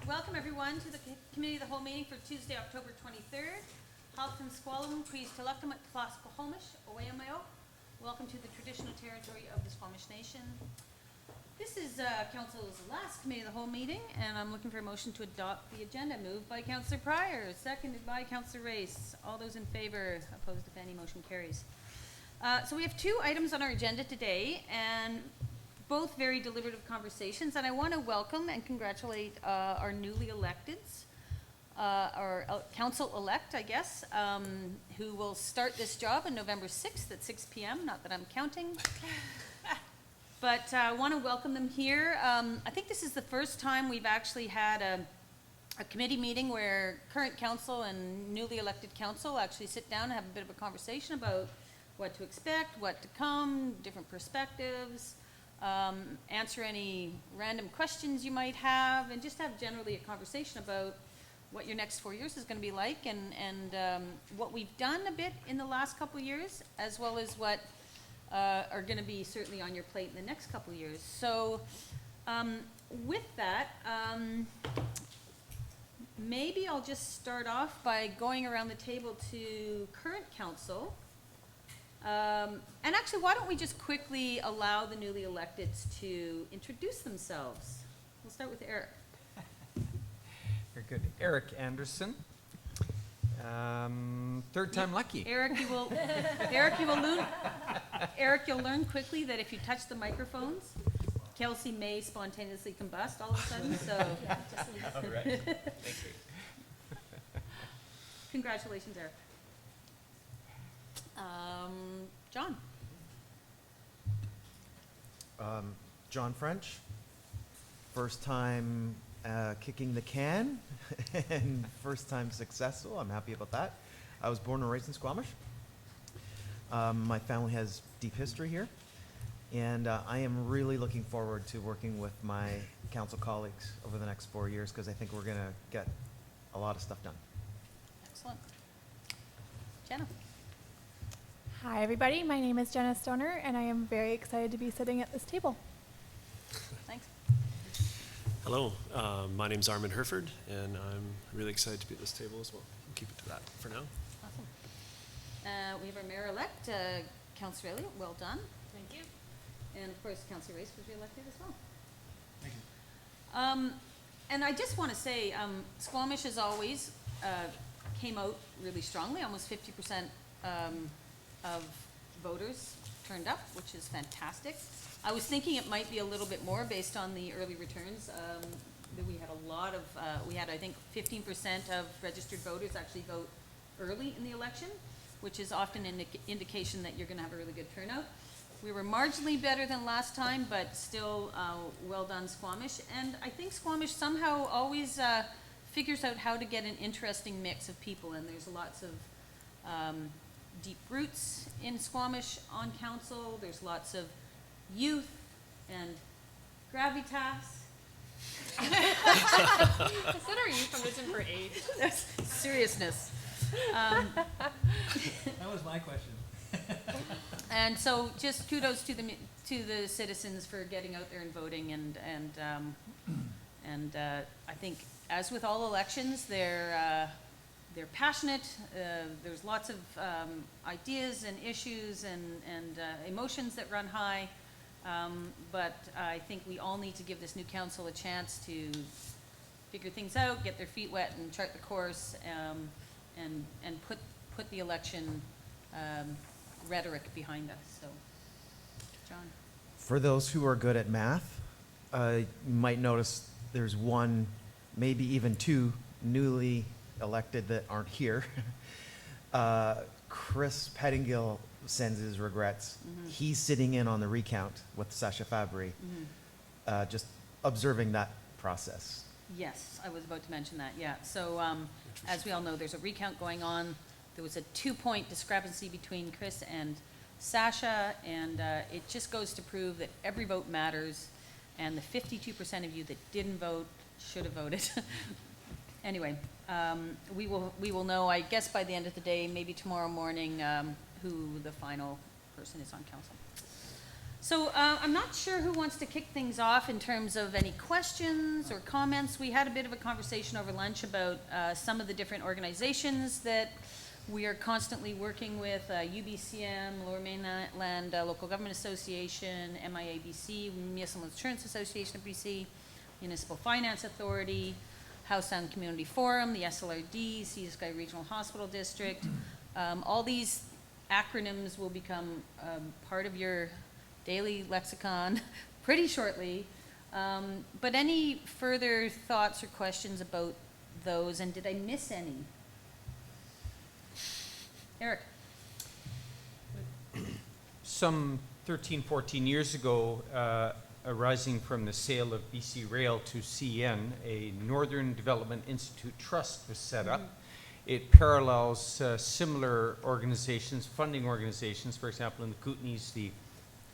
Welcome everyone to the Committee of the Whole meeting for Tuesday, October 23rd. Halton Squalum, Priest Electum at Classical Squamish, Owayamayo. Welcome to the traditional territory of the Squamish Nation. This is Council's last Committee of the Whole meeting, and I'm looking for a motion to adopt the agenda. Moved by Councillor Pryor, seconded by Councillor Race. All those in favor, opposed if any, motion carries. So we have two items on our agenda today, and both very deliberative conversations, and I want to welcome and congratulate our newly electeds, our council-elect, I guess, who will start this job on November 6th at 6 p.m., not that I'm counting. But I want to welcome them here. I think this is the first time we've actually had a committee meeting where current council and newly elected council actually sit down and have a bit of a conversation about what to expect, what to come, different perspectives, answer any random questions you might have, and just have generally a conversation about what your next 4 years is going to be like, and what we've done a bit in the last couple of years, as well as what are going to be certainly on your plate in the next couple of years. So with that, maybe I'll just start off by going around the table to current council. And actually, why don't we just quickly allow the newly electeds to introduce themselves? We'll start with Eric. Very good. Eric Anderson. Third time lucky. Eric, you'll learn quickly that if you touch the microphones, Kelsey may spontaneously combust all of a sudden, so just leave. All right. Thank you. Congratulations, Eric. John. John French, first time kicking the can and first time successful. I'm happy about that. I was born and raised in Squamish. My family has deep history here, and I am really looking forward to working with my council colleagues over the next 4 years, because I think we're going to get a lot of stuff done. Excellent. Jenna. Hi everybody, my name is Jenna Stoner and I am very excited to be sitting at this table. Thanks. Hello, my name's Armin Herford and I'm really excited to be at this table as well. We'll keep it to that for now. Awesome. We have our mayor-elect, Councillor Elliott. Well done. Thank you. And of course, Councillor Race was re-elected as well. Thank you. And I just want to say, Squamish as always came out really strongly. Almost 50% of voters turned up, which is fantastic. I was thinking it might be a little bit more based on the early returns. That we had a lot of, I think 15% of registered voters actually vote early in the election, which is often an indication that you're going to have a really good turnout. We were marginally better than last time, but still well done, Squamish. And I think Squamish somehow always figures out how to get an interesting mix of people, and there's lots of deep roots in Squamish on council. There's lots of youth and gravitas. Consider euphemism for age. Seriousness. That was my question. And so just kudos to the citizens for getting out there and voting, and I think, as with all elections, they're passionate. There's lots of ideas and issues and emotions that run high, but I think we all need to give this new council a chance to figure things out, get their feet wet, and chart the course, and put the election rhetoric behind us. So, John. For those who are good at math, you might notice there's one, maybe even two, newly elected that aren't here. Chris Pettingill sends his regrets. Mm-hmm. He's sitting in on the recount with Sasha Fabry, just observing that process. Yes, I was about to mention that, yeah. So as we all know, there's a recount going on. There was a 2-point discrepancy between Chris and Sasha, and it just goes to prove that every vote matters, and the 52% of you that didn't vote should have voted. Anyway, we will know, I guess, by the end of the day, maybe tomorrow morning, who the final person is on council. So I'm not sure who wants to kick things off in terms of any questions or comments. We had a bit of a conversation over lunch about some of the different organizations that we are constantly working with, UBCM, Lower Mainland Local Government Association, MIABC, Municipal Insurance Association of BC, Municipal Finance Authority, Howe Sound Community Forum, the SLRD, Sea to Sky Regional Hospital District. All these acronyms will become part of your daily lexicon pretty shortly. But any further thoughts or questions about those, and did I miss any? Eric? Some 13, 14 years ago, arising from the sale of BC Rail to CN, a Northern Development Institute Trust was set up. It parallels similar organizations, funding organizations. For example, in the Kootenays,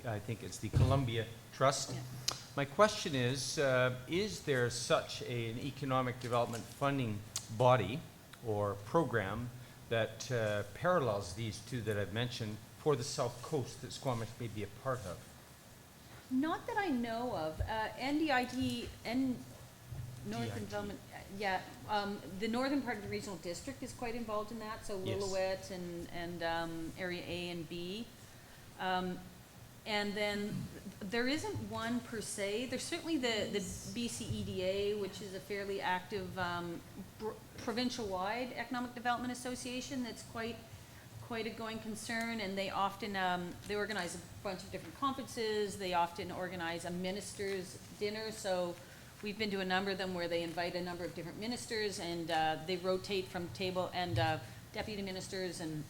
I think it's the Columbia Trust. Yeah. My question is there such an economic development funding body or program that parallels these two that I've mentioned for the South Coast that Squamish may be a part of? Not that I know of. NDIT and Northern DIT. Development, yeah. The northern part of the regional district is quite involved in that, so Yes. Lillooet and Area A and B. And then there isn't one per se. There's certainly the BCEDA, which is a fairly active provincial-wide economic development association that's quite a going concern, and they often they organize a bunch of different conferences. They often organize a ministers' dinner, so we've been to a number of them where they invite a number of different ministers, and they rotate from table, and deputy ministers, and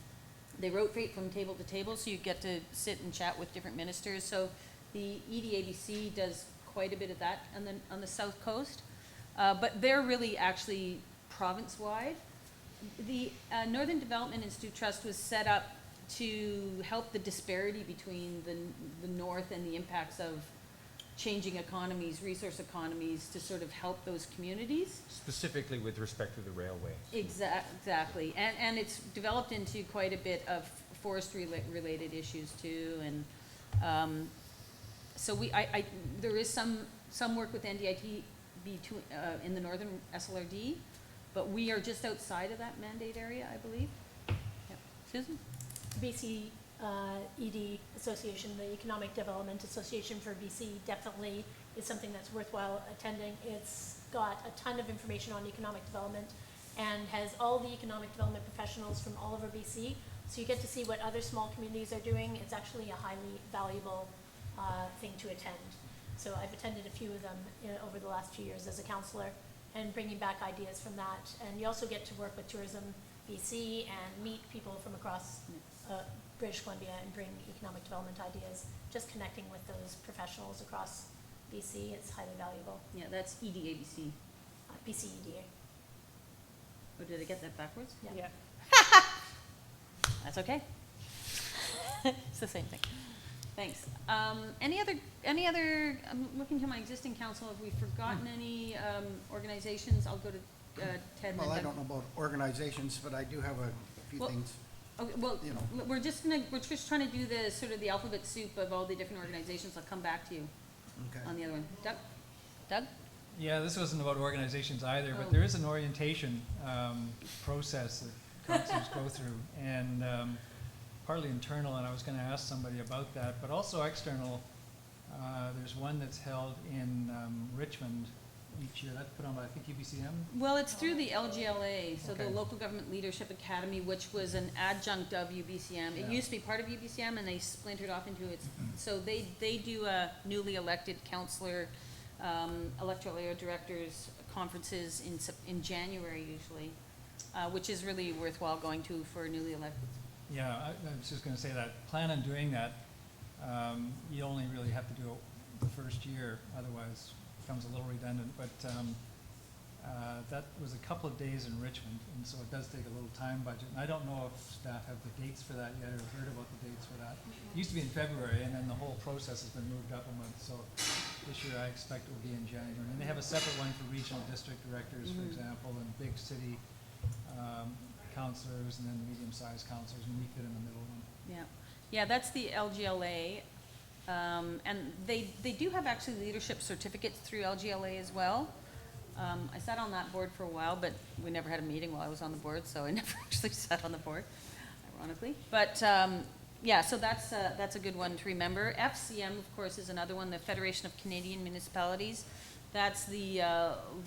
they rotate from table to table, so you get to sit and chat with different ministers. So the EDABC does quite a bit of that on the South Coast, but they're really actually province-wide. The Northern Development Institute Trust was set up to help the disparity between the North and the impacts of changing economies, resource economies, to sort of help those communities. Specifically with respect to the railway. Exactly, and it's developed into quite a bit of forestry-related issues too, and so there is some work with NDIT in the northern SLRD, but we are just outside of that mandate area, I believe. Yep. Susan? BC ED Association, the Economic Development Association for BC, definitely is something that's worthwhile attending. It's got a ton of information on economic development and has all the economic development professionals from all over BC. So you get to see what other small communities are doing. It's actually a highly valuable thing to attend. So I've attended a few of them over the last 2 years as a counselor, and bringing back ideas from that. And you also get to work with Tourism BC and meet people from across British Columbia and bring economic development ideas. Just connecting with those professionals across BC, it's highly valuable. Yeah, that's EDABC. BCEDA. Oh, did I get that backwards? Yeah. That's okay. It's the same thing. Thanks. Any other, I'm looking to my existing council, have we forgotten any organizations? I'll go to Ted and Well, then I Doug. don't know about organizations, but I do have a few Well, things. Okay, well, you know. we're just trying to do the sort of the alphabet soup of all the different organizations. I'll come back to you Okay. on the other one. Doug? Yeah, this wasn't about organizations either, Oh. but there is an orientation process that councilors go through, and partly internal, and I was going to ask somebody about that, but also external. There's one that's held in Richmond each year. That's put on by, I think, UBCM. Well, it's through the LGLA, so the Okay. Local Government Leadership Academy, which was an adjunct of UBCM. It Yeah. used to be part of UBCM, and they splintered off into its, so they do newly elected councillor, electoral area directors conferences in January usually, which is really worthwhile going to for newly elected. Yeah, I was just going to say that. Plan on doing that. You only really have to do it the first year, otherwise it becomes a little redundant. But that was a couple of days in Richmond, and so it does take a little time budget. And I don't know if staff have the dates for that yet, or heard about the dates for that. It used to be in February, and then the whole process has been moved up a month. So this year I expect it will be in January. And they have a separate one for regional district directors, for example, and big city councilors, and then medium-sized councilors, and we fit in the middle one. Yeah, that's the LGLA. And they do have actually leadership certificates through LGLA as well. I sat on that board for a while, but we never had a meeting while I was on the board, so I never actually sat on the board, ironically. But, yeah, so that's a good one to remember. FCM, of course, is another one, the Federation of Canadian Municipalities. That's the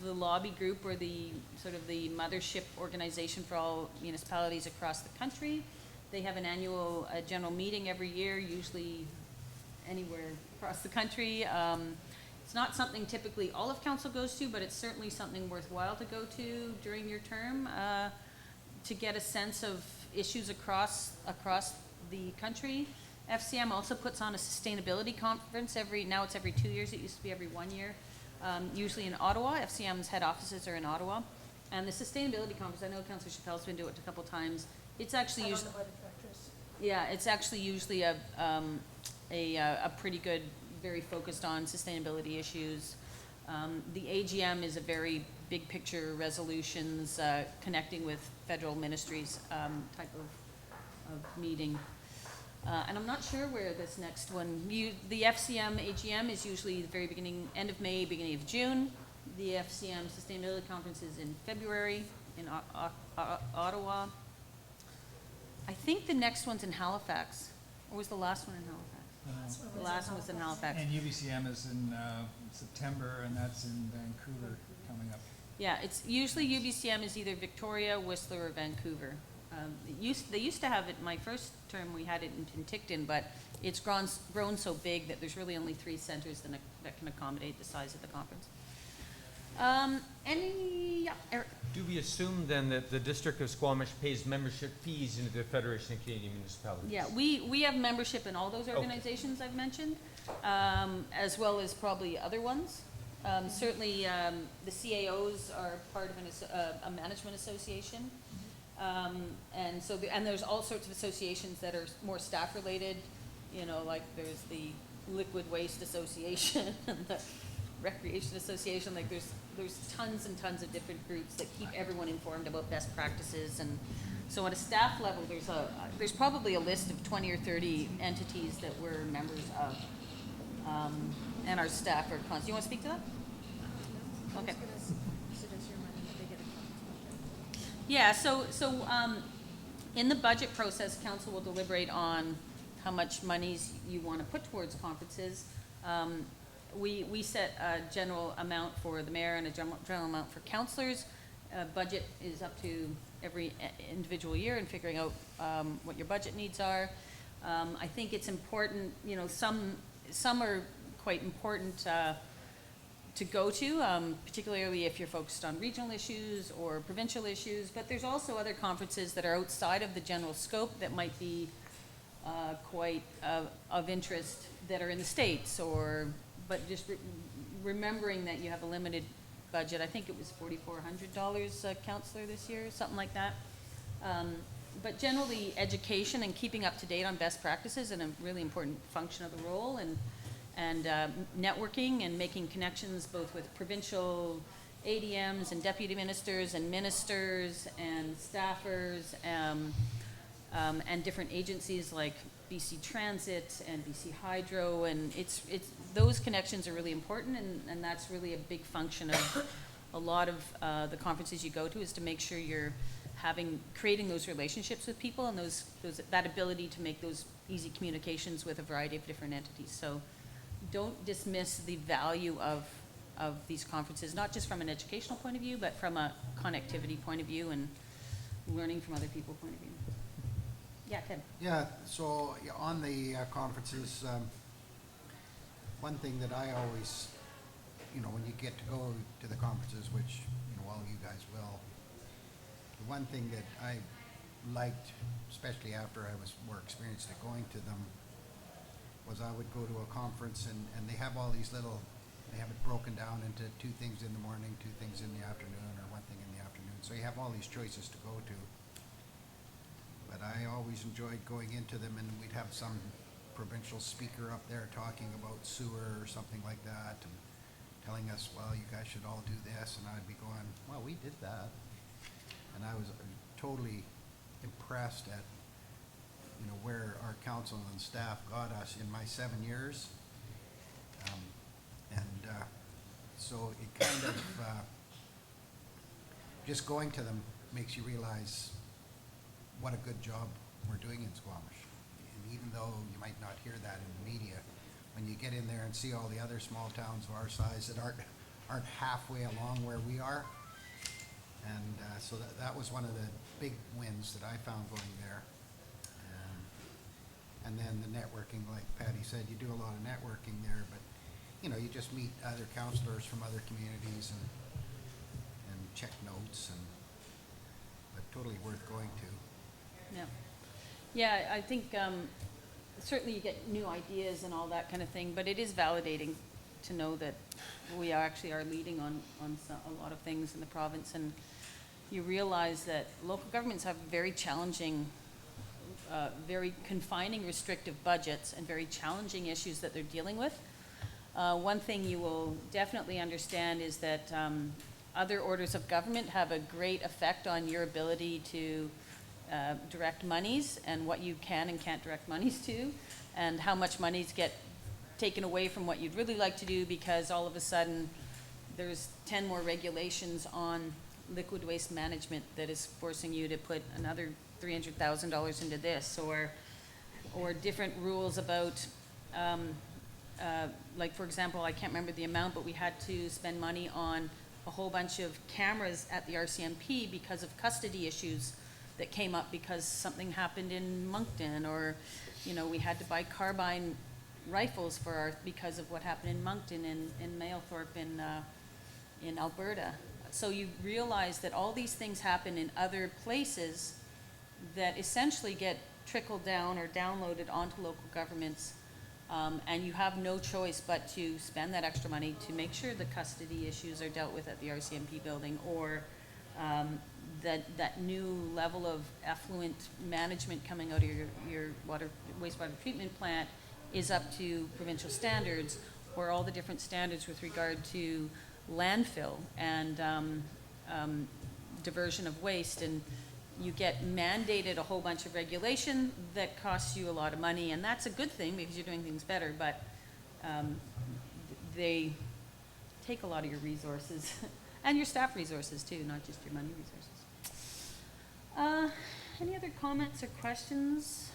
lobby group, or the sort of the mothership organization for all municipalities across the country. They have an annual general meeting every year, usually anywhere across the country. It's not something typically all of council goes to, but it's certainly something worthwhile to go to during your term, to get a sense of issues across the country. FCM also puts on a sustainability conference now it's every 2 years, it used to be every 1 year, usually in Ottawa. FCM's head offices are in Ottawa. And the sustainability conference, I know Councillor Chappelle's been to it a couple times, it's actually I'm on usually, the board of directors. yeah, it's actually usually a pretty good, very focused on sustainability issues. The AGM is a very big picture resolutions, connecting with federal ministries, type of meeting. And I'm not sure where this next one, the FCM AGM is usually the very beginning, end of May, beginning of June. The FCM Sustainability Conference is in February in Ottawa. I think the next one's in Halifax, or was the last one in Halifax? The last one was in Halifax. And UBCM is in September, and that's in Vancouver coming up. Yeah, it's usually UBCM is either Victoria, Whistler, or Vancouver. They used to have it, my first term, we had it in Penticton, but it's grown so big that there's really only 3 centers that can accommodate the size of the conference. Yeah, Eric? Do we assume then that the District of Squamish pays membership fees into the Federation of Canadian Municipalities? Yeah, we have membership in all those organizations I've mentioned, as well as probably other ones. Certainly, the CAOs are part of a management association. And so, and there's all sorts of associations that are more staff related, like there's the Liquid Waste Association and the Recreation Association, like there's tons and tons of different groups that keep everyone informed about best practices. And so at a staff level, there's probably a list of 20 or 30 entities that we're members of, and our staff are constant. You want to speak to that? Okay. Yeah, so in the budget process, council will deliberate on how much monies you want to put towards conferences. We set a general amount for the mayor and a general amount for councillors. Budget is up to every individual year and figuring out what your budget needs are. I think it's important, some are quite important to go to, particularly if you're focused on regional issues or provincial issues, but there's also other conferences that are outside of the general scope that might be quite of interest that are in the States, but just remembering that you have a limited budget. I think it was $4,400 a counselor this year, something like that. But generally, education and keeping up to date on best practices is a really important function of the role, and networking and making connections both with provincial ADMs and deputy ministers and staffers, and different agencies like BC Transit and BC Hydro, and it's those connections are really important, and that's really a big function of a lot of the conferences you go to, is to make sure you're creating those relationships with people and that ability to make those easy communications with a variety of different entities. So don't dismiss the value of these conferences, not just from an educational point of view, but from a connectivity point of view and learning from other people's point of view. Yeah, Ken. Yeah, so on the conferences, one thing that I always, when you get to go to the conferences, which, all you guys will, the one thing that I liked, especially after I was more experienced at going to them, was I would go to a conference and they have all these they have it broken down into 2 things in the morning, 2 things in the afternoon, or 1 thing in the afternoon. So you have all these choices to go to. But I always enjoyed going into them, and we'd have some provincial speaker up there talking about sewer or something like that, and telling us, well, you guys should all do this, and I'd be going, well, we did that. And I was totally impressed at where our council and staff got us in my 7 years. So it kind of, just going to them makes you realize what a good job we're doing in Squamish. And even though you might not hear that in the media, when you get in there and see all the other small towns of our size that aren't halfway along where we are. And so that was one of the big wins that I found going there. And then the networking, like Patty said, you do a lot of networking there, but you just meet other counselors from other communities and check notes, but totally worth going to. Yeah. Yeah, I think certainly you get new ideas and all that kind of thing, but it is validating to know that we actually are leading on a lot of things in the province, and you realize that local governments have very challenging, very confining, restrictive budgets and very challenging issues that they're dealing with. One thing you will definitely understand is that other orders of government have a great effect on your ability to direct monies and what you can and can't direct monies to, and how much monies get taken away from what you'd really like to do because all of a sudden there's 10 more regulations on liquid waste management that is forcing you to put another $300,000 into this, or different rules about like, for example, I can't remember the amount, but we had to spend money on a whole bunch of cameras at the RCMP because of custody issues that came up because something happened in Moncton, or, we had to buy carbine rifles because of what happened in Moncton and in Maythorpe in Alberta. So you realize that all these things happen in other places that essentially get trickled down or downloaded onto local governments. And you have no choice but to spend that extra money to make sure the custody issues are dealt with at the RCMP building, or that new level of effluent management coming out of your wastewater treatment plant is up to provincial standards, or all the different standards with regard to landfill and diversion of waste. And you get mandated a whole bunch of regulation that costs you a lot of money, and that's a good thing because you're doing things better, but they take a lot of your resources and your staff resources too, not just your money resources. Any other comments or questions,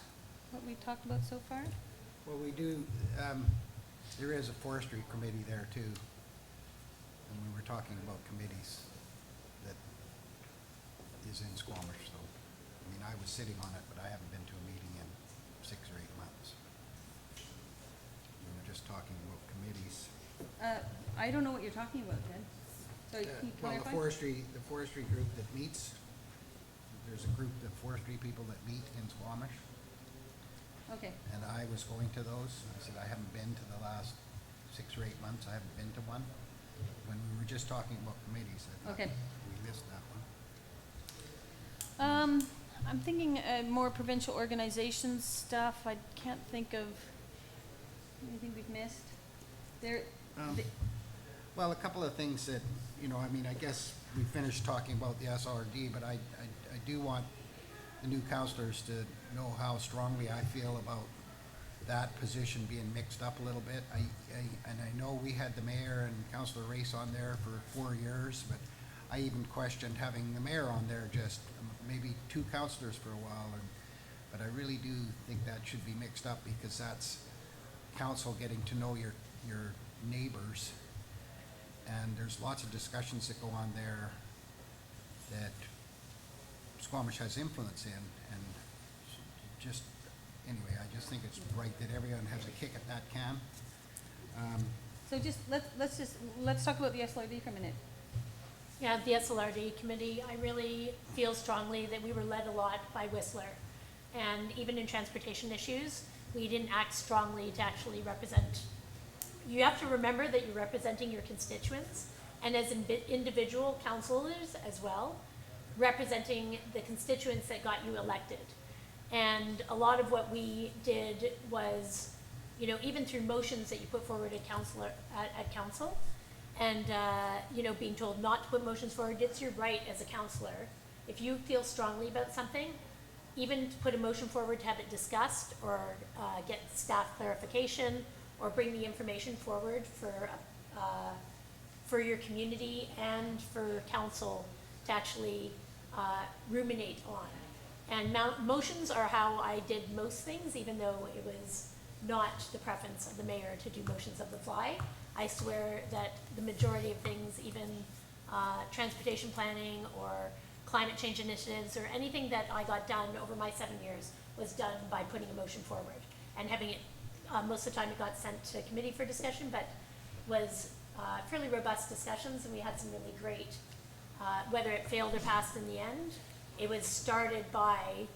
what we talked about so far? Well, we do, there is a forestry committee there too. And we were talking about committees that is in Squamish, so, I was sitting on it, but I haven't been to a meeting in 6 or 8 months. We were just talking about committees. I don't know what you're talking about, Ted. So can you Well, clarify? the forestry group that meets, there's a group of forestry people that meet in Squamish, Okay, and I was going to those. I said, I haven't been to the last 6 or 8 months, I haven't been to one. When we were just talking about committees, I thought Okay. we missed that one. I'm thinking more provincial organizations stuff. I can't think of anything we've missed. Well, a couple of things that, I guess we finished talking about the SRD, but I do want the new councillors to know how strongly I feel about that position being mixed up a little bit. And I know we had the mayor and Councillor Race on there for 4 years, but I even questioned having the mayor on there, just maybe 2 councillors for a while. But I really do think that should be mixed up, because that's council getting to know your neighbors. And there's lots of discussions that go on there that Squamish has influence in. And just, anyway, I just think it's right that everyone has a kick at that can. So let's talk about the SLRD for a minute. Yeah, the SLRD committee, I really feel strongly that we were led a lot by Whistler. And even in transportation issues, we didn't act strongly to actually represent. You have to remember that you're representing your constituents, and as individual councillors as well, representing the constituents that got you elected. And a lot of what we did was, even through motions that you put forward at council, and being told not to put motions forward, it's your right as a councillor. If you feel strongly about something, even to put a motion forward to have it discussed, or get staff clarification, or bring the information forward for your community and for council to actually ruminate on. And motions are how I did most things, even though it was not the preference of the mayor to do motions of the fly. I swear that the majority of things, even transportation planning or climate change initiatives or anything that I got done over my 7 years, was done by putting a motion forward and having it, most of the time it got sent to committee for discussion, but was fairly robust discussions, and we had some really great, whether it failed or passed in the end, it was started by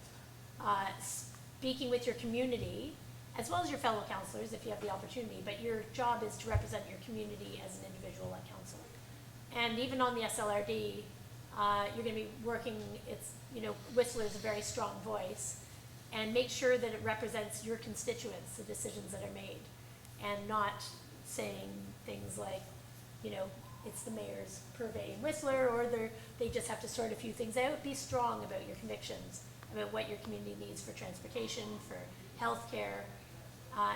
speaking with your community, as well as your fellow councillors if you have the opportunity, but your job is to represent your community as an individual at council. And even on the SLRD, you're going to be working, Whistler is a very strong voice, and make sure that it represents your constituents, the decisions that are made, and not saying things like, it's the mayor's purvey in Whistler, or they just have to sort a few things out. Be strong about your convictions, about what your community needs for transportation, for healthcare,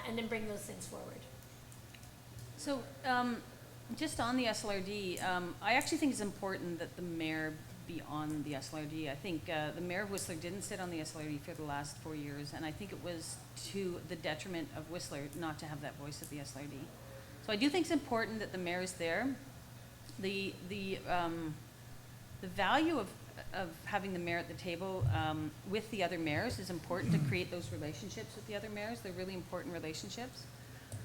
and then bring those things forward. So, just on the SLRD, I actually think it's important that the mayor be on the SLRD. I think the mayor of Whistler didn't sit on the SLRD for the last 4 years, and I think it was to the detriment of Whistler not to have that voice at the SLRD. So I do think it's important that the mayor is there. The value of having the mayor at the table with the other mayors is important to create those relationships with the other mayors. They're really important relationships.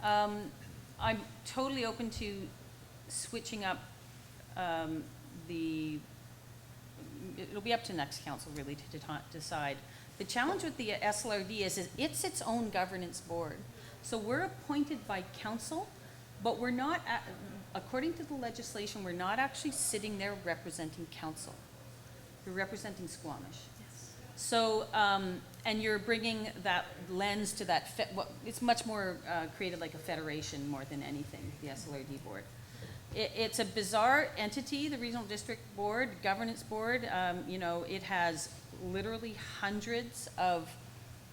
I'm totally open to switching up it'll be up to next council really to decide. The challenge with the SLRD is it's its own governance board. So we're appointed by council, but we're not, according to the legislation, we're not actually sitting there representing council. You're representing Squamish. Yes. So, and you're bringing that lens to that, it's much more created like a federation more than anything, the SLRD board. It's a bizarre entity, the Regional District Board, Governance Board. It has literally hundreds of,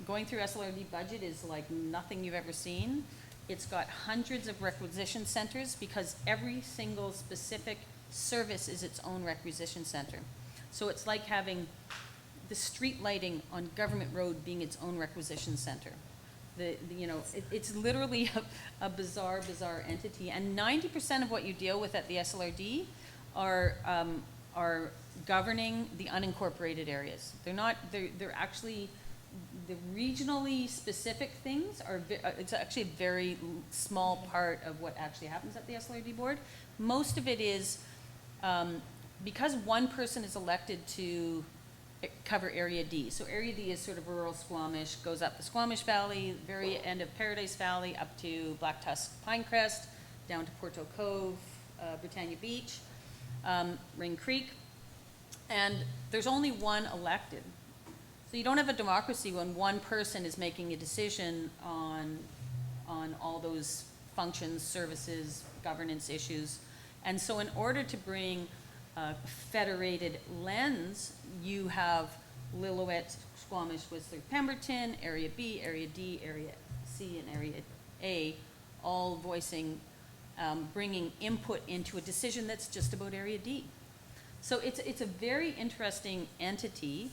going through SLRD budget is like nothing you've ever seen. It's got hundreds of requisition centers because every single specific service is its own requisition center. So it's like having the street lighting on Government Road being its own requisition center. It's literally a bizarre entity, and 90% of what you deal with at the SLRD are governing the unincorporated areas. They're actually, the regionally specific things it's actually a very small part of what actually happens at the SLRD board. Most of it is, because one person is elected to cover Area D. So Area D is sort of rural Squamish, goes up the Squamish Valley, very end of Paradise Valley, up to Black Tusk Pinecrest, down to Porto Cove, Britannia Beach, Ring Creek, and there's only one elected. So you don't have a democracy when one person is making a decision on all those functions, services, governance issues. And so in order to bring a federated lens, you have Lillooet, Squamish, Whistler, Pemberton, Area B, Area D, Area C, and Area A, all voicing, bringing input into a decision that's just about Area D. So it's a very interesting entity.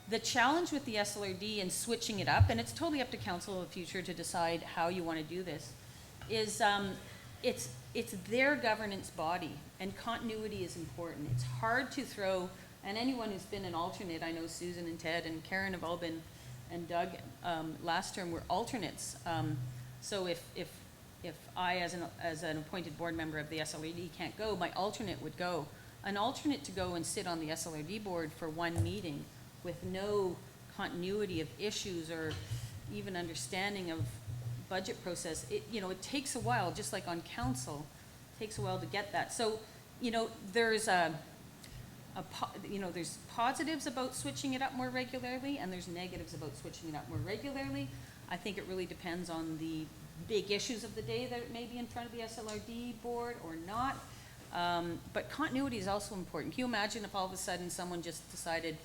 The challenge with the SLRD and switching it up, and it's totally up to council in the future to decide how you want to do this, is it's their governance body, and continuity is important. It's hard to throw, and anyone who's been an alternate, I know Susan and Ted and Karen have all been, and Doug last term were alternates. So if I, as an appointed board member of the SLRD, can't go, my alternate would go. An alternate to go and sit on the SLRD board for one meeting with no continuity of issues or even understanding of budget process, it takes a while, just like on council, it takes a while to get that. So, there's there's positives about switching it up more regularly, and there's negatives about switching it up more regularly. I think it really depends on the big issues of the day that it may be in front of the SLRD board or not. But continuity is also important. Can you imagine if all of a sudden someone just decided,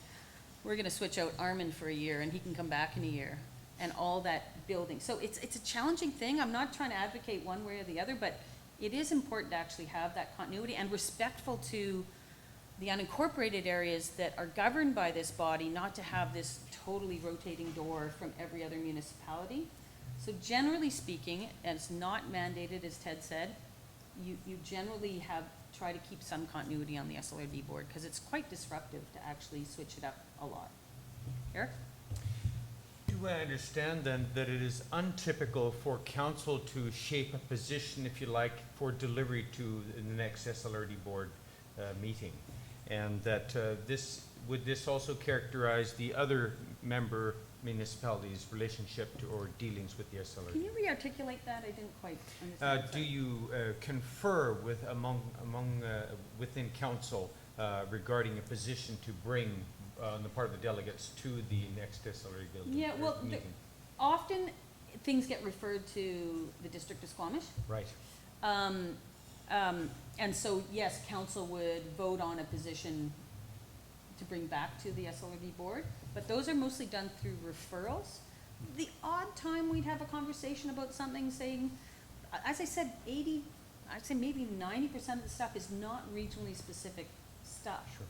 we're gonna switch out Armin for a year and he can come back in a year, and all that building. So it's a challenging thing. I'm not trying to advocate one way or the other, but it is important to actually have that continuity and respectful to the unincorporated areas that are governed by this body, not to have this totally rotating door from every other municipality. So generally speaking, and it's not mandated, as Ted said, you generally try to keep some continuity on the SLRD board, because it's quite disruptive to actually switch it up a lot. Eric? Do I understand then that it is untypical for council to shape a position, if you like, for delivery to the next SLRD board meeting? And that would this also characterize the other member municipalities' relationship to or dealings with the SLRD? Can you re-articulate that? I didn't quite understand. Do you confer with within council regarding a position to bring on the part of the delegates to the next SLRD building? Yeah, well, meeting? often things get referred to the District of Squamish. Right. And so, yes, council would vote on a position to bring back to the SLRD board, but those are mostly done through referrals. The odd time we'd have a conversation about something, saying, as I said, I'd say maybe 90% of the stuff is not regionally specific stuff. Sure.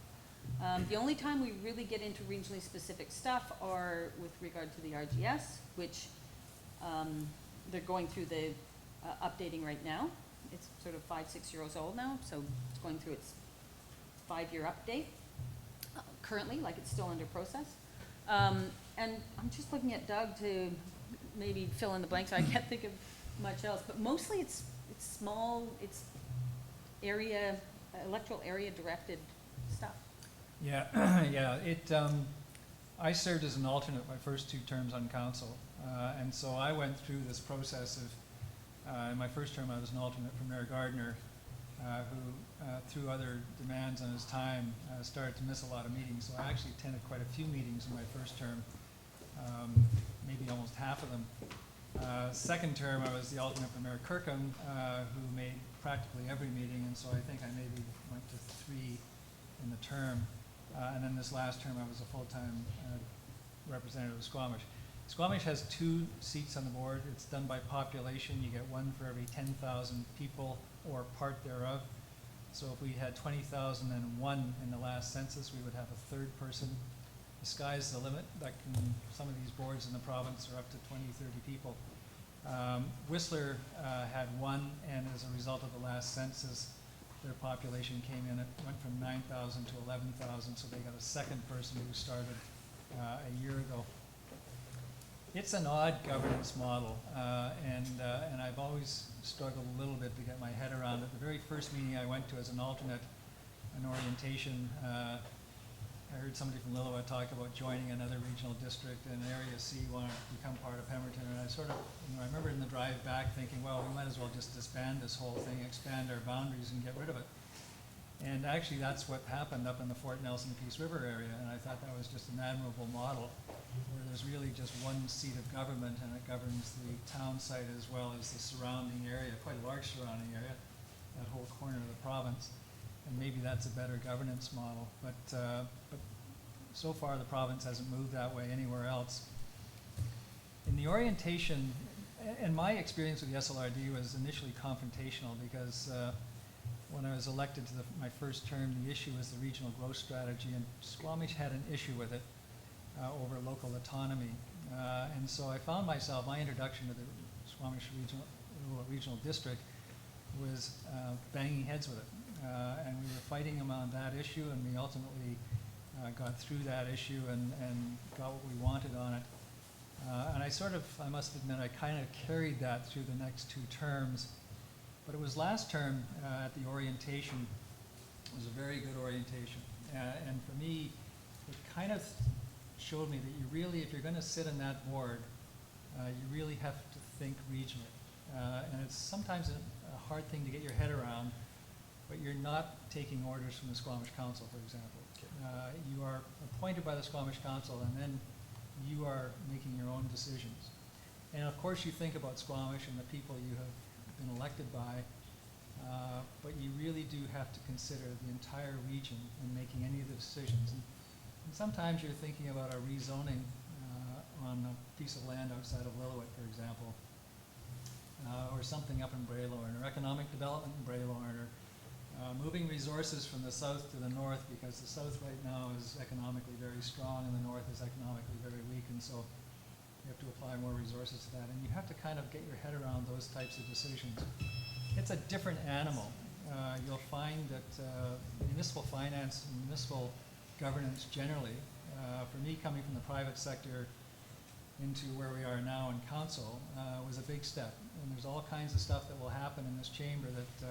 The only time we really get into regionally specific stuff are with regard to the RGS, which they're going through the updating right now. It's sort of 5-6 years old now, so it's going through its 5-year update currently, like it's still under process. And I'm just looking at Doug to maybe fill in the blanks. I can't think of much else, but mostly it's small, it's area, electoral area directed stuff. Yeah, yeah, I served as an alternate my first 2 terms on council, and so I went through this process of, in my first term I was an alternate for Mayor Gardner, who, through other demands on his time, started to miss a lot of meetings, so I actually attended quite a few meetings in my first term, maybe almost half of them. Second term I was the alternate for Mayor Kirkham, who made practically every meeting, and so I think I maybe went to 3 in the term. And then this last term I was a full-time representative of Squamish. Squamish has 2 seats on the board. It's done by population. You get 1 for every 10,000 people or part thereof. So if we had 20,001 in the last census, we would have a 3rd person. The sky's the limit. Some of these boards in the province are up to 20, 30 people. Whistler had 1, and as a result of the last census, their population came in, it went from 9,000 to 11,000, so they got a 2nd person who started a year ago. It's an odd governance model, and I've always struggled a little bit to get my head around it. The very first meeting I went to as an alternate, an orientation, I heard somebody from Lillooet talk about joining another regional district, and Area C wanted to become part of Pemberton, and I sort of, I remember in the drive back thinking, well, we might as well just disband this whole thing, expand our boundaries and get rid of it. And actually that's what happened up in the Fort Nelson Peace River area, and I thought that was just an admirable model, where there's really just 1 seat of government, and it governs the town site as well as the surrounding area, quite a large surrounding area, that whole corner of the province. And maybe that's a better governance model, but so far the province hasn't moved that way anywhere else. In the orientation, and my experience with the SLRD was initially confrontational, because when I was elected to my first term, the issue was the regional growth strategy, and Squamish had an issue with it over local autonomy. And so I found myself, my introduction to the Squamish Regional District was banging heads with it. And we were fighting them on that issue, and we ultimately got through that issue and got what we wanted on it. And I must admit, I kind of carried that through the next 2 terms. But it was last term at the orientation, it was a very good orientation. And for me, it kind of showed me that you really, if you're going to sit on that board, you really have to think regionally. And it's sometimes a hard thing to get your head around, but you're not taking orders from the Squamish Council, for example. You are appointed by the Squamish Council, and then you are making your own decisions. And of course you think about Squamish and the people you have been elected by, but you really do have to consider the entire region in making any of the decisions. And And sometimes you're thinking about a rezoning on a piece of land outside of Lillooet, for example, or something up in Braylorn, or economic development in Braylorn, or moving resources from the south to the north, because the south right now is economically very strong and the north is economically very weak, and so you have to apply more resources to that. And you have to kind of get your head around those types of decisions. It's a different animal. You'll find that municipal finance and municipal governance generally, for me coming from the private sector into where we are now in council, was a big step. And there's all kinds of stuff that will happen in this chamber that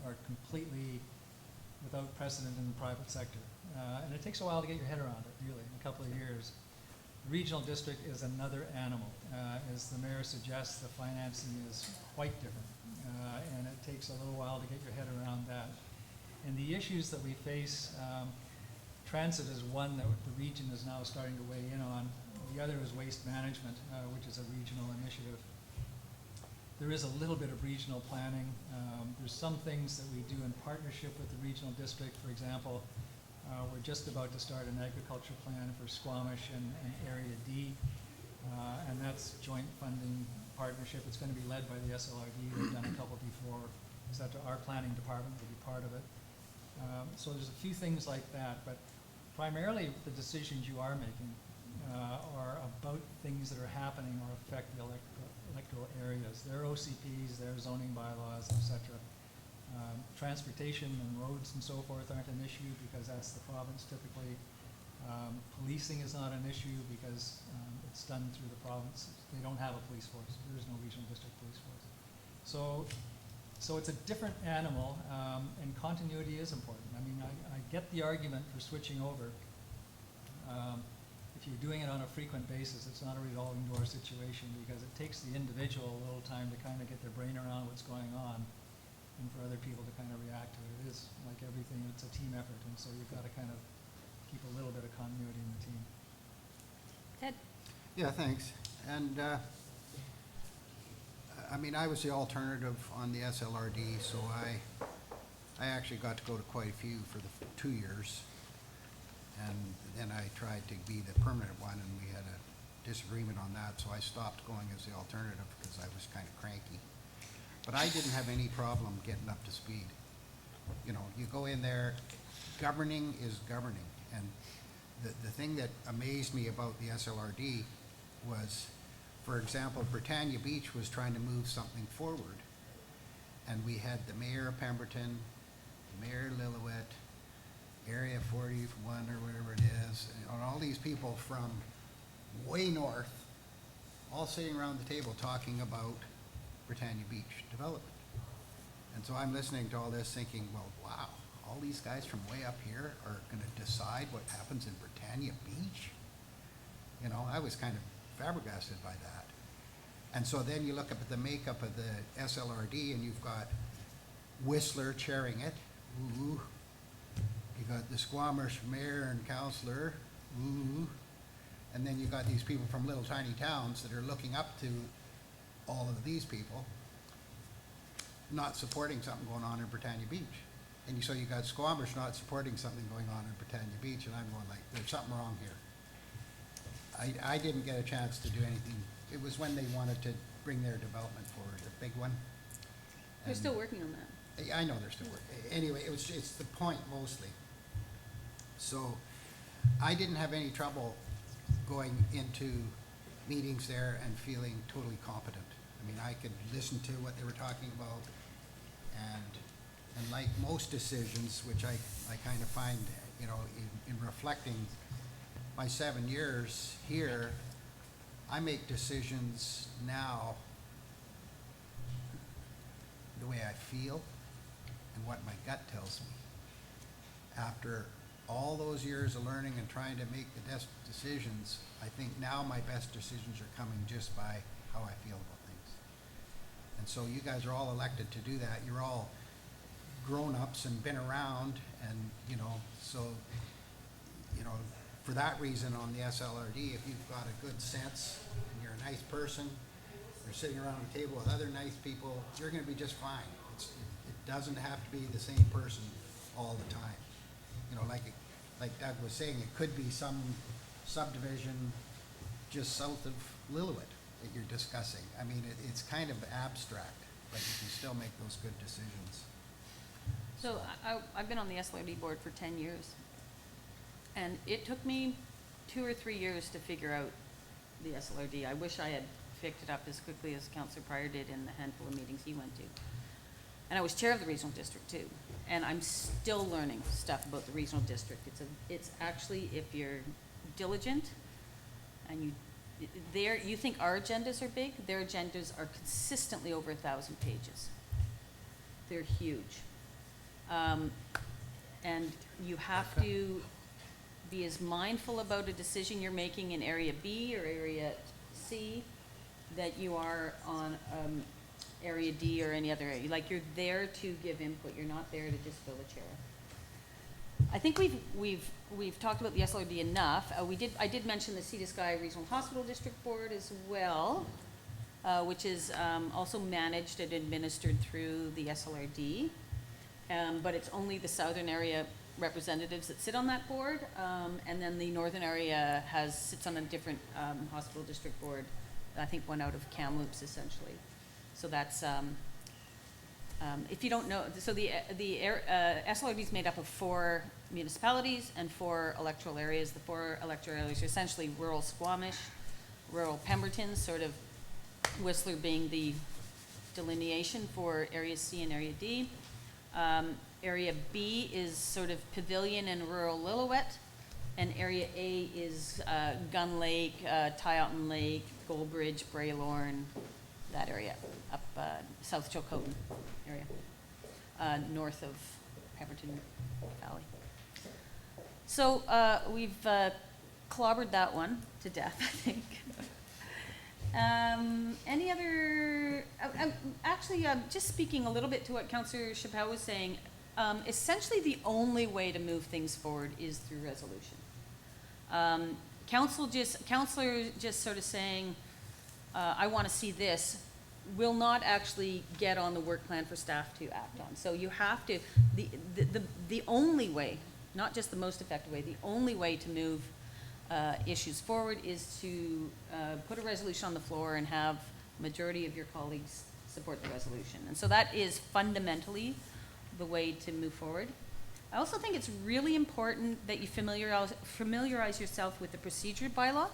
are completely without precedent in the private sector. And it takes a while to get your head around it, really, a couple of years. The regional district is another animal. As the mayor suggests, the financing is quite different. And it takes a little while to get your head around that. And the issues that we face, transit is one that the region is now starting to weigh in on. The other is waste management, which is a regional initiative. There is a little bit of regional planning. There's some things that we do in partnership with the regional district. For example, we're just about to start an agriculture plan for Squamish and Area D, and that's joint funding partnership. It's going to be led by the SLRD. They've done a couple before, etc. Our planning department will be part of it. So there's a few things like that, but primarily the decisions you are making are about things that are happening or affect the electoral areas. Their OCPs, their zoning bylaws, etc. Transportation and roads and so forth aren't an issue because that's the province typically. Policing is not an issue because it's done through the province. They don't have a police force. There is no regional district police force. So it's a different animal, and continuity is important. I mean, I get the argument for switching over. If you're doing it on a frequent basis, it's not a revolving door situation because it takes the individual a little time to kind of get their brain around what's going on and for other people to kind of react to it. It is like everything, it's a team effort, and so you've got to kind of keep a little bit of continuity in the team. Ted? Yeah, thanks. And I mean, I was the alternative on the SLRD, so I actually got to go to quite a few for the 2 years. And then I tried to be the permanent one, and we had a disagreement on that, so I stopped going as the alternative because I was kind of cranky. But I didn't have any problem getting up to speed. You know, you go in there, governing is governing. And the thing that amazed me about the SLRD was, for example, Britannia Beach was trying to move something forward. And we had the mayor of Pemberton, the mayor of Lillooet, Area 41 or whatever it is, and all these people from way north, all sitting around the table talking about Britannia Beach development. And so I'm listening to all this thinking, well, wow, all these guys from way up here are going to decide what happens in Britannia Beach? You know, I was kind of flabbergasted by that. And so then you look up at the makeup of the SLRD, and you've got Whistler chairing it. Ooh. You got the Squamish mayor and councillor. Ooh. And then you got these people from little tiny towns that are looking up to all of these people, not supporting something going on in Britannia Beach. And so you got Squamish not supporting something going on in Britannia Beach, and I'm going like, there's something wrong here. I didn't get a chance to do anything. It was when they wanted to bring their development forward, a big one. They're And still working on that. I know they're still working. Anyway, it's the point mostly. So I didn't have any trouble going into meetings there and feeling totally competent. I mean, I could listen to what they were talking about, and like most decisions, which I kind of find, you know, in reflecting my 7 years here, I make decisions now the way I feel and what my gut tells me. After all those years of learning and trying to make the best decisions, I think now my best decisions are coming just by how I feel about things. And so you guys are all elected to do that. You're all grown-ups and been around, and, you know, so, you know, for that reason on the SLRD, if you've got a good sense and you're a nice person, you're sitting around a table with other nice people, you're going to be just fine. It doesn't have to be the same person all the time. You know, like like Doug was saying, it could be some subdivision just south of Lillooet that you're discussing. I mean, it's kind of abstract, but you can still make those good decisions. So I've been on the SLRD board for 10 years, and it took me 2 or 3 years to figure out the SLRD. I wish I had picked it up as quickly as Councillor Pryor did in the handful of meetings he went to. And I was chair of the regional district too, and I'm still learning stuff about the regional district. It's actually, if you're diligent and you think our agendas are big, their agendas are consistently over 1,000 pages. They're huge. And you have to be as mindful about a decision you're making in Area B or Area C that you are on Area D or any other area. Like, you're there to give input. You're not there to just fill a chair. I think we've talked about the SLRD enough. I did mention the Sea to Sky Regional Hospital District Board as well, which is also managed and administered through the SLRD. But it's only the southern area representatives that sit on that board, and then the northern area sits on a different hospital district board. I think one out of Kamloops, essentially. So that's if you don't know. So the SLRD is made up of 4 municipalities and 4 electoral areas. The 4 electoral areas are essentially rural Squamish, rural Pemberton, sort of Whistler being the delineation for Area C and Area D. Area B is sort of Pavilion and rural Lillooet, and Area A is Gun Lake, Tyouten Lake, Goldbridge, Braylorn, that area, up South Chilcotin area, north of Pemberton Valley. So we've clobbered that one to death, I think. Any other, actually, just speaking a little bit to what Councillor Chappelle was saying, essentially the only way to move things forward is through resolution. Councillor just sort of saying, I want to see this, will not actually get on the work plan for staff to act on. So you have to, the only way, not just the most effective way, the only way to move issues forward is to put a resolution on the floor and have majority of your colleagues support the resolution. And so that is fundamentally the way to move forward. I also think it's really important that you familiarize yourself with the procedure bylaw.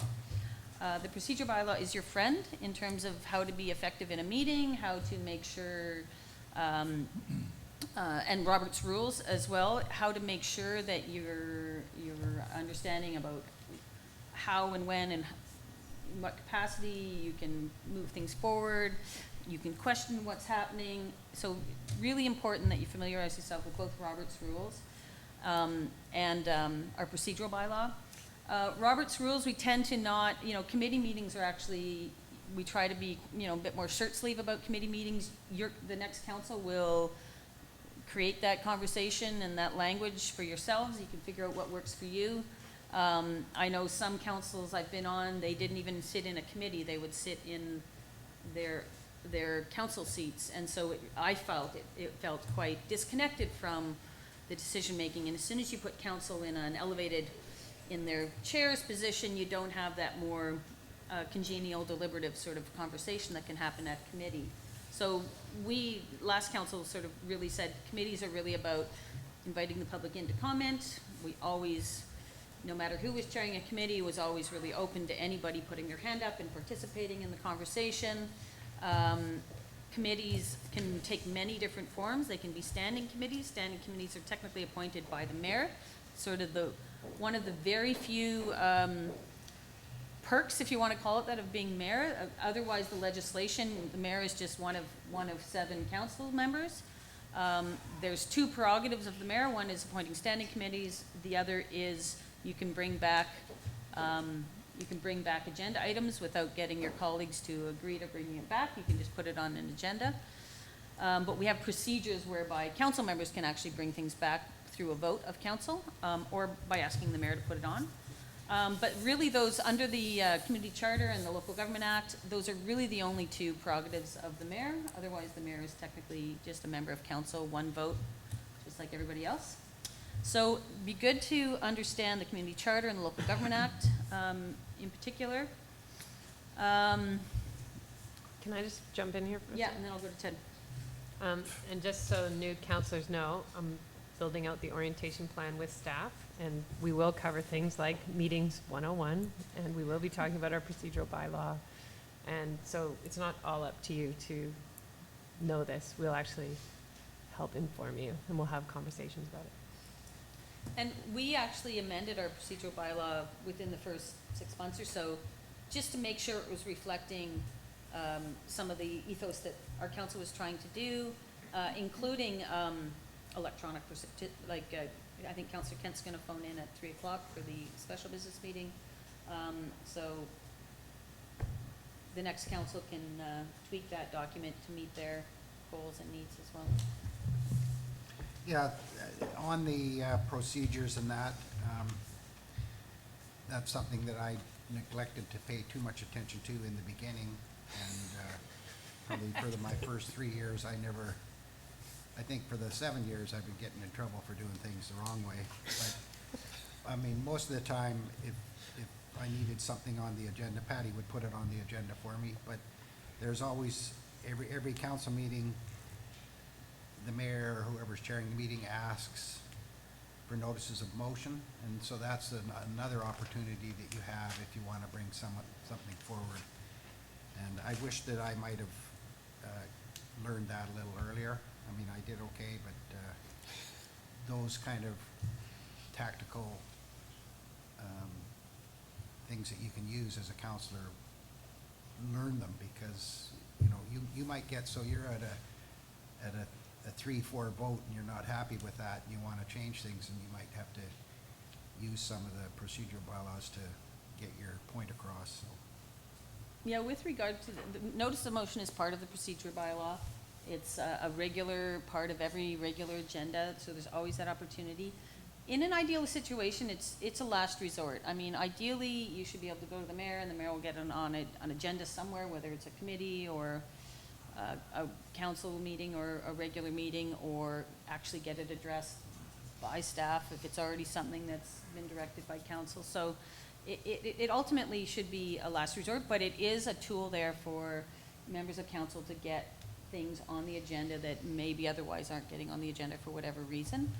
The procedure bylaw is your friend in terms of how to be effective in a meeting, how to make sure, and Robert's rules as well, how to make sure that you're understanding about how and when and in what capacity you can move things forward. You can question what's happening. So really important that you familiarize yourself with both Robert's rules and our procedural bylaw. Robert's rules, we tend to not, committee meetings are actually, we try to be, a bit more shirt sleeve about committee meetings. The next council will create that conversation and that language for yourselves. You can figure out what works for you. I know some councils I've been on, they didn't even sit in a committee. They would sit in their council seats. And so I felt it felt quite disconnected from the decision making. And as soon as you put council in an elevated, in their chair's position, you don't have that more congenial, deliberative sort of conversation that can happen at committee. So last council sort of really said committees are really about inviting the public in to comment. We always, no matter who was chairing a committee, was always really open to anybody putting their hand up and participating in the conversation. Committees can take many different forms. They can be standing committees. Standing committees are technically appointed by the mayor. Sort of one of the very few perks, if you want to call it that, of being mayor. Otherwise, the legislation, the mayor is just one of 7 council members. There's 2 prerogatives of the mayor. One is appointing standing committees. The other is you can bring back agenda items without getting your colleagues to agree to bringing it back. You can just put it on an agenda. But we have procedures whereby council members can actually bring things back through a vote of council or by asking the mayor to put it on. But really those, under the Community Charter and the Local Government Act, those are really the only 2 prerogatives of the mayor. Otherwise, the mayor is technically just a member of council, 1 vote, just like everybody else. So it'd be good to understand the Community Charter and the Local Government Act in particular. Can I just jump in here for a Yeah, second? and then I'll go to Ted. And just so new counselors know, I'm building out the orientation plan with staff, and we will cover things like meetings 101, and we will be talking about our procedural bylaw. And so it's not all up to you to know this. We'll actually help inform you, and we'll have conversations about it. And we actually amended our procedural bylaw within the first 6 months or so, just to make sure it was reflecting some of the ethos that our council was trying to do, including electronic, I think Councillor Kent's gonna phone in at 3 o'clock for the special business meeting. So the next council can tweak that document to meet their goals and needs as well. Yeah, on the procedures and that, that's something that I neglected to pay too much attention to in the beginning. And probably for my first 3 years, I think for the 7 years, I've been getting in trouble for doing things the wrong way. But, I mean, most of the time, if I needed something on the agenda, Patty would put it on the agenda for me. But there's always, every council meeting, the mayor or whoever's chairing the meeting asks for notices of motion, and so that's another opportunity that you have if you want to bring something forward. And I wish that I might have learned that a little earlier. I mean, I did okay, but those kind of tactical things that you can use as a counselor, learn them, because you might get, so you're at a 3-4 vote and you're not happy with that and you want to change things, and you might have to use some of the procedural bylaws to get your point across. So. Yeah, with regard to, the notice of motion is part of the procedure bylaw. It's a regular part of every regular agenda, so there's always that opportunity. In an ideal situation, it's a last resort. I mean, ideally, you should be able to go to the mayor, and the mayor will get on an agenda somewhere, whether it's a committee or a council meeting or a regular meeting, or actually get it addressed by staff if it's already something that's been directed by council. So it ultimately should be a last resort, but it is a tool there for members of council to get things on the agenda that maybe otherwise aren't getting on the agenda for whatever reason.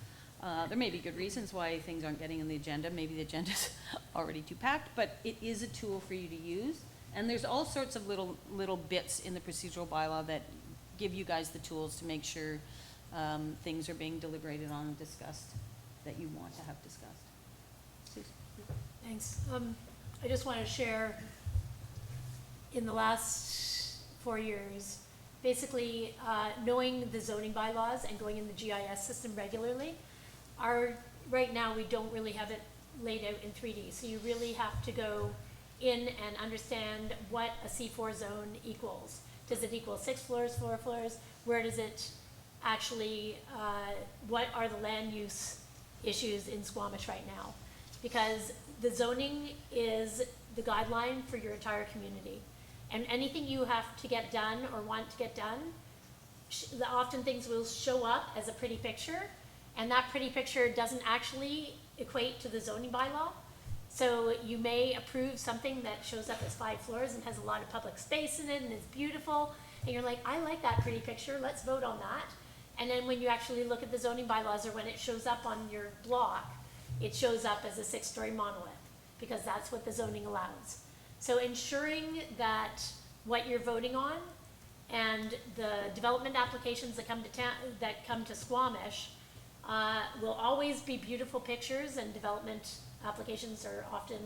There may be good reasons why things aren't getting on the agenda. Maybe the agenda's already too packed, but it is a tool for you to use. And there's all sorts of little bits in the procedural bylaw that give you guys the tools to make sure things are being deliberated on and discussed that you want to have discussed. Susan? Thanks. I just want to share, in the last 4 years, basically knowing the zoning bylaws and going in the GIS system regularly, right now we don't really have it laid out in 3D. So you really have to go in and understand what a C4 zone equals. Does it equal 6 floors, 4 floors? Where does it actually, what are the land use issues in Squamish right now? Because the zoning is the guideline for your entire community. And anything you have to get done or want to get done, often things will show up as a pretty picture, and that pretty picture doesn't actually equate to the zoning bylaw. So you may approve something that shows up as 5 floors and has a lot of public space in it and is beautiful, and you're like, I like that pretty picture, let's vote on that. And then when you actually look at the zoning bylaws, or when it shows up on your block, it shows up as a 6-story monolith, because that's what the zoning allows. So ensuring that what you're voting on and the development applications that come to Squamish will always be beautiful pictures, and development applications are often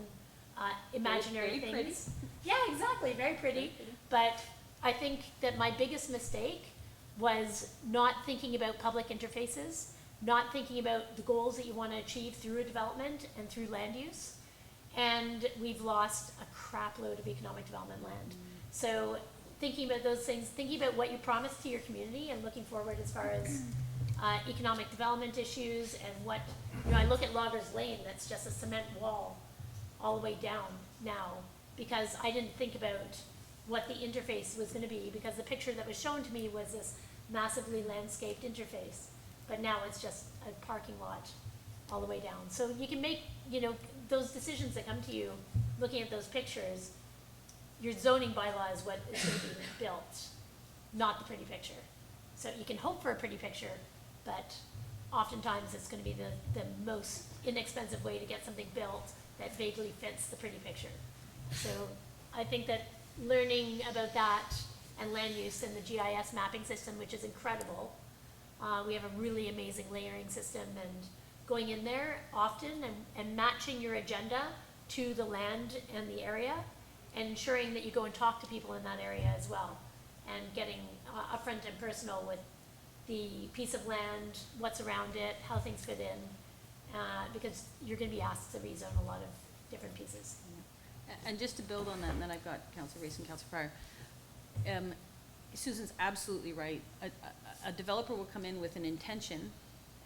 imaginary very things. Yeah, exactly, very pretty. But I think that my biggest mistake was not thinking about public interfaces, not thinking about the goals that you want to achieve through a development and through land use. And we've lost a crap load of economic development land. So thinking about those things, thinking about what you promised to your community, and looking forward as far as economic development issues, and what, I look at Loggers Lane, that's just a cement wall all the way down now, because I didn't think about what the interface was going to be, because the picture that was shown to me was this massively landscaped interface, but now it's just a parking lot all the way down. So you can make, those decisions that come to you, looking at those pictures, your zoning bylaw is what is going to be built, not the pretty picture. So you can hope for a pretty picture, but oftentimes it's going to be the most inexpensive way to get something built that vaguely fits the pretty picture. So I think that learning about that and land use and the GIS mapping system, which is incredible, we have a really amazing layering system, and going in there often and matching your agenda to the land and the area, and ensuring that you go and talk to people in that area as well, and getting upfront and personal with the piece of land, what's around it, how things fit in, because you're going to be asked to rezone a lot of different pieces. And just to build on that, and then I've got Councillor Reese and Councillor Pryor. Susan's absolutely right. A developer will come in with an intention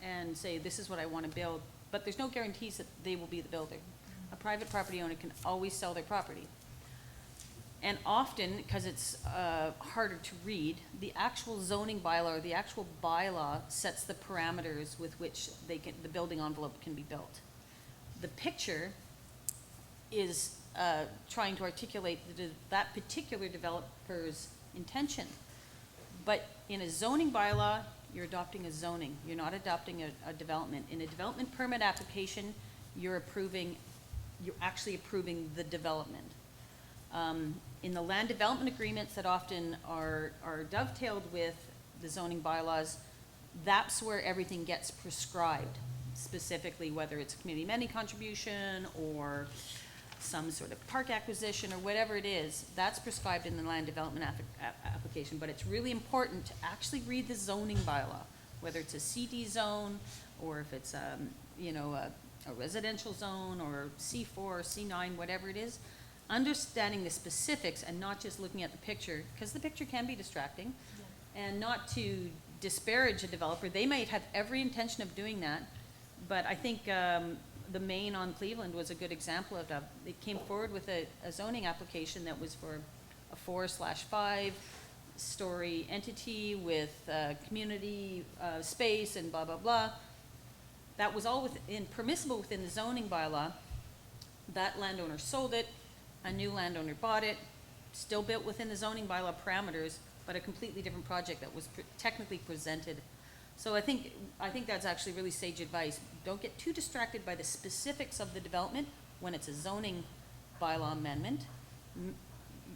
and say, this is what I want to build, but there's no guarantees that they will be the builder. A private property owner can always sell their property. And often, because it's harder to read, the actual zoning bylaw or the actual bylaw sets the parameters with which the building envelope can be built. The picture is trying to articulate that particular developer's intention. But in a zoning bylaw, you're adopting a zoning. You're not adopting a development. In a development permit application, you're actually approving the development. In the land development agreements that often are dovetailed with the zoning bylaws, that's where everything gets prescribed, specifically whether it's a community amenity contribution or some sort of park acquisition or whatever it is, that's prescribed in the land development application. But it's really important to actually read the zoning bylaw, whether it's a CD zone or if it's a residential zone or C4 or C9, whatever it is. Understanding the specifics and not just looking at the picture, because the picture can be distracting, and not to disparage a developer. They might have every intention of doing that, but I think the Maine on Cleveland was a good example of that. They came forward with a zoning application that was for a 4/5 story entity with community space and blah, blah, blah. That was all permissible within the zoning bylaw. That landowner sold it. A new landowner bought it, still built within the zoning bylaw parameters, but a completely different project that was technically presented. So I think that's actually really sage advice. Don't get too distracted by the specifics of the development when it's a zoning bylaw amendment.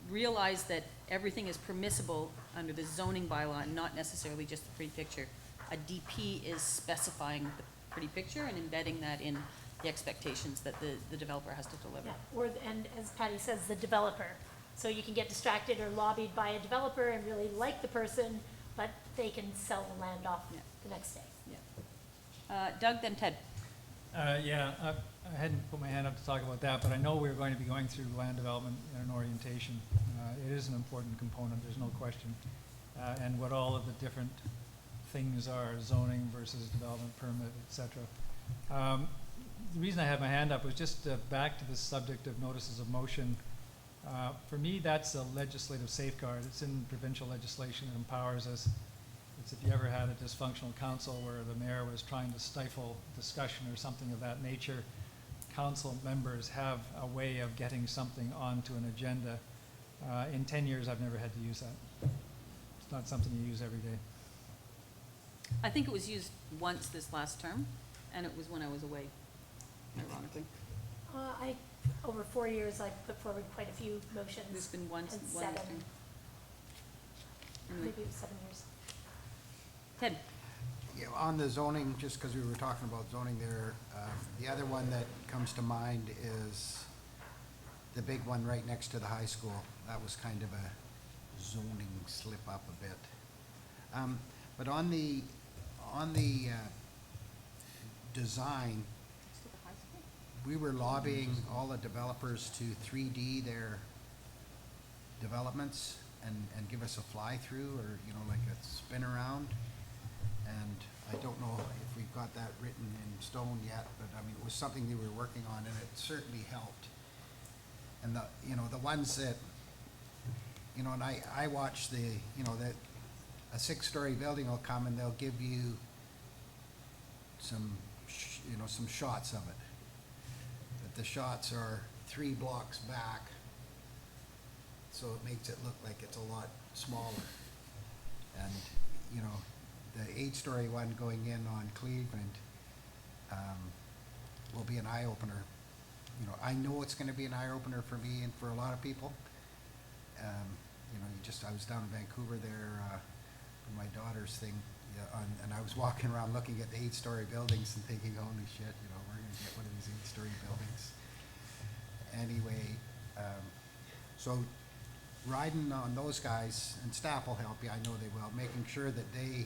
Realize that everything is permissible under the zoning bylaw and not necessarily just the pretty picture. A DP is specifying the pretty picture and embedding that in the expectations that the developer has to deliver. Yeah, and as Patty says, the developer. So you can get distracted or lobbied by a developer and really like the person, but they can sell the land off the next day. Yeah. Doug, then Ted. I hadn't put my hand up to talk about that, but I know we're going to be going through land development and orientation. It is an important component, there's no question. And what all of the different things are, zoning versus development permit, et cetera. The reason I had my hand up was just back to the subject of notices of motion. For me, that's a legislative safeguard. It's in provincial legislation. It empowers us. It's if you ever had a dysfunctional council where the mayor was trying to stifle discussion or something of that nature, council members have a way of getting something onto an agenda. In 10 years, I've never had to use that. It's not something you use every day. I think it was used once this last term, and it was when I was away, ironically. Over 4 years, I put forward quite a few motions. There's been one and this term. Anyway. Maybe it was 7 years. Ted. Yeah, on the zoning, just because we were talking about zoning there, the other one that comes to mind is the big one right next to the high school. That was kind of a zoning slip up a bit. But on the design, we were lobbying all the developers to 3D their developments and give us a fly-through or, like a spin around. And I don't know if we've got that written in stone yet, but I mean, it was something they were working on and it certainly helped. And the ones that, and I watch that a 6-story building will come and they'll give you some some shots of it. But the shots are 3 blocks back, so it makes it look like it's a lot smaller. And, the 8-story one going in on Cleveland will be an eye-opener. I know it's gonna be an eye-opener for me and for a lot of people. I was down in Vancouver there for my daughter's thing, and I was walking around looking at the 8-story buildings and thinking, holy shit, we're gonna get one of these 8-story buildings. Anyway, so riding on those guys, and staff will help you, I know they will, making sure that they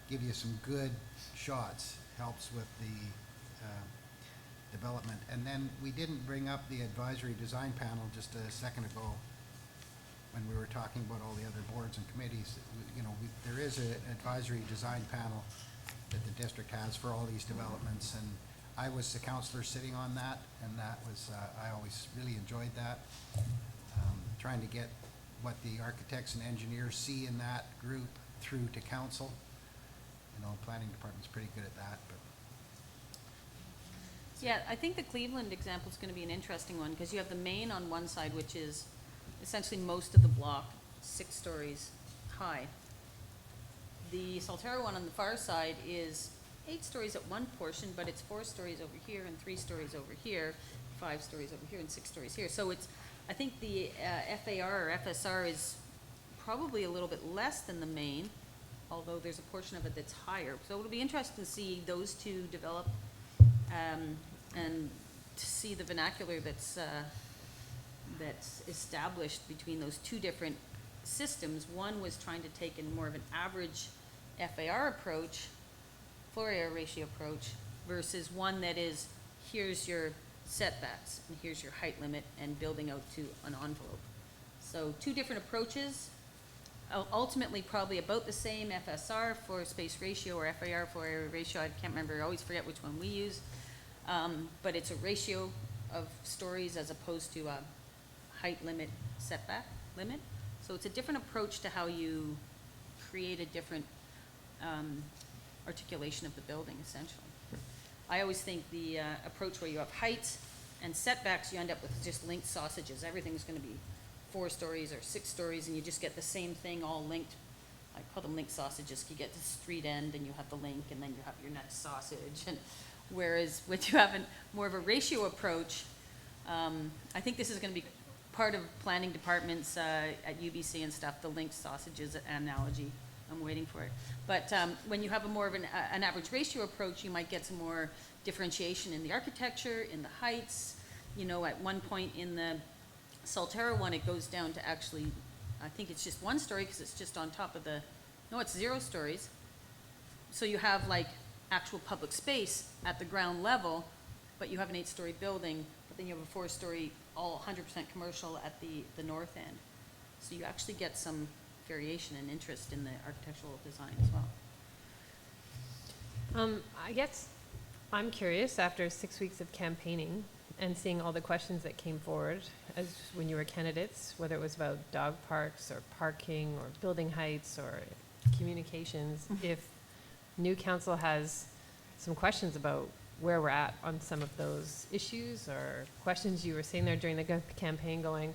give you some good shots helps with the development. And then we didn't bring up the advisory design panel just a second ago when we were talking about all the other boards and committees. There is an advisory design panel that the district has for all these developments, and I was the counselor sitting on that, and that was, I always really enjoyed that. Trying to get what the architects and engineers see in that group through to council. Planning department's pretty good at that, but. Yeah, I think the Cleveland example is gonna be an interesting one, because you have the main on one side, which is essentially most of the block, 6 stories high. The Solterra one on the far side is 8 stories at one portion, but it's 4 stories over here and 3 stories over here, 5 stories over here and 6 stories here. So I think the FAR or FSR is probably a little bit less than the main, although there's a portion of it that's higher. So it'll be interesting to see those two develop, and to see the vernacular that's established between those two different systems. One was trying to take in more of an average FAR approach, floor area ratio approach, versus one that is, here's your setbacks, and here's your height limit, and building out to an envelope. So 2 different approaches, ultimately probably about the same FSR, floor space ratio, or FAR, floor area ratio, I can't remember, I always forget which one we use. But it's a ratio of stories as opposed to a height limit, setback limit. So it's a different approach to how you create a different articulation of the building, essentially. I always think the approach where you have heights and setbacks, you end up with just linked sausages. Everything's gonna be 4 stories or 6 stories, and you just get the same thing all linked. I call them linked sausages. You get to the street end, and you have the link, and then you have your next sausage. And whereas with you having more of a ratio approach, I think this is gonna be part of planning departments at UBC and stuff, the linked sausages analogy. I'm waiting for it. But when you have a more of an average ratio approach, you might get some more differentiation in the architecture, in the heights. At one point in the Solterra one, it goes down to actually, I think it's just 1 story, because it's just on top of it's 0 stories. So you have like actual public space at the ground level, but you have an 8-story building, but then you have a 4-story, all 100% commercial at the north end. So you actually get some variation and interest in the architectural design as well. I guess I'm curious, after 6 weeks of campaigning and seeing all the questions that came forward as when you were candidates, whether it was about dog parks or parking or building heights or communications, if new council has some questions about where we're at on some of those issues, or questions you were saying there during the campaign going,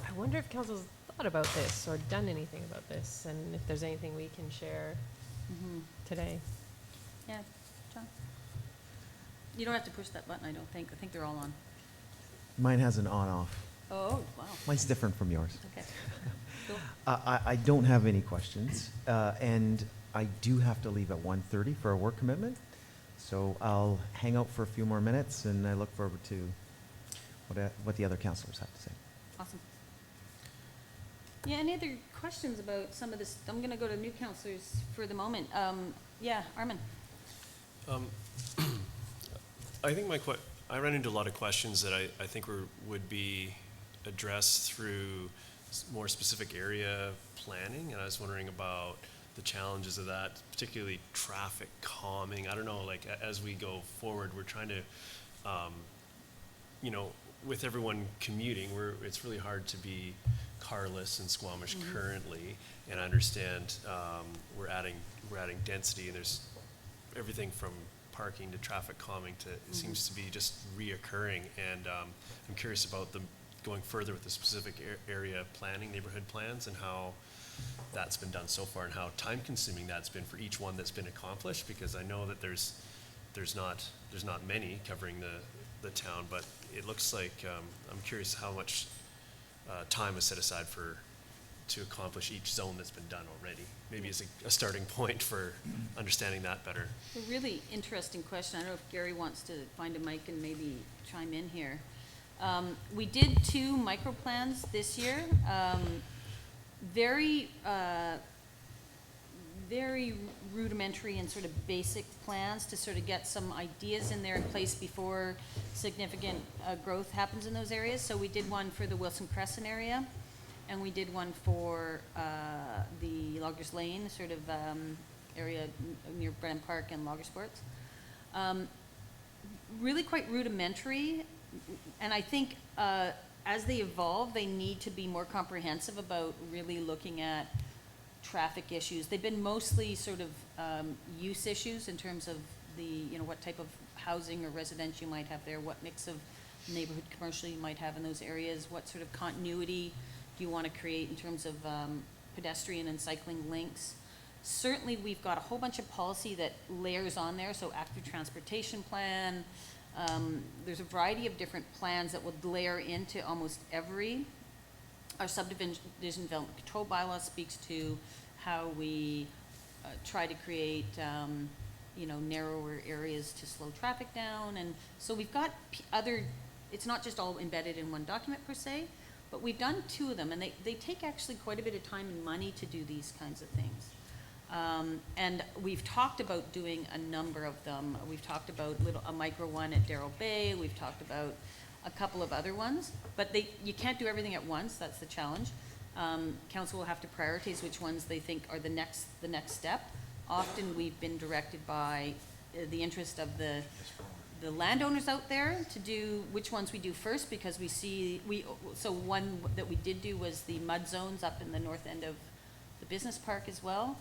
I wonder if council's thought about this or done anything about this, and if there's anything we can share today. Yeah, John? You don't have to push that button, I don't think. I think they're all on. Mine has an on-off. Oh, wow. Mine's different from yours. Okay. Cool. I don't have any questions, and I do have to leave at 1:30 for a work commitment. So I'll hang out for a few more minutes, and I look forward to what the other councilors have to say. Awesome. Yeah, any other questions about some of this? I'm going to go to new councilors for the moment. Yeah, Armin. I think I ran into a lot of questions that I think would be addressed through more specific area planning, and I was wondering about the challenges of that, particularly traffic calming. I don't know, like as we go forward, we're trying to, with everyone commuting, it's really hard to be carless in Squamish currently, and I understand we're adding density, and there's everything from parking to traffic calming to, it seems to be just reoccurring. And I'm curious about the, going further with the specific area planning, neighborhood plans, and how that's been done so far and how time consuming that's been for each one that's been accomplished, because I know that there's not many covering the town, but it looks like, I'm curious how much time is set aside to accomplish each zone that's been done already. Maybe as a starting point for understanding that better. A really interesting question. I don't know if Gary wants to find a mic and maybe chime in here. We did 2 micro plans this year. Very rudimentary and sort of basic plans to sort of get some ideas in there in place before significant growth happens in those areas. So we did one for the Wilson Crescent area, and we did one for the Loggers Lane sort of area near Brennan Park and Logger Sports. Really quite rudimentary, and I think as they evolve, they need to be more comprehensive about really looking at traffic issues. They've been mostly sort of use issues in terms of what type of housing or residence you might have there, what mix of neighborhood commercial you might have in those areas, what sort of continuity do you want to create in terms of pedestrian and cycling links. Certainly we've got a whole bunch of policy that layers on there, so active transportation plan. There's a variety of different plans that would layer into almost every. Our subdivision development control bylaw speaks to how we try to create, narrower areas to slow traffic down. And so we've got it's not just all embedded in one document per se, but we've done 2 of them, and they take actually quite a bit of time and money to do these kinds of things. And we've talked about doing a number of them. We've talked about a micro one at Darrell Bay. We've talked about a couple of other ones, but you can't do everything at once. That's the challenge. Council will have to prioritize which ones they think are the next step. Often we've been directed by the interest of the landowners out there to do which ones we do first, because so one that we did do was the mud zones up in the north end of the business park as well.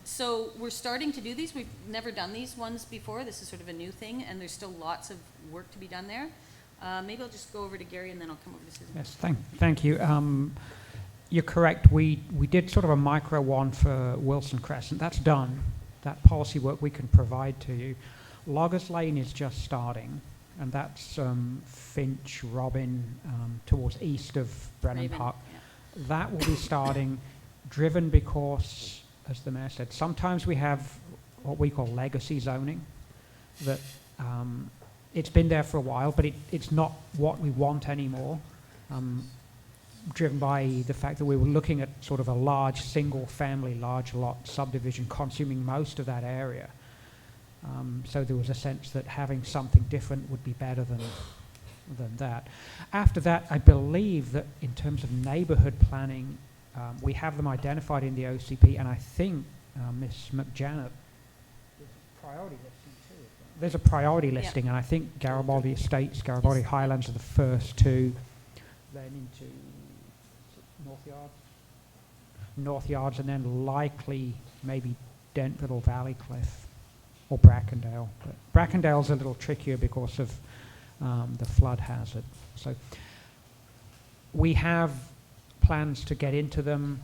So we're starting to do these. We've never done these ones before. This is sort of a new thing, and there's still lots of work to be done there. Maybe I'll just go over to Gary, and then I'll come over to Susan. Yes, thank you. You're correct. We did sort of a micro one for Wilson Crescent. That's done. That policy work we can provide to you. Loggers Lane is just starting, and that's Finch, Robin, towards east of Brennan Raven, Park. yeah. That will be starting, driven because, as the mayor said, sometimes we have what we call legacy zoning, that it's been there for a while, but it's not what we want anymore, driven by the fact that we were looking at sort of a large single-family, large lot subdivision consuming most of that area. So there was a sense that having something different would be better than that. After that, I believe that in terms of neighborhood planning, we have them identified in the OCP, and I think Ms. McJanet, priority listing too. There's a priority listing, and I think Garibaldi Estates, Garibaldi Highlands are the first 2, then into North Yards, and then likely maybe Dentville or Valley Cliff or Brackendale. But Brackendale's a little trickier because of the flood hazard. So we have plans to get into them.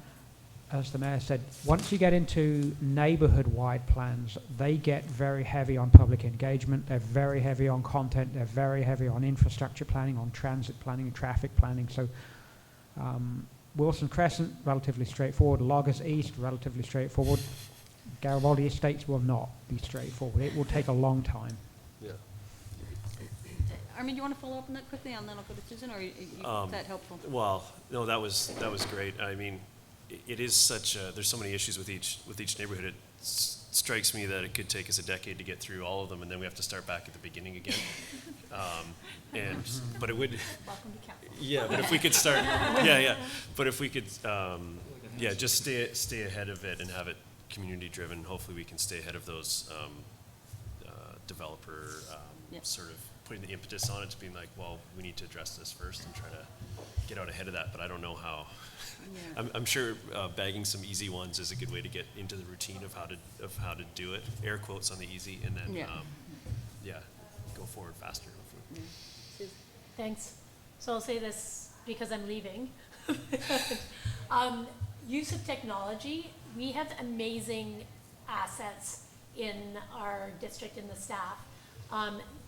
As the mayor said, once you get into neighborhood-wide plans, they get very heavy on public engagement, they're very heavy on content, they're very heavy on infrastructure planning, on transit planning, and traffic planning. So Wilson Crescent, relatively straightforward. Loggers East, relatively straightforward. Garibaldi Estates will not be straightforward. It will take a long time. Yeah. Armin, do you want to follow up on that quickly, and then I'll go to Susan, or is that helpful? Well, no, that was great. I mean, it is such there's so many issues with each neighborhood. It strikes me that it could take us a decade to get through all of them, and then we have to start back at the beginning again. But it would. Welcome to council. Yeah, but if we could start, but if we could, just stay ahead of it and have it community driven. Hopefully, we can stay ahead of those developer sort of putting the impetus on it to being like, well, we need to address this first and try to get out ahead of that, but I don't know how. Yeah. I'm sure bagging some easy ones is a good way to get into the routine of how to do it. Air quotes on the easy, and then Yeah. go forward faster. Hopefully. Thanks. So I'll say this because I'm leaving. Use of technology, we have amazing assets in our district and the staff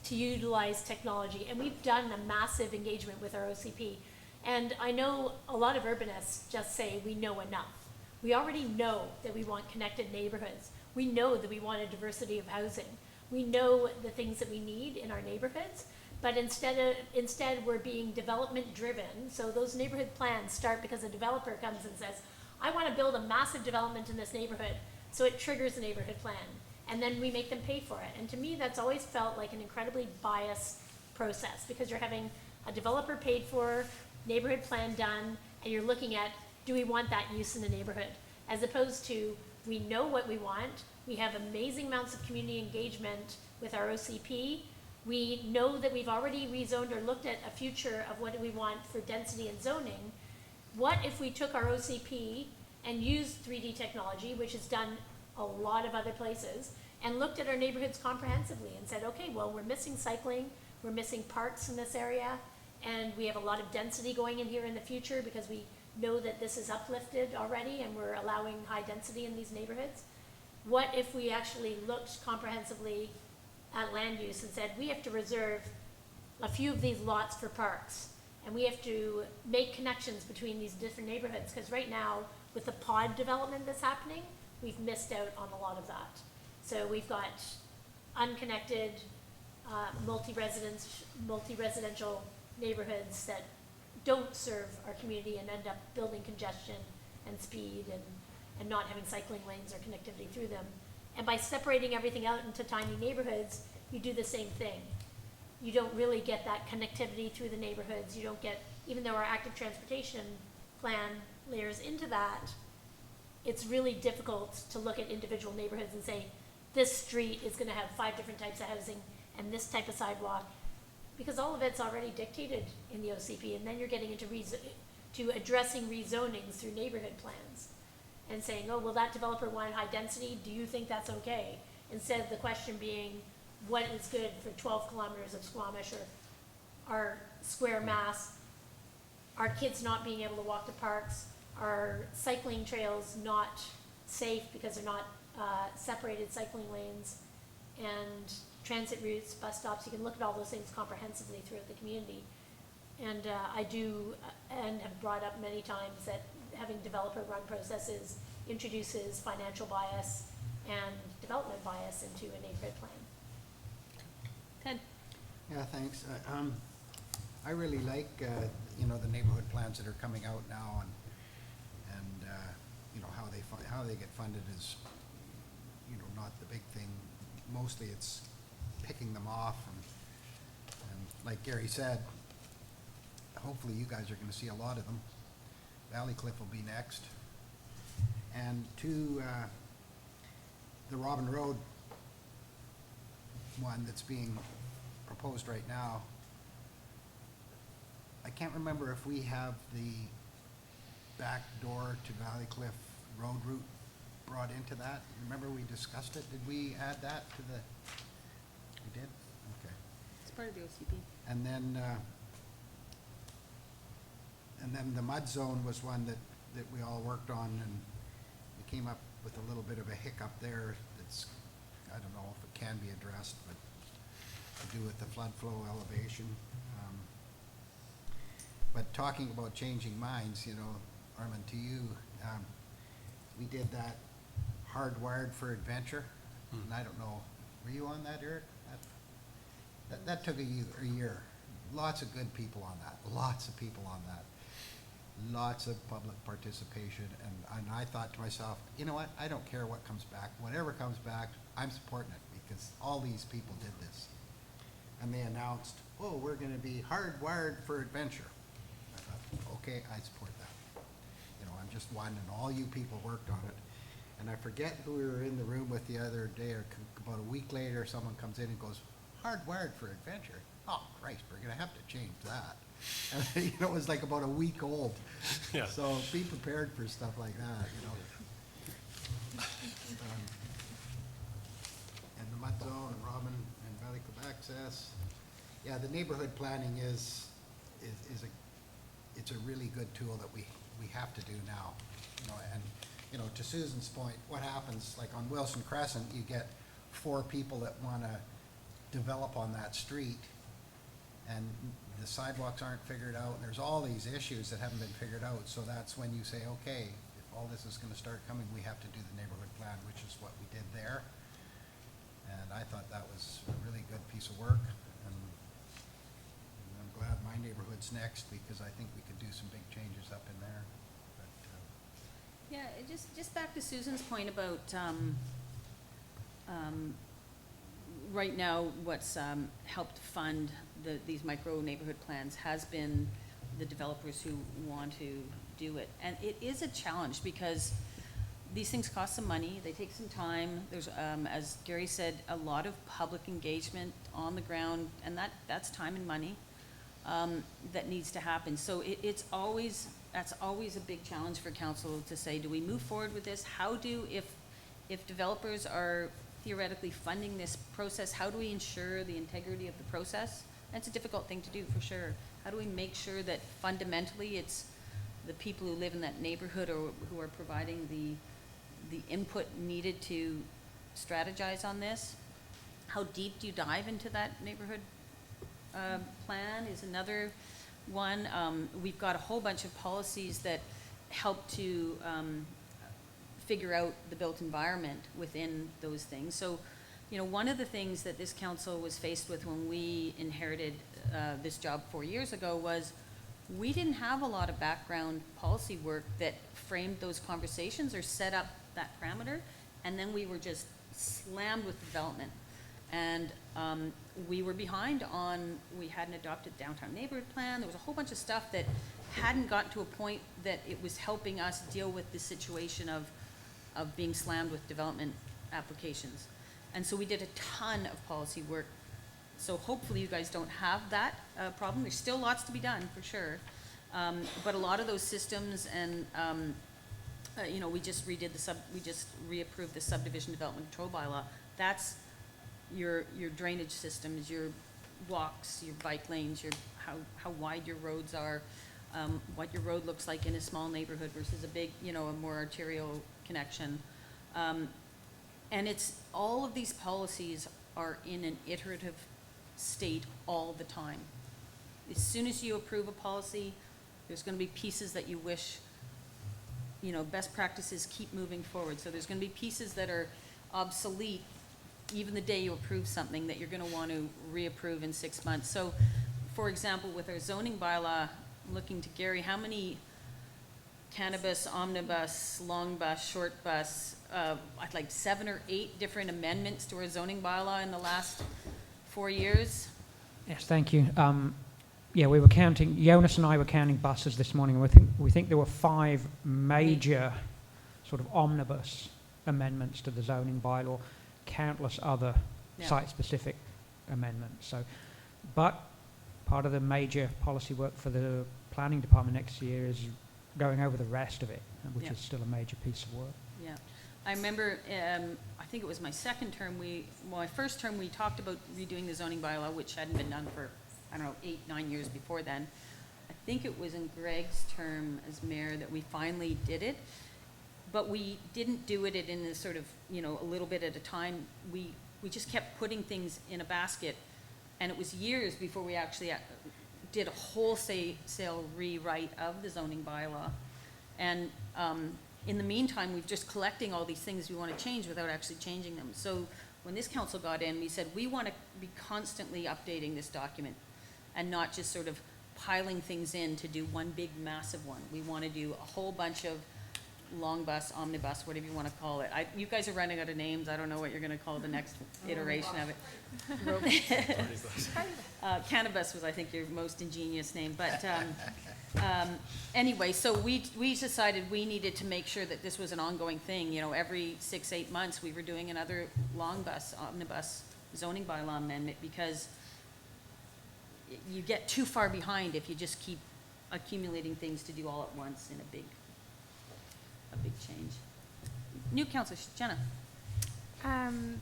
to utilize technology. And we've done a massive engagement with our OCP. And I know a lot of urbanists just say we know enough. We already know that we want connected neighborhoods. We know that we want a diversity of housing. We know the things that we need in our neighborhoods. But instead we're being development driven. So those neighborhood plans start because a developer comes and says, I want to build a massive development in this neighborhood. So it triggers a neighborhood plan. And then we make them pay for it. And to me, that's always felt like an incredibly biased process because you're having a developer paid for, neighborhood plan done, and you're looking at, do we want that use in the neighborhood? As opposed to, we know what we want. We have amazing amounts of community engagement with our OCP. We know that we've already rezoned or looked at a future of what do we want for density and zoning. What if we took our OCP and used 3D technology, which is done a lot of other places, and looked at our neighborhoods comprehensively and said, okay, well, we're missing cycling, we're missing parks in this area, and we have a lot of density going in here in the future because we know that this is uplifted already and we're allowing high density in these neighborhoods. What if we actually looked comprehensively at land use and said, we have to reserve a few of these lots for parks, and we have to make connections between these different neighborhoods, because right now, with the pod development that's happening, we've missed out on a lot of that. So we've got unconnected, multi-residential neighborhoods that don't serve our community and end up building congestion and speed and not having cycling lanes or connectivity through them. And by separating everything out into tiny neighborhoods, you do the same thing. You don't really get that connectivity through the neighborhoods. You don't get, even though our active transportation plan layers into that, it's really difficult to look at individual neighborhoods and say, this street is gonna have 5 different types of housing and this type of sidewalk, because all of it's already dictated in the OCP, and then you're getting into addressing rezonings through neighborhood plans and saying, oh, well, that developer wanted high density, do you think that's okay? Instead of the question being, what is good for 12 kilometers of Squamish or our square mass, our kids not being able to walk to parks, our cycling trails not safe because they're not separated cycling lanes, and transit routes, bus stops. You can look at all those things comprehensively throughout the community. And I do, and have brought up many times that having developer-run processes introduces financial bias and development bias into a neighborhood plan. Ted? Yeah, thanks. I really like, the neighborhood plans that are coming out now, and how they get funded is, not the big thing. Mostly it's picking them off, and like Gary said, hopefully you guys are gonna see a lot of them. Valley Cliff will be next. And to the Robin Road one that's being proposed right now, I can't remember if we have the back door to Valley Cliff road route brought into that. Remember we discussed it? Did we add that to the, we did? Okay. It's part of the OCP. And then the mud zone was one that we all worked on, and we came up with a little bit of a hiccup there that's, I don't know if it can be addressed, but to do with the flood flow elevation. But talking about changing minds, Armin, to you, we did that hardwired for adventure, and I don't know, were you on that, Eric? That took a year. Lots of good people on that, lots of people on that. Lots of public participation, and I thought to myself, you know what, I don't care what comes back. Whatever comes back, I'm supporting it, because all these people did this. And they announced, oh, we're gonna be hardwired for adventure. I thought, okay, I support that. I'm just one, and all you people worked on it. And I forget who we were in the room with the other day, or about a week later, someone comes in and goes, hardwired for adventure. Oh, Christ, we're gonna have to change that. And, you know, it was like about a week old. Yeah. So be prepared for stuff like that, you know. And the mud zone, and Robin, and Valley Club access. Yeah, the neighborhood planning is it's a really good tool that we have to do now. You know, and, you know, to Susan's point, what happens, like on Wilson Crescent, you get 4 people that wanna develop on that street, and the sidewalks aren't figured out, and there's all these issues that haven't been figured out, so that's when you say, okay, if all this is gonna start coming, we have to do the neighborhood plan, which is what we did there. And I thought that was a really good piece of work, and I'm glad my neighborhood's next, because I think we could do some big changes up in there. But, Yeah, just back to Susan's point about, right now, what's helped fund these micro neighborhood plans has been the developers who want to do it. And it is a challenge because these things cost some money, they take some time. There's, as Gary said, a lot of public engagement on the ground, and that's time and money that needs to happen. So that's always a big challenge for council to say, do we move forward with this? How do, if developers are theoretically funding this process, how do we ensure the integrity of the process? That's a difficult thing to do, for sure. How do we make sure that fundamentally it's the people who live in that neighborhood or who are providing the input needed to strategize on this? How deep do you dive into that neighborhood plan is another one. We've got a whole bunch of policies that help to figure out the built environment within those things. So, you know, one of the things that this council was faced with when we inherited this job 4 years ago was we didn't have a lot of background policy work that framed those conversations or set up that parameter, and then we were just slammed with development. And we were behind on, we hadn't adopted downtown neighborhood plan, there was a whole bunch of stuff that hadn't gotten to a point that it was helping us deal with the situation of being slammed with development applications. And so we did a ton of policy work. So hopefully you guys don't have that problem. There's still lots to be done, for sure. But a lot of those systems and, you know, we just reapproved the subdivision development control bylaw. That's your drainage systems, your walks, your bike lanes, your how wide your roads are, what your road looks like in a small neighborhood versus a big, you know, a more arterial connection. And it's, all of these policies are in an iterative state all the time. As soon as you approve a policy, there's gonna be pieces that you wish, you know, best practices keep moving forward. So there's gonna be pieces that are obsolete even the day you approve something that you're gonna want to reapprove in 6 months. So, for example, with our zoning bylaw, I'm looking to Gary, how many cannabis, omnibus, long bus, short bus, like 7 or 8 different amendments to our zoning bylaw in the last 4 years? Yes, thank you. Yeah, we were counting, Jonas and I were counting buses this morning, and we think there were 5 major sort of omnibus amendments to the zoning bylaw, countless other site-specific amendments. So, but part of the major policy work for the planning department next year is going over the rest of it, which is still a major piece of work. Yeah, I remember, I think it was my second term, my first term, we talked about redoing the zoning bylaw, which hadn't been done for, I don't know, 8, 9 years before then. I think it was in Greg's term as mayor that we finally did it, but we didn't do it in a sort of, you know, a little bit at a time. We just kept putting things in a basket, and it was years before we actually did a wholesale rewrite of the zoning bylaw. And in the meantime, we've just collecting all these things we want to change without actually changing them. So when this council got in, we said we want to be constantly updating this document and not just sort of piling things in to do one big massive one. We want to do a whole bunch of long bus, omnibus, whatever you want to call it. You guys are running out of names. I don't know what you're going to call the next iteration of it. Cannabis was, I think, your most ingenious name. But anyway, so we decided we needed to make sure that this was an ongoing thing. You know, every 6, 8 months we were doing another long bus, omnibus zoning bylaw amendment, because you get too far behind if you just keep accumulating things to do all at once in a big change. New councillor, Jenna.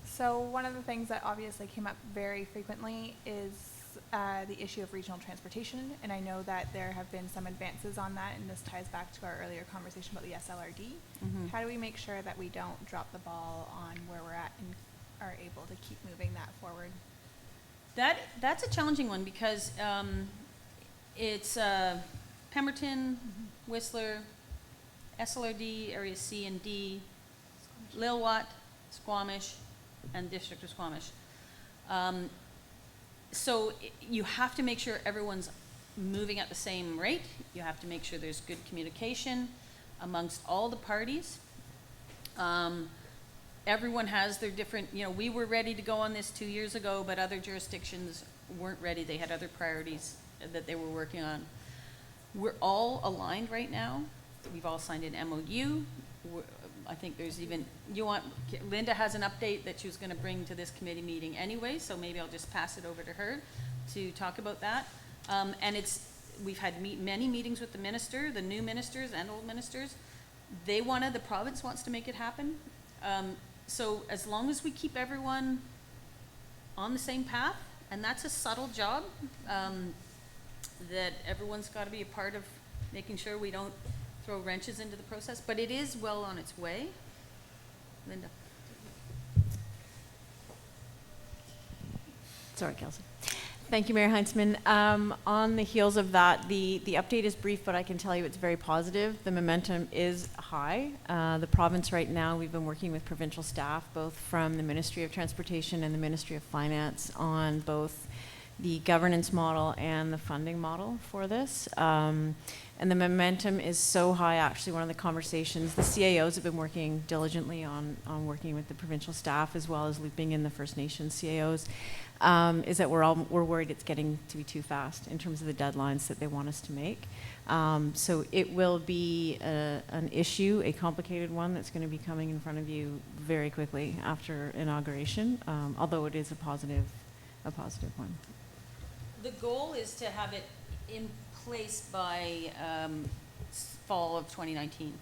So one of the things that obviously came up very frequently is the issue of regional transportation, and I know that there have been some advances on that, and this ties back to our earlier conversation about the SLRD. Mm-hmm. How do we make sure that we don't drop the ball on where we're at and are able to keep moving that forward? That's a challenging one, because it's Pemberton, Whistler, SLRD, Area C and D, Lilwat, Squamish, and District of Squamish. So you have to make sure everyone's moving at the same rate. You have to make sure there's good communication amongst all the parties. Everyone has their different, we were ready to go on this 2 years ago, but other jurisdictions weren't ready. They had other priorities that they were working on. We're all aligned right now. We've all signed an MOU. I think there's even, Linda has an update that she was going to bring to this committee meeting anyway, so maybe I'll just pass it over to her to talk about that. And we've had many meetings with the minister, the new ministers and old ministers. The province wants to make it happen. So as long as we keep everyone on the same path, and that's a subtle job, that everyone's got to be a part of making sure we don't throw wrenches into the process, but it is well on its way. Linda. Sorry, Kelsey. Thank you, Mayor Heinzman. On the heels of that, the update is brief, but I can tell you it's very positive. The momentum is high. The province right now, we've been working with provincial staff, both from the Ministry of Transportation and the Ministry of Finance, on both the governance model and the funding model for this. And the momentum is so high, actually, one of the conversations, the CAOs have been working diligently on working with the provincial staff, as well as looping in the First Nations CAOs, is that we're worried it's getting to be too fast in terms of the deadlines that they want us to make. So it will be an issue, a complicated one, that's going to be coming in front of you very quickly after inauguration, although it is a positive one. The goal is to have it in place by fall of 2019.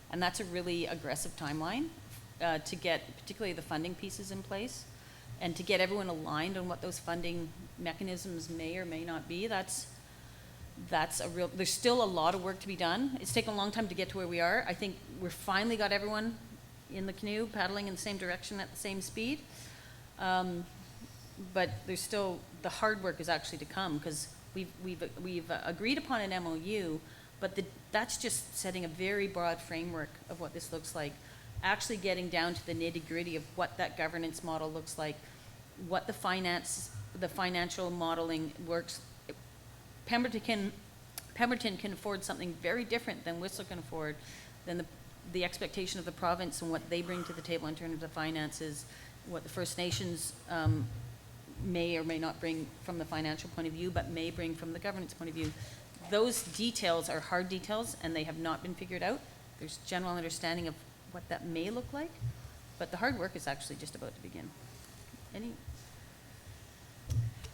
And that's a really aggressive timeline to get particularly the funding pieces in place and to get everyone aligned on what those funding mechanisms may or may not be. There's still a lot of work to be done. It's taken a long time to get to where we are. I think we've finally got everyone in the canoe paddling in the same direction at the same speed. But there's still, the hard work is actually to come, because we've agreed upon an MOU, but that's just setting a very broad framework of what this looks like. Actually getting down to the nitty-gritty of what that governance model looks like, what the financial modeling works. Pemberton can afford something very different than Whistler can afford, than the expectation of the province and what they bring to the table in terms of finances, what the First Nations may or may not bring from the financial point of view, but may bring from the governance point of view. Those details are hard details, and they have not been figured out. There's general understanding of what that may look like, but the hard work is actually just about to begin.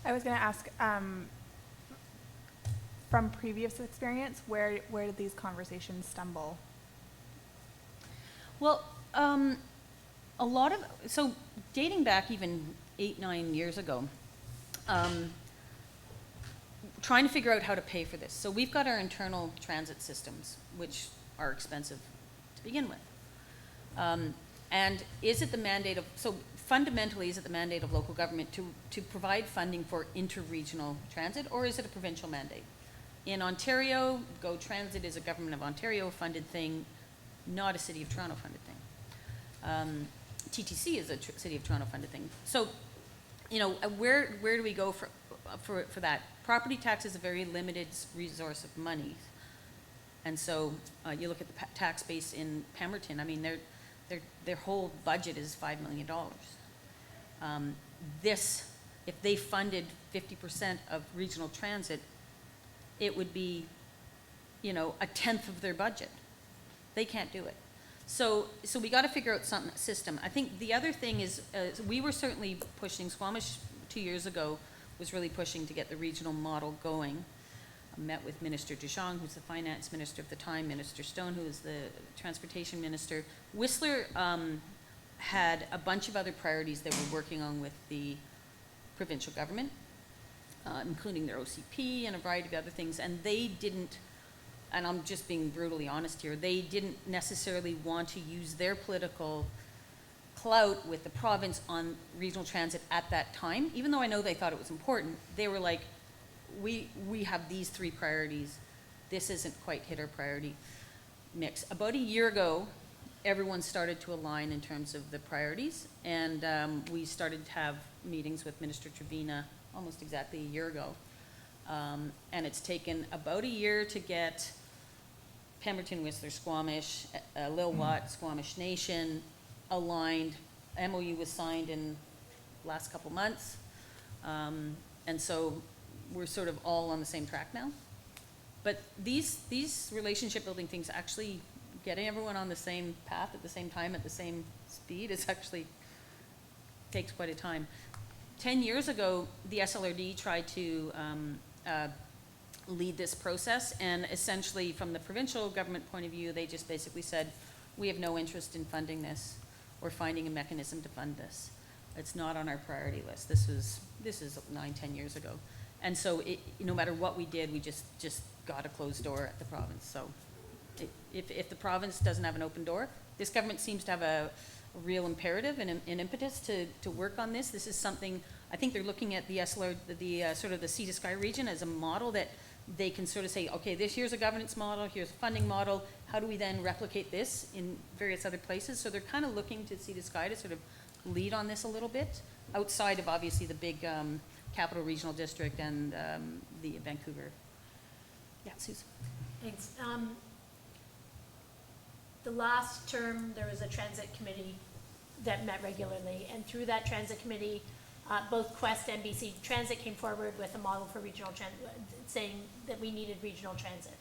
I was going to ask, from previous experience, where did these conversations stumble? Well, so dating back even 8-9 years ago, trying to figure out how to pay for this. So we've got our internal transit systems, which are expensive to begin with. And is it the mandate of, so fundamentally, is it the mandate of local government to provide funding for interregional transit, or is it a provincial mandate? In Ontario, Go Transit is a Government of Ontario funded thing, not a City of Toronto funded thing. TTC is a City of Toronto funded thing. So, where do we go for that? Property tax is a very limited resource of money. And so you look at the tax base in Pemberton, I mean, their whole budget is $5 million. If they funded 50% of regional transit, it would be, a tenth of their budget. They can't do it. So we gotta figure out some system. I think the other thing is, we were certainly pushing, Squamish 2 years ago was really pushing to get the regional model going. I met with Minister Duchamp, who's the finance minister at the time, Minister Stone, who was the transportation minister. Whistler had a bunch of other priorities they were working on with the provincial government, including their OCP and a variety of other things, and they didn't, and I'm just being brutally honest here, they didn't necessarily want to use their political clout with the province on regional transit at that time. Even though I know they thought it was important, they were like, we have these 3 priorities. This isn't quite hit our priority mix. About a year ago, everyone started to align in terms of the priorities, and we started to have meetings with Minister Trevina almost exactly a year ago. And it's taken about a year to get Pemberton, Whistler, Squamish, Lil Watt, Squamish Nation aligned. MOU was signed in last couple months. And so we're sort of all on the same track now. But these relationship building things, actually getting everyone on the same path at the same time, at the same speed, is actually takes quite a time. 10 years ago, the SLRD tried to lead this process, and essentially from the provincial government point of view, they just basically said, we have no interest in funding this or finding a mechanism to fund this. It's not on our priority list. This is 9-10 years ago. And so no matter what we did, we just got a closed door at the province. So if the province doesn't have an open door, this government seems to have a real imperative and an impetus to work on this. This is something, I think they're looking at the SLR, the sort of the Sea to Sky region as a model that they can sort of say, okay, here's a governance model, here's a funding model, how do we then replicate this in various other places? So they're kind of looking to Sea to Sky to sort of lead on this a little bit, outside of obviously the big Capital Regional District and the Vancouver. Yeah, Susan. Thanks. The last term, there was a transit committee that met regularly, and through that transit committee, both Quest and BC Transit came forward with a model for regional transit, saying that we needed regional transit.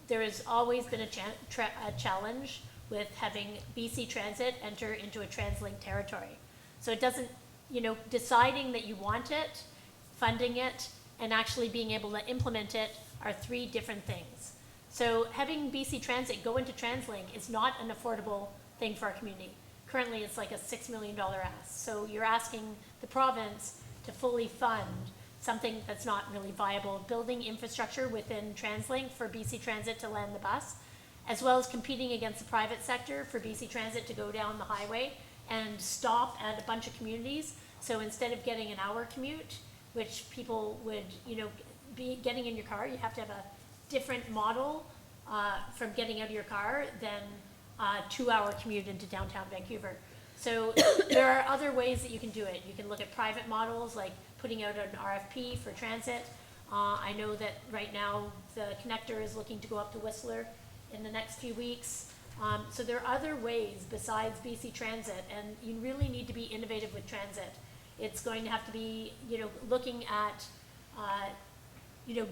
There has always been a challenge with having BC Transit enter into a TransLink territory. So it doesn't, deciding that you want it, funding it, and actually being able to implement it are 3 different things. So having BC Transit go into TransLink is not an affordable thing for our community. Currently, it's like a $6 million ask. So you're asking the province to fully fund something that's not really viable, building infrastructure within TransLink for BC Transit to land the bus, as well as competing against the private sector for BC Transit to go down the highway and stop at a bunch of communities. So instead of getting an hour commute, which people would, be getting in your car, you have to have a different model from getting out of your car than a 2-hour commute into downtown Vancouver. So there are other ways that you can do it. You can look at private models, like putting out an RFP for transit. I know that right now the connector is looking to go up to Whistler in the next few weeks. So there are other ways besides BC Transit, and you really need to be innovative with transit. It's going to have to be, looking at,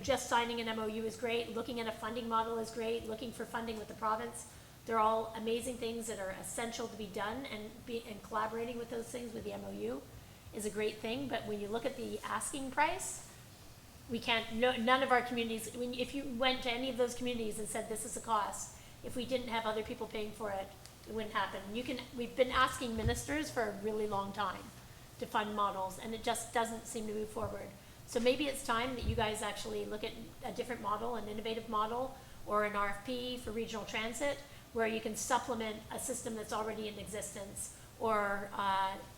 just signing an MOU is great, looking at a funding model is great, looking for funding with the province. They're all amazing things that are essential to be done, and collaborating with those things with the MOU is a great thing. But when you look at the asking price, we can't, none of our communities, if you went to any of those communities and said this is the cost, if we didn't have other people paying for it, it wouldn't happen. We've been asking ministers for a really long time to fund models, and it just doesn't seem to move forward. So maybe it's time that you guys actually look at a different model, an innovative model, or an RFP for regional transit, where you can supplement a system that's already in existence, or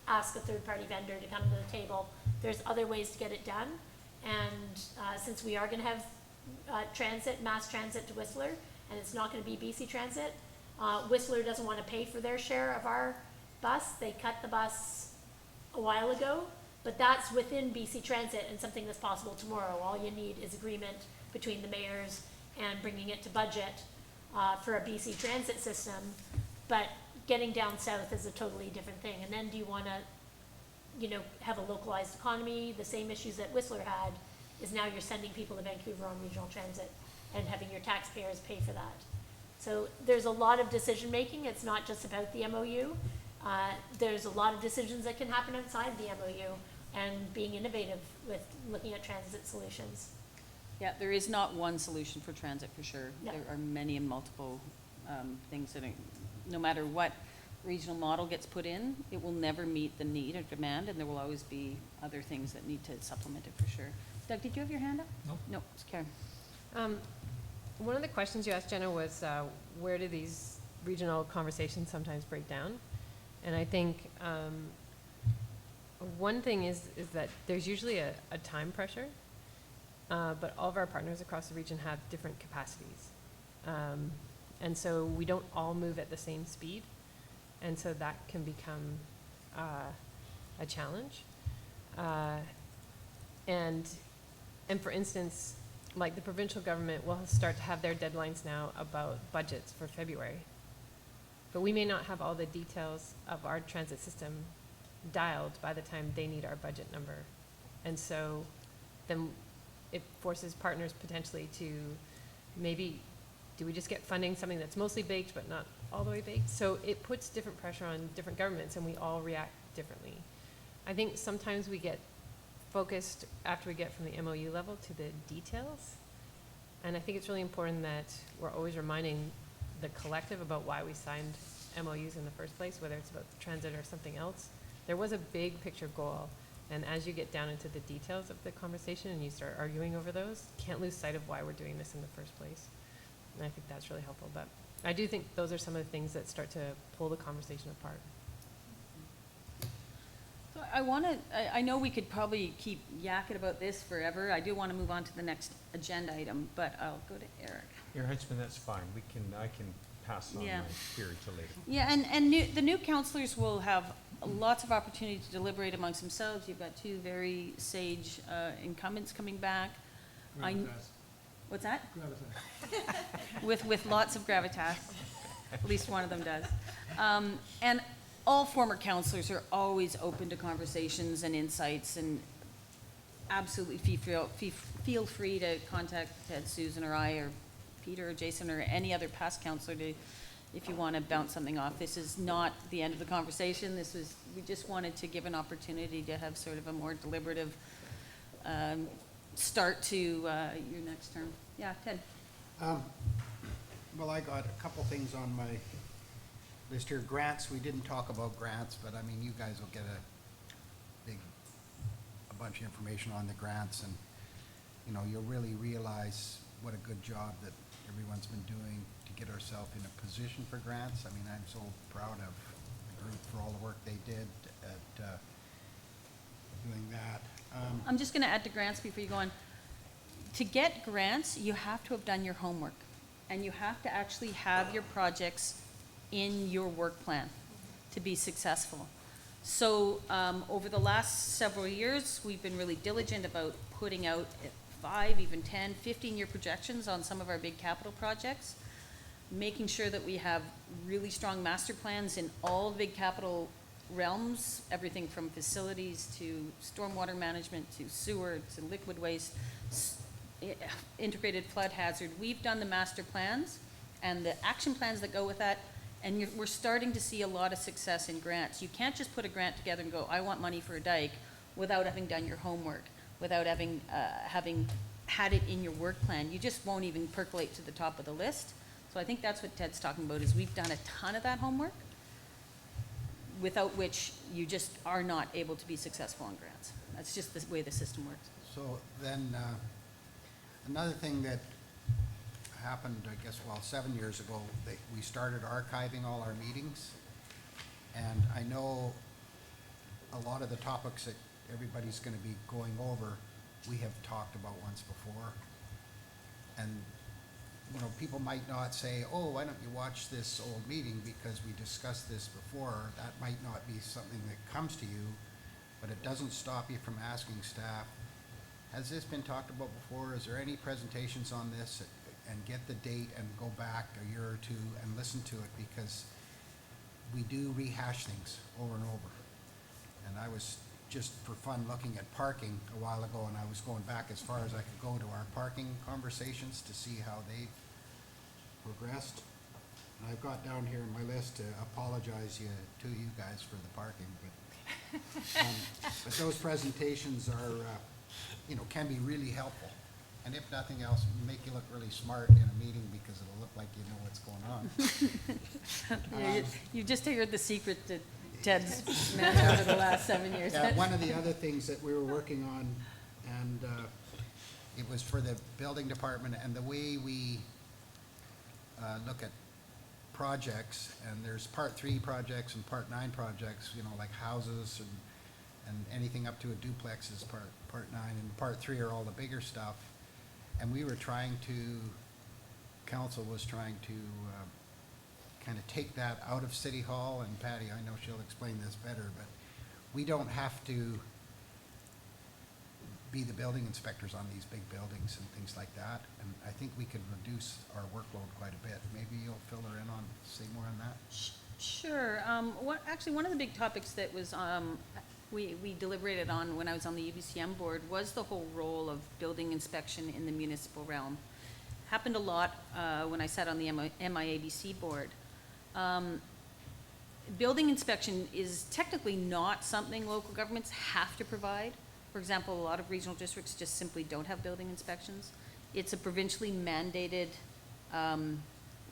ask a third-party vendor to come to the table. There's other ways to get it done, and since we are going to have mass transit to Whistler, and it's not going to be BC Transit, Whistler doesn't want to pay for their share of our bus. They cut the bus a while ago, but that's within BC Transit and something that's possible tomorrow. All you need is agreement between the mayors and bringing it to budget for a BC Transit system, but getting down south is a totally different thing. And then do you want to, have a localized economy? The same issues that Whistler had is now you're sending people to Vancouver on regional transit and having your taxpayers pay for that. So there's a lot of decision-making. It's not just about the MOU. There's a lot of decisions that can happen outside the MOU and being innovative with looking at transit solutions. Yeah, there is not one solution for transit for sure. Yeah. There are many and multiple things that, no matter what regional model gets put in, it will never meet the need or demand, and there will always be other things that need to supplement it for sure. Doug, did you have your hand up? No. No, it's Karen. One of the questions you asked, Jenna, was where do these regional conversations sometimes break down? And I think one thing is that there's usually a time pressure, but all of our partners across the region have different capacities. And so we don't all move at the same speed. And so that can become a challenge. And for instance, like the provincial government will start to have their deadlines now about budgets for February. But we may not have all the details of our transit system dialed by the time they need our budget number. And so then it forces partners potentially to maybe, do we just get funding something that's mostly baked but not all the way baked? So it puts different pressure on different governments and we all react differently. I think sometimes we get focused after we get from the MOU level to the details. And I think it's really important that we're always reminding the collective about why we signed MOUs in the first place, whether it's about transit or something else. There was a big picture goal, and as you get down into the details of the conversation and you start arguing over those, can't lose sight of why we're doing this in the first place. And I think that's really helpful, but I do think those are some of the things that start to pull the conversation apart. So I know we could probably keep yakking about this forever. I do want to move on to the next agenda item, but I'll go to Eric. Mayor Huntsman, that's fine. I can pass on Yeah. my theory to later. Yeah, and the new councillors will have lots of opportunity to deliberate amongst themselves. You've got two very sage incumbents coming back. Gravitas. What's that? Gravitas. With lots of gravitas. At least one of them does. And all former councillors are always open to conversations and insights, and absolutely feel free to contact Ted, Susan, or I, or Peter, or Jason, or any other past councillor if you want to bounce something off. This is not the end of the conversation. We just wanted to give an opportunity to have sort of a more deliberative start to your next term. Yeah, Ted. Well, I got a couple things on my list here. Grants, we didn't talk about grants, but I mean, you guys will get a bunch of information on the grants, and, you know, you'll really realize what a good job that everyone's been doing to get ourselves in a position for grants. I mean, I'm so proud of the group for all the work they did at doing that. I'm just going to add to grants before you go on. To get grants, you have to have done your homework, and you have to actually have your projects in your work plan to be successful. So over the last several years, we've been really diligent about putting out 5, even 10, 15-year projections on some of our big capital projects, making sure that we have really strong master plans in all the big capital realms, everything from facilities to stormwater management to sewer to liquid waste, integrated flood hazard. We've done the master plans and the action plans that go with that, and we're starting to see a lot of success in grants. You can't just put a grant together and go, I want money for a dike, without having done your homework, without having had it in your work plan. You just won't even percolate to the top of the list. So I think that's what Ted's talking about, is we've done a ton of that homework, without which you just are not able to be successful on grants. That's just the way the system works. So then, another thing that happened, I guess, 7 years ago, we started archiving all our meetings. And I know a lot of the topics that everybody's going to be going over, we have talked about once before. And, you know, people might not say, oh, why don't you watch this old meeting because we discussed this before. That might not be something that comes to you, but it doesn't stop you from asking staff, has this been talked about before? Is there any presentations on this? And get the date and go back a year or two and listen to it, because we do rehash things over and over. And I was just for fun looking at parking a while ago, and I was going back as far as I could go to our parking conversations to see how they progressed. And I've got down here in my list to apologize to you guys for the parking, but those presentations are, can be really helpful. And if nothing else, make you look really smart in a meeting because it'll look like you know what's going on. You just heard the secret that Ted's managed over the last 7 years. Yeah, one of the other things that we were working on, and it was for the building department, and the way we look at projects, and there's part 3 projects and part 9 projects, like houses and anything up to a duplex is part 9, and part 3 are all the bigger stuff. And we were council was trying to kind of take that out of City Hall, and Patty, I know she'll explain this better, but we don't have to be the building inspectors on these big buildings and things like that, and I think we could reduce our workload quite a bit. Maybe you'll fill her in on, say more on that? Sure. Actually, one of the big topics that was we deliberated on when I was on the UBCM board was the whole role of building inspection in the municipal realm. Happened a lot when I sat on the MIABC board. Building inspection is technically not something local governments have to provide. For example, a lot of regional districts just simply don't have building inspections. It's a provincially mandated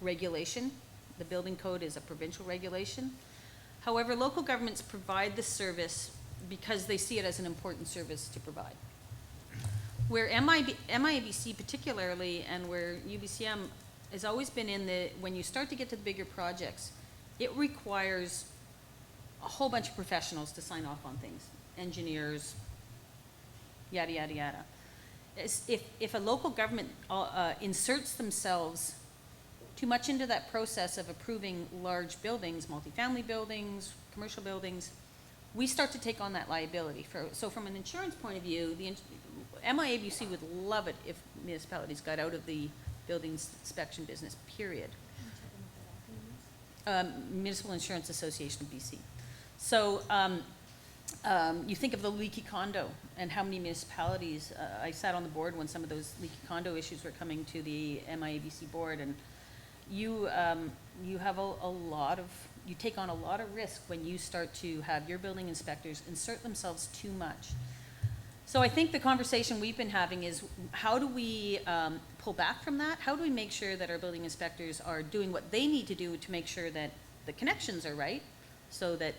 regulation. The building code is a provincial regulation. However, local governments provide the service because they see it as an important service to provide. Where MIABC particularly, and where UBCM has always been when you start to get to the bigger projects, it requires a whole bunch of professionals to sign off on things, engineers, yada, yada, yada. If a local government inserts themselves too much into that process of approving large buildings, multifamily buildings, commercial buildings, we start to take on that liability. So from an insurance point of view, the MIABC would love it if municipalities got out of the building inspection business, period. Municipal Insurance Association of BC. So you think of the leaky condo and how many municipalities, I sat on the board when some of those leaky condo issues were coming to the MIABC board, and you have you take on a lot of risk when you start to have your building inspectors insert themselves too much. So I think the conversation we've been having is how do we pull back from that? How do we make sure that our building inspectors are doing what they need to do to make sure that the connections are right, so that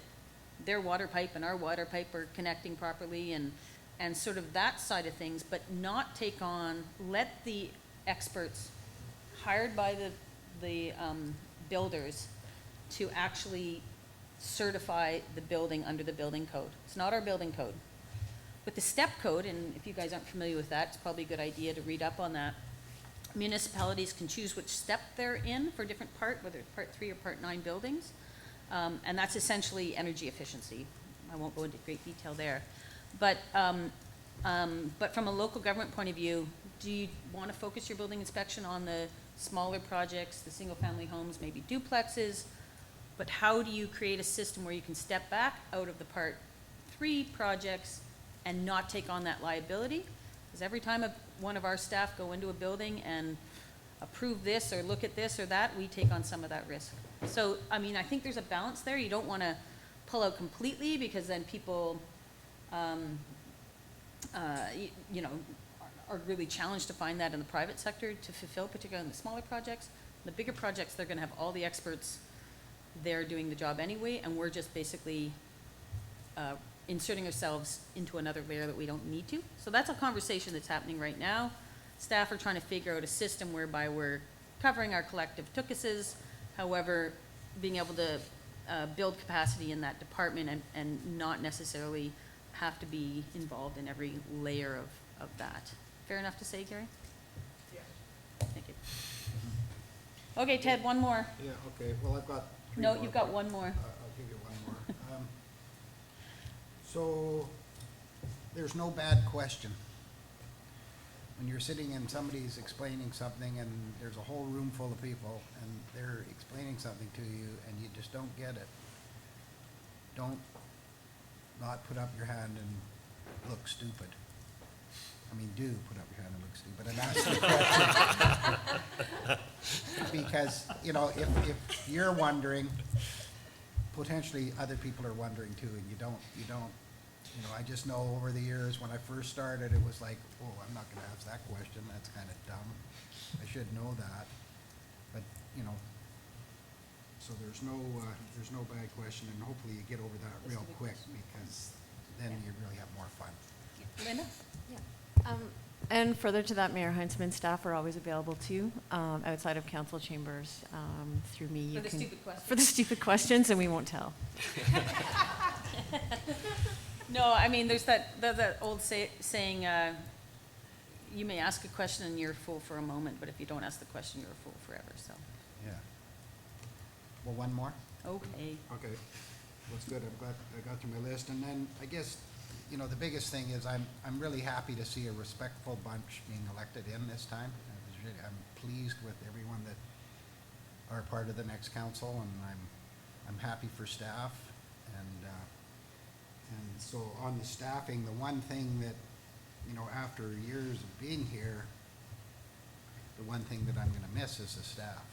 their water pipe and our water pipe are connecting properly, and sort of that side of things, but not let the experts hired by the builders to actually certify the building under the building code. It's not our building code. With the STEP code, and if you guys aren't familiar with that, it's probably a good idea to read up on that. Municipalities can choose which step they're in for different whether it's part 3 or part 9 buildings. And that's essentially energy efficiency. I won't go into great detail there. But from a local government point of view, do you want to focus your building inspection on the smaller projects, the single-family homes, maybe duplexes? But how do you create a system where you can step back out of the part 3 projects and not take on that liability? Because every time one of our staff go into a building and approve this or look at this or that, we take on some of that risk. So, I mean, I think there's a balance there. You don't want to pull out completely, because then people, are really challenged to find that in the private sector to fulfill, particularly in the smaller projects. The bigger projects, they're going to have all the experts there doing the job anyway, and we're just basically inserting ourselves into another layer that we don't need to. So that's a conversation that's happening right now. Staff are trying to figure out a system whereby we're covering our collective tookuses, however, being able to build capacity in that department and not necessarily have to be involved in every layer of that. Fair enough to say, Gary? Yeah. Thank you. Okay, Ted, one more. Yeah, okay, well, I've got 3 No, more, you've got but one more. I'll give you one more. So, there's no bad question. When you're sitting and somebody's explaining something and there's a whole room full of people and they're explaining something to you and you just don't get it, don't not put up your hand and look stupid. I mean, do put up your hand and look stupid, but I'm asking a question. Because, you know, if you're wondering, potentially other people are wondering too, and you know, I just know over the years, when I first started, it was like, oh, I'm not gonna ask that question, that's kind of dumb. I should know that, but, you know, so there's no bad question, and hopefully you get over that real quick, because then you really have more fun. Linda? And further to that, Mayor Heinzman, staff are always available too, outside of council chambers, through me. For the stupid questions. For the stupid questions, and we won't tell. No, I mean, there's that old saying, you may ask a question and you're a fool for a moment, but if you don't ask the question, you're a fool forever, so. Yeah. Well, one more? Okay. Okay, that's good, I'm glad I got to my list, and then, I guess, you know, the biggest thing is I'm really happy to see a respectful bunch being elected in this time. I'm pleased with everyone that are part of the next council, and I'm happy for staff, and so on the staffing, the one thing that, you know, after years of being here, the one thing that I'm gonna miss is the staff,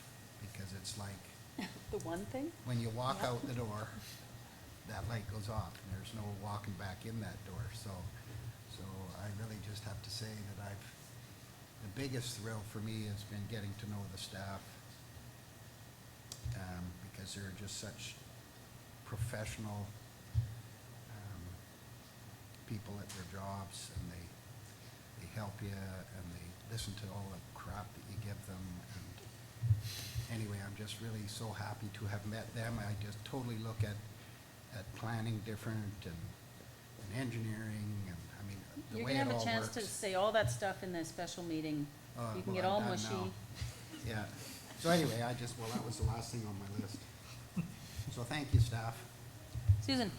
because it's like, The one thing? when you walk out the door, that light goes off, and there's no walking back in that door, so I really just have to say that the biggest thrill for me has been getting to know the staff, because they're just such professional, people at their jobs, and they help you, and they listen to all the crap that you give them, and anyway, I'm just really so happy to have met them. I just totally look at planning different, and engineering, and, I mean, the You're way gonna it have all a chance to works. say all that stuff in the special meeting. You can Well, get I'm all done mushy. now. Yeah, so anyway, that was the last thing on my list. So thank you, staff. Susan?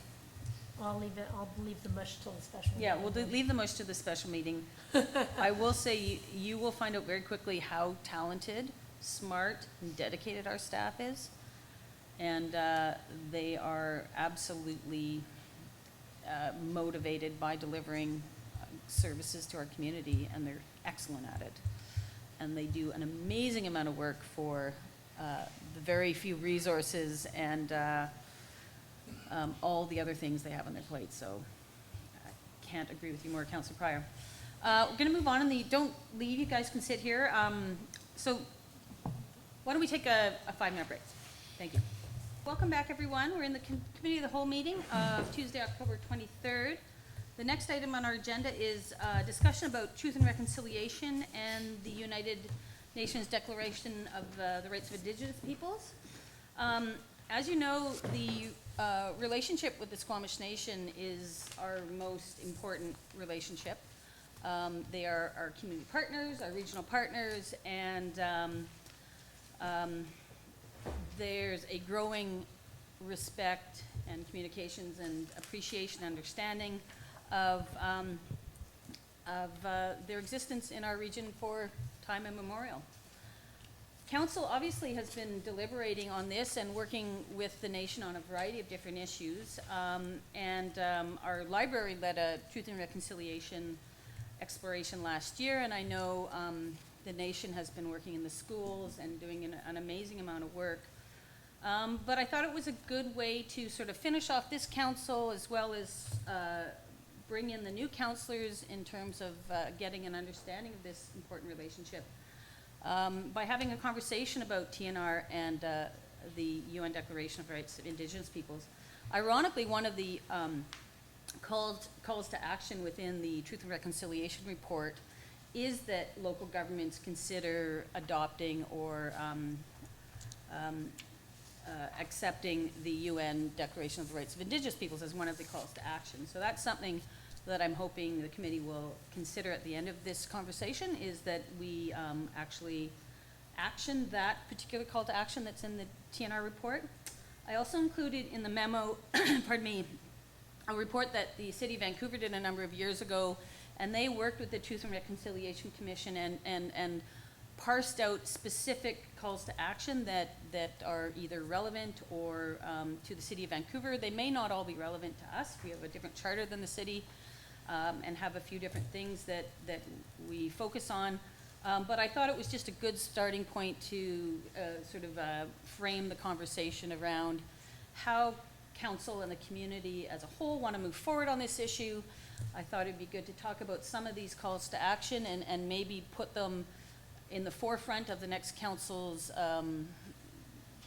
I'll leave the mush till the special meeting. Yeah, we'll leave the mush to the special meeting. I will say, you will find out very quickly how talented, smart, and dedicated our staff is. And they are absolutely motivated by delivering services to our community, and they're excellent at it. And they do an amazing amount of work for the very few resources and all the other things they have on their plate, so I can't agree with you more, Councillor Pryor. We're gonna move on, and don't leave, you guys can sit here. So why don't we take a 5-minute break? Thank you. Welcome back, everyone. We're in the Committee of the Whole meeting of Tuesday, October 23rd. The next item on our agenda is discussion about truth and reconciliation and the United Nations Declaration of the Rights of Indigenous Peoples. As you know, the relationship with the Squamish Nation is our most important relationship. They are our community partners, our regional partners, and there's a growing respect and communications and appreciation and understanding of their existence in our region for time immemorial. Council obviously has been deliberating on this and working with the nation on a variety of different issues. Our library led a Truth and Reconciliation exploration last year, and I know the nation has been working in the schools and doing an amazing amount of work. But I thought it was a good way to sort of finish off this council, as well as bring in the new councillors in terms of getting an understanding of this important relationship. By having a conversation about TNR and the UN Declaration of Rights of Indigenous Peoples. Ironically, one of the calls to action within the Truth and Reconciliation report is that local governments consider adopting or accepting the UN Declaration of the Rights of Indigenous Peoples as one of the calls to action. So that's something that I'm hoping the committee will consider at the end of this conversation, is that we actually action that particular call to action that's in the TNR report. I also included in the memo, pardon me, a report that the City of Vancouver did a number of years ago, and they worked with the Truth and Reconciliation Commission and parsed out specific calls to action that are either relevant or to the City of Vancouver. They may not all be relevant to us. We have a different charter than the city. and have a few different things that we focus on. But I thought it was just a good starting point to sort of frame the conversation around how council and the community as a whole want to move forward on this issue. I thought it'd be good to talk about some of these calls to action and maybe put them in the forefront of the next council's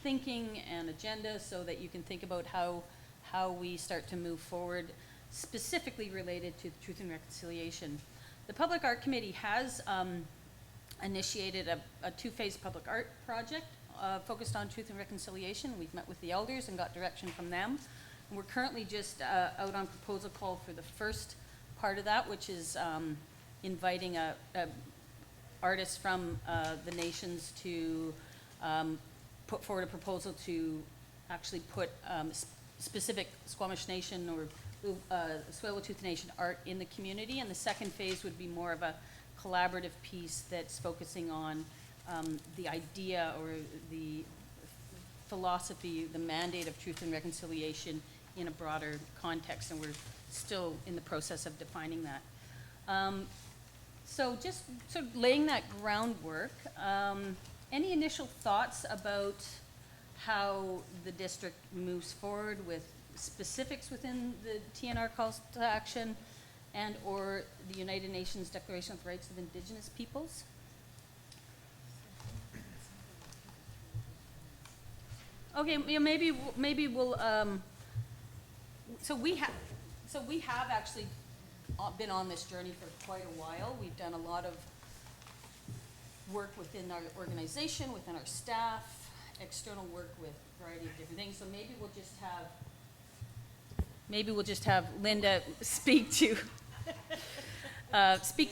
thinking and agenda, so that you can think about how we start to move forward, specifically related to Truth and Reconciliation. The Public Art Committee has initiated a two-phase public art project focused on Truth and Reconciliation. We've met with the elders and got direction from them. And we're currently just out on proposal call for the first part of that, which is inviting a artist from the nations to put forward a proposal to actually put specific Squamish Nation or Tsleil-Waututh Nation art in the community. And the second phase would be more of a collaborative piece that's focusing on the idea or the philosophy, the mandate of Truth and Reconciliation in a broader context, and we're still in the process of defining that. So just sort of laying that groundwork, any initial thoughts about how the district moves forward with specifics within the TNR calls to action and or the United Nations Declaration of the Rights of Indigenous Peoples? Okay, maybe we'll, so we have actually been on this journey for quite a while. We've done a lot of work within our organization, within our staff, external work with a variety of different things. So maybe we'll just have Linda speak to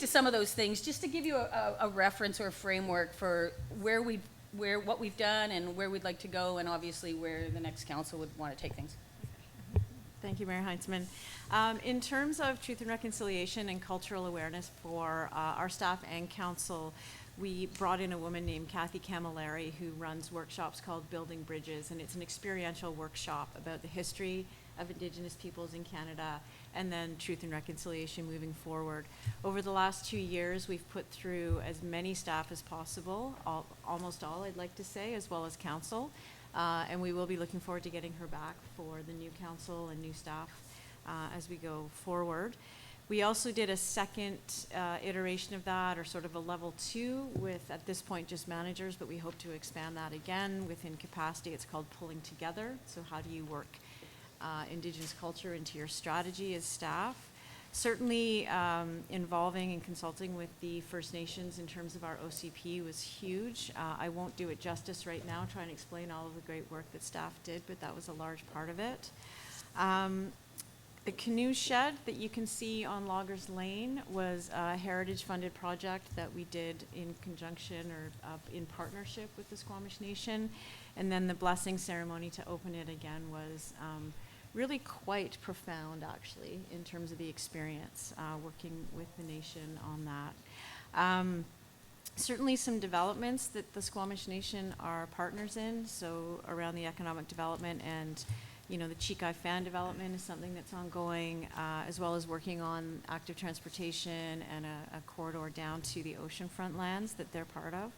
some of those things, just to give you a reference or a framework for what we've done and where we'd like to go, and obviously where the next council would want to take things. Thank you, Mayor Heintzman. In terms of Truth and Reconciliation and cultural awareness for our staff and council, we brought in a woman named Kathy Camilleri, who runs workshops called Building Bridges, and it's an experiential workshop about the history of Indigenous peoples in Canada and then Truth and Reconciliation moving forward. Over the last 2 years, we've put through as many staff as possible, almost all, I'd like to say, as well as council. And we will be looking forward to getting her back for the new council and new staff as we go forward. We also did a second iteration of that, or sort of a level 2 with, at this point, just managers, but we hope to expand that again within capacity. It's called Pulling Together. So how do you work Indigenous culture into your strategy as staff? Certainly involving and consulting with the First Nations in terms of our OCP was huge. I won't do it justice right now, trying to explain all of the great work that staff did, but that was a large part of it. The canoe shed that you can see on Loggers Lane was a heritage-funded project that we did in conjunction or in partnership with the Squamish Nation. And then the blessing ceremony to open it again was really quite profound, actually, in terms of the experience working with the nation on that. Certainly some developments that the Squamish Nation are partners in, so around the economic development and the Chikai fan development is something that's ongoing, as well as working on active transportation and a corridor down to the oceanfront lands that they're part of.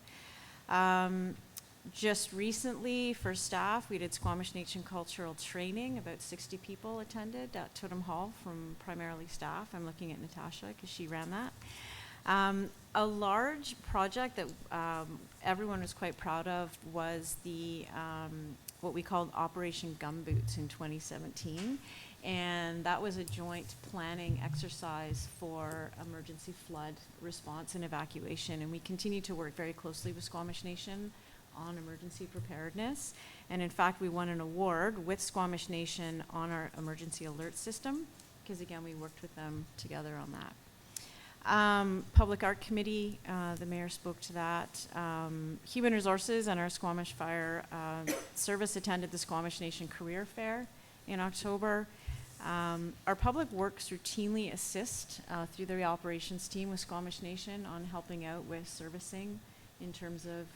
Just recently, for staff, we did Squamish Nation cultural training. About 60 people attended at Totem Hall from primarily staff. I'm looking at Natasha because she ran that. A large project that everyone was quite proud of was the what we called Operation Gumboots in 2017. And that was a joint planning exercise for emergency flood response and evacuation. And we continue to work very closely with Squamish Nation on emergency preparedness. And in fact, we won an award with Squamish Nation on our emergency alert system, because again, we worked with them together on that. Public Art Committee, the mayor spoke to that. Human Resources and our Squamish Fire Service attended the Squamish Nation Career Fair in October. Our Public Works routinely assist through the operations team with Squamish Nation on helping out with servicing in terms of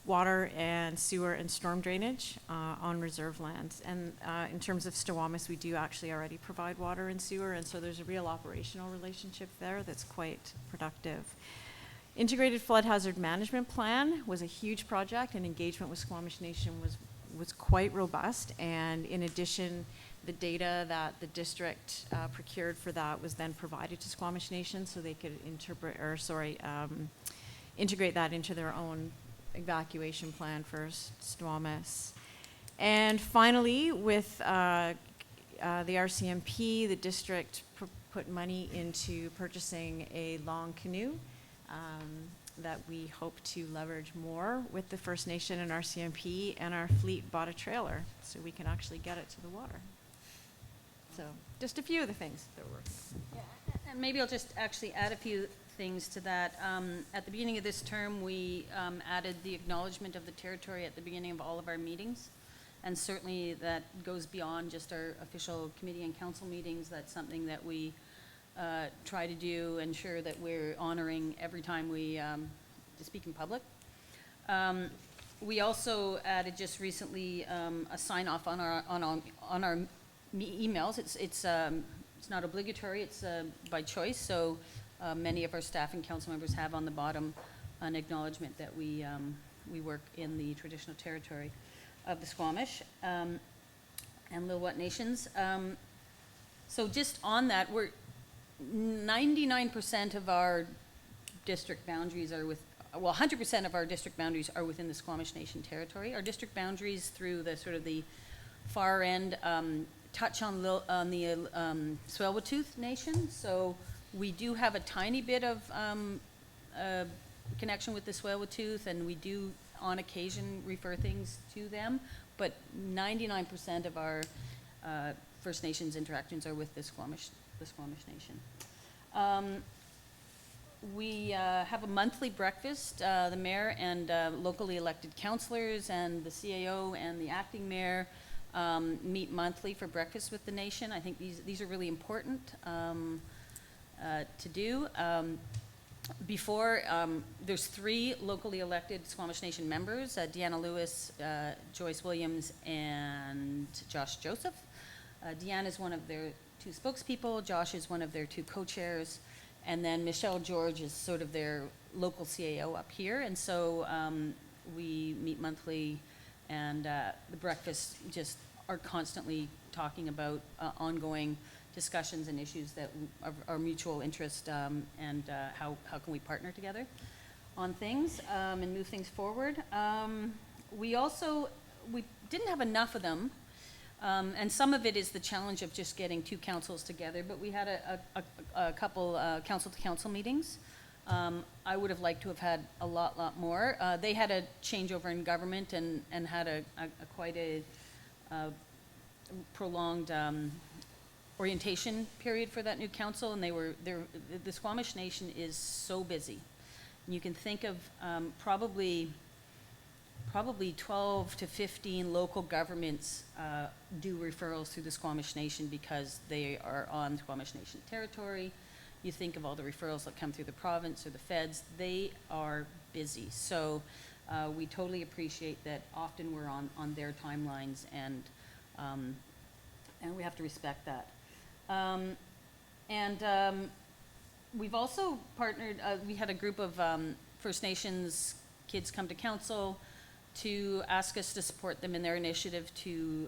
water and sewer and storm drainage on reserve lands. And in terms of Squamish, we do actually already provide water and sewer, and so there's a real operational relationship there that's quite productive. Integrated Flood Hazard Management Plan was a huge project, and engagement with Squamish Nation was quite robust. And in addition, the data that the district procured for that was then provided to Squamish Nation so they could integrate that into their own evacuation plan for Squamish. And finally, with the RCMP, the district put money into purchasing a long canoe that we hope to leverage more with the First Nation and RCMP, and our fleet bought a trailer so we can actually get it to the water. So just a few of the things that we're working on. Yeah, and maybe I'll just actually add a few things to that. At the beginning of this term, we added the acknowledgement of the territory at the beginning of all of our meetings. And certainly that goes beyond just our official committee and council meetings. That's something that we try to do, ensure that we're honoring every time we speak in public. We also added just recently a sign off on our emails. It's not obligatory, it's by choice. So many of our staff and council members have on the bottom an acknowledgement that we work in the traditional territory of the Squamish and Lil'wat Nations. So just on that, 99% of our district boundaries are 100% of our district boundaries are within the Squamish Nation territory. Our district boundaries through the sort of the far end touch on the Tsleil-Waututh Nation. So we do have a tiny bit of connection with the Tsleil-Waututh, and we do on occasion refer things to them, but 99% of our First Nations interactions are with the Squamish Nation. We have a monthly breakfast. The mayor and locally elected councillors and the CAO and the acting mayor meet monthly for breakfast with the nation. I think these are really important to do. Before, there's 3 locally elected Squamish Nation members, Deanna Lewis, Joyce Williams, and Josh Joseph. Deanna is one of their 2 spokespeople, Josh is one of their 2 co-chairs, and then Michelle George is sort of their local CAO up here. And so we meet monthly, and the breakfasts just are constantly talking about ongoing discussions and issues that are mutual interest, and how can we partner together on things and move things forward. We didn't have enough of them, and some of it is the challenge of just getting 2 councils together, but we had a couple council-to-council meetings. I would have liked to have had a lot more. They had a changeover in government and had quite a prolonged orientation period for that new council, and the Squamish Nation is so busy. You can think of probably 12 to 15 local governments do referrals through the Squamish Nation because they are on Squamish Nation territory. You think of all the referrals that come through the province or the feds, they are busy. So we totally appreciate that often we're on their timelines, and we have to respect that. We've also partnered, we had a group of First Nations kids come to council to ask us to support them in their initiative to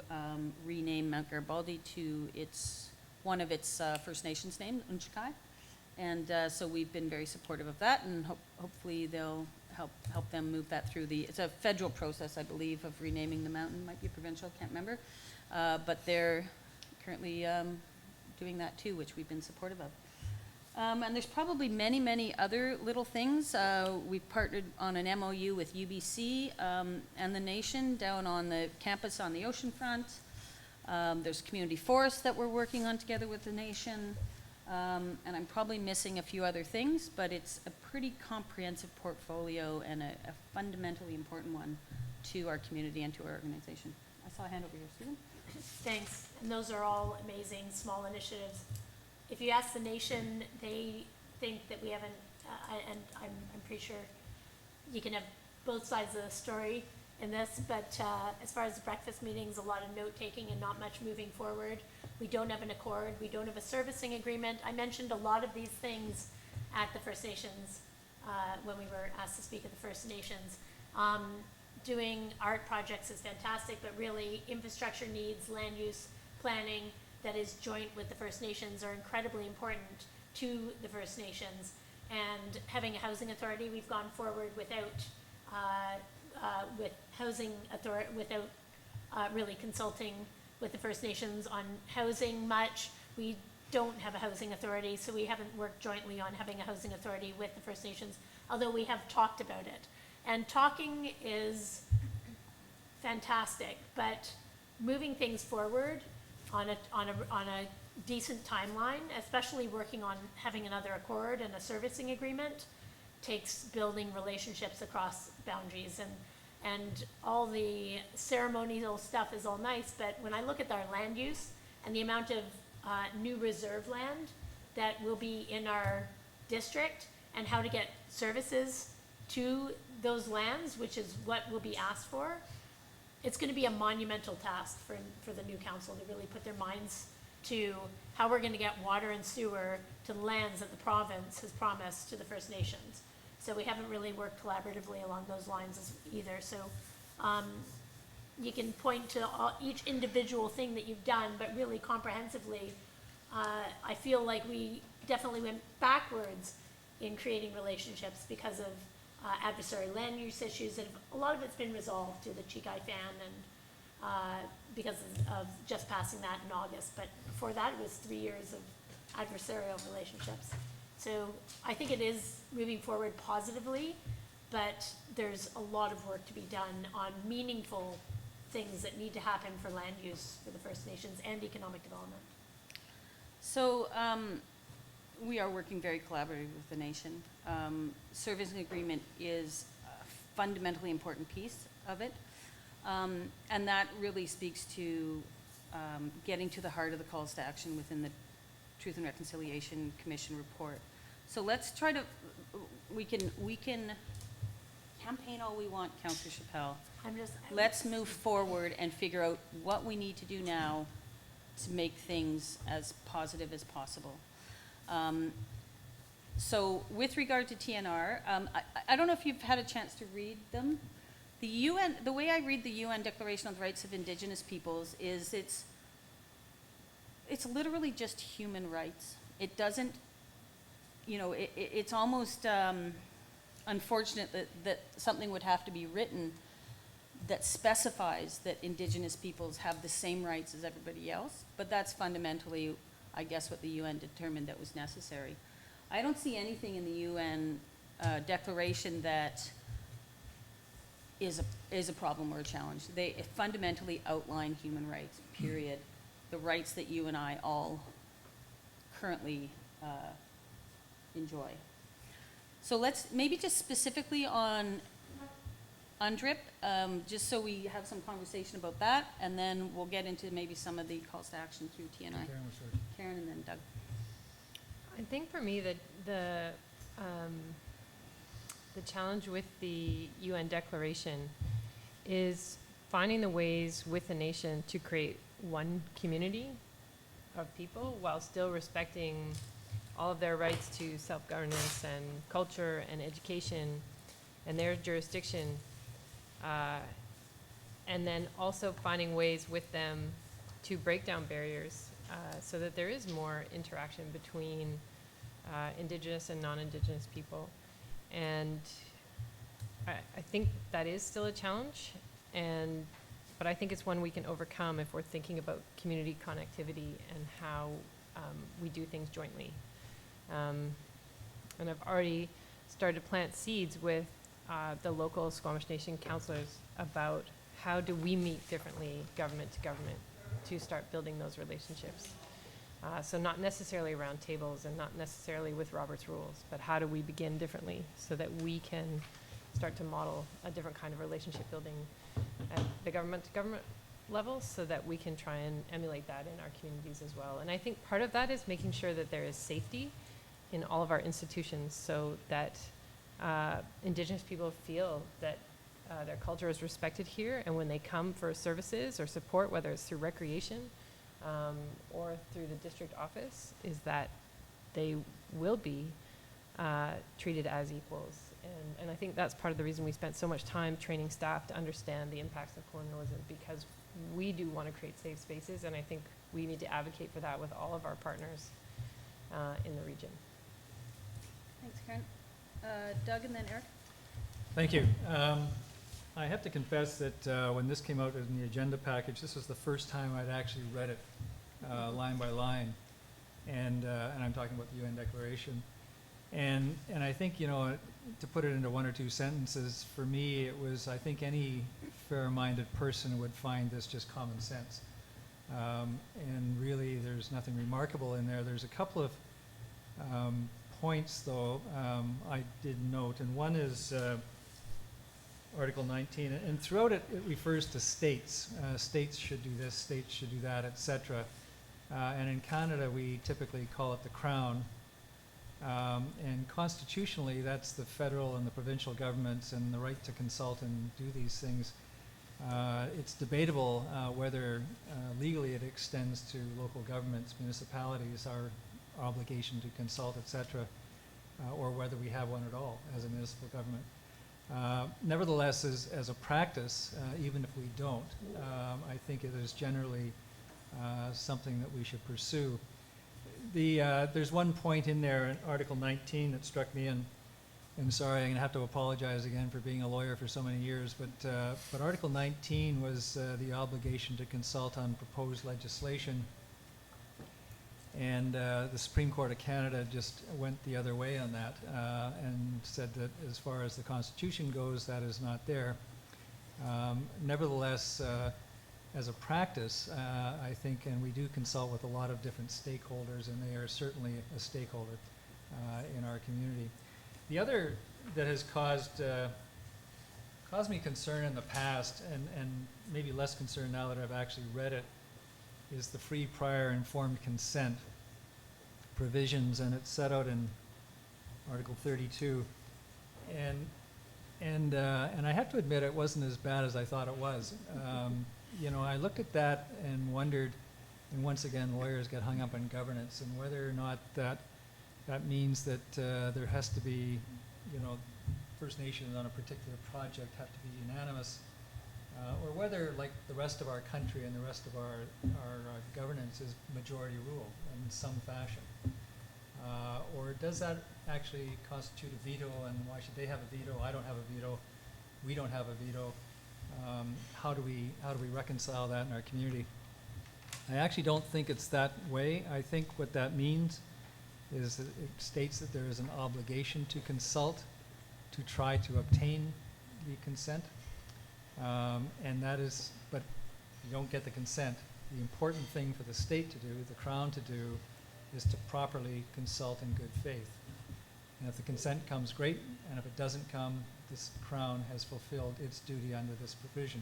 rename Mount Garibaldi to one of its First Nations names, Unchikai. And so we've been very supportive of that, and hopefully they'll help them move that through it's a federal process, I believe, of renaming the mountain. Might be provincial, can't remember. But they're currently doing that too, which we've been supportive of. And there's probably many other little things. We've partnered on an MOU with UBC and the nation down on the campus on the ocean front. There's community forests that we're working on together with the nation. And I'm probably missing a few other things, but it's a pretty comprehensive portfolio and a fundamentally important one to our community and to our organization. I saw a hand over here, Susan. Thanks, and those are all amazing small initiatives. If you ask the nation, they think that we haven't, and I'm pretty sure you can have both sides of the story in this, but as far as the breakfast meetings, a lot of note-taking and not much moving forward. We don't have an accord, we don't have a servicing agreement. I mentioned a lot of these things at the First Nations, when we were asked to speak at the First Nations. Doing art projects is fantastic, but really infrastructure needs, land use planning that is joint with the First Nations are incredibly important to the First Nations. And having a housing authority, we've gone forward without with housing authority, without really consulting with the First Nations on housing much. We don't have a housing authority, so we haven't worked jointly on having a housing authority with the First Nations, although we have talked about it. And talking is fantastic, but moving things forward on a decent timeline, especially working on having another accord and a servicing agreement, takes building relationships across boundaries, and all the ceremonial stuff is all nice, but when I look at our land use and the amount of new reserve land that will be in our district and how to get services to those lands, which is what will be asked for, it's going to be a monumental task for the new council to really put their minds to how we're going to get water and sewer to the lands that the province has promised to the First Nations. So we haven't really worked collaboratively along those lines either. So you can point to each individual thing that you've done, but really comprehensively, I feel like we definitely went backwards in creating relationships because of adversary land use issues, and a lot of it's been resolved through the Chikai Fan and because of just passing that in August. But before that, it was 3 years of adversarial relationships. So I think it is moving forward positively, but there's a lot of work to be done on meaningful things that need to happen for land use for the First Nations and economic development. So we are working very collaboratively with the nation. Servicing agreement is a fundamentally important piece of it. And that really speaks to getting to the heart of the calls to action within the Truth and Reconciliation Commission report. So let's try to, we can campaign all we want, Councillor Chappelle. Let's move forward and figure out what we need to do now to make things as positive as possible. So with regard to TNR, I don't know if you've had a chance to read them. The UN, the way I read the UN Declaration on the Rights of Indigenous Peoples is it's literally just human rights. It doesn't, it's almost unfortunate that something would have to be written that specifies that Indigenous peoples have the same rights as everybody else, but that's fundamentally, I guess, what the UN determined that was necessary. I don't see anything in the UN declaration that is a problem or a challenge. They fundamentally outline human rights, period. The rights that you and I all currently enjoy. So let's maybe just specifically on UNDRIP, just so we have some conversation about that, and then we'll get into maybe some of the calls to action through TNI. Karen and then Doug. I think for me the challenge with the UN Declaration is finding the ways with the nation to create one community of people while still respecting all of their rights to self-governance and culture and education and their jurisdiction, and then also finding ways with them to break down barriers so that there is more interaction between Indigenous and non-Indigenous people. And I think that is still a challenge, but I think it's one we can overcome if we're thinking about community connectivity and how we do things jointly. And I've already started to plant seeds with the local Squamish Nation councillors about how do we meet differently, government to government, to start building those relationships. So not necessarily around tables and not necessarily with Robert's rules, but how do we begin differently so that we can start to model a different kind of relationship building at the government to government level so that we can try and emulate that in our communities as well. And I think part of that is making sure that there is safety in all of our institutions so that Indigenous people feel that their culture is respected here, and when they come for services or support, whether it's through recreation or through the district office, is that they will be treated as equals. And I think that's part of the reason we spent so much time training staff to understand the impacts of colonialism, because we do want to create safe spaces, and I think we need to advocate for that with all of our partners in the region. Thanks, Karen. Doug and then Eric. Thank you. I have to confess that when this came out in the agenda package, this was the first time I'd actually read it line by line, and I'm talking about the UN Declaration. And I think, you know, to put it into one or two sentences, for me it was, I think any fair-minded person would find this just common sense. And really there's nothing remarkable in there. There's a couple of points, though, I did note, and one is Article 19, and throughout it, it refers to states. States should do this, states should do that, etc. And in Canada, we typically call it the Crown. And constitutionally, that's the federal and the provincial governments and the right to consult and do these things. It's debatable whether legally it extends to local governments, municipalities, our obligation to consult, etc., or whether we have one at all as a municipal government. Nevertheless, as a practice, even if we don't, I think it is generally something that we should pursue. There's one point in there in Article 19 that struck me, and sorry, I'm going to have to apologize again for being a lawyer for so many years, but Article 19 was the obligation to consult on proposed legislation. And the Supreme Court of Canada just went the other way on that and said that as far as the Constitution goes, that is not there. Nevertheless, as a practice, I think, and we do consult with a lot of different stakeholders, and they are certainly a stakeholder in our community. The other that has caused me concern in the past, and maybe less concern now that I've actually read it, is the free, prior, informed consent provisions, and it's set out in Article 32. And I have to admit, it wasn't as bad as I thought it was. You know, I looked at that and wondered, and once again, lawyers get hung up on governance and whether or not that means that there has to be, you know, First Nations on a particular project have to be unanimous. Or whether, like the rest of our country and the rest of our governance, is majority rule in some fashion. Or does that actually constitute a veto, and why should they have a veto? I don't have a veto. We don't have a veto. How do we reconcile that in our community? I actually don't think it's that way. I think what that means is that it states that there is an obligation to consult, to try to obtain the consent. And that is, but you don't get the consent. The important thing for the state to do, the Crown to do, is to properly consult in good faith. And if the consent comes, great, and if it doesn't come, this Crown has fulfilled its duty under this provision.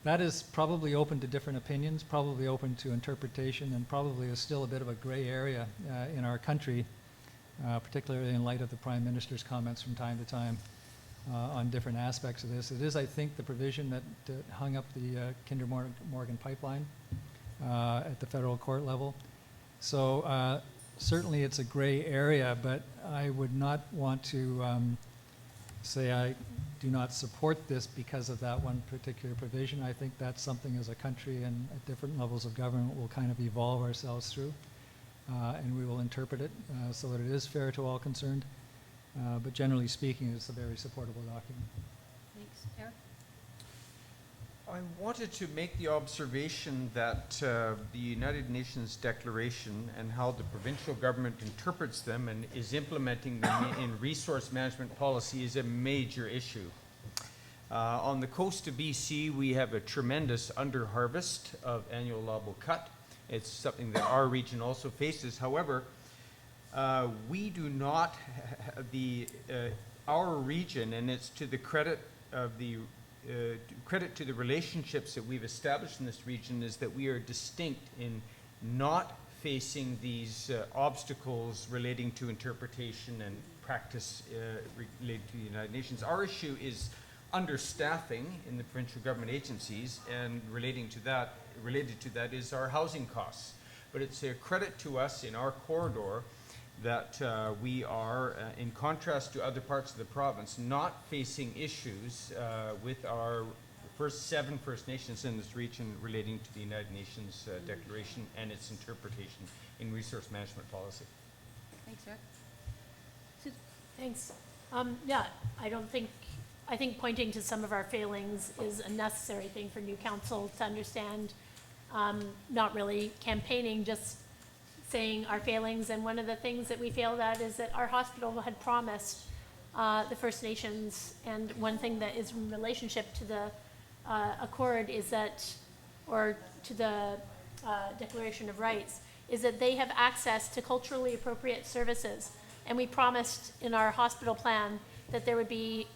That is probably open to different opinions, probably open to interpretation, and probably is still a bit of a gray area in our country, particularly in light of the Prime Minister's comments from time to time on different aspects of this. It is, I think, the provision that hung up the Kinder Morgan pipeline at the federal court level. So certainly it's a gray area, but I would not want to say I do not support this because of that one particular provision. I think that's something as a country and at different levels of government we'll kind of evolve ourselves through, and we will interpret it so that it is fair to all concerned. But generally speaking, it's a very supportable document. Thanks. Eric? I wanted to make the observation that the United Nations Declaration and how the provincial government interprets them and is implementing them in resource management policy is a major issue. On the coast of BC, we have a tremendous underharvest of annual allowable cut. It's something that our region also faces. However, we do not, our region, and it's to the credit of the credit to the relationships that we've established in this region, is that we are distinct in not facing these obstacles relating to interpretation and practice related to the United Nations. Our issue is understaffing in the provincial government agencies, and related to that is our housing costs. But it's a credit to us in our corridor that we are, in contrast to other parts of the province, not facing issues with our seven First Nations in this region relating to the United Nations Declaration and its interpretation in resource management policy. Thanks, Eric. Thanks. Yeah, I think pointing to some of our failings is a necessary thing for new council to understand. Not really campaigning, just saying our failings. And one of the things that we failed at is that our hospital had promised the First Nations, and one thing that is in relationship to the Accord is that, or to the Declaration of Rights, is that they have access to culturally appropriate services. And we promised in our hospital plan that there would be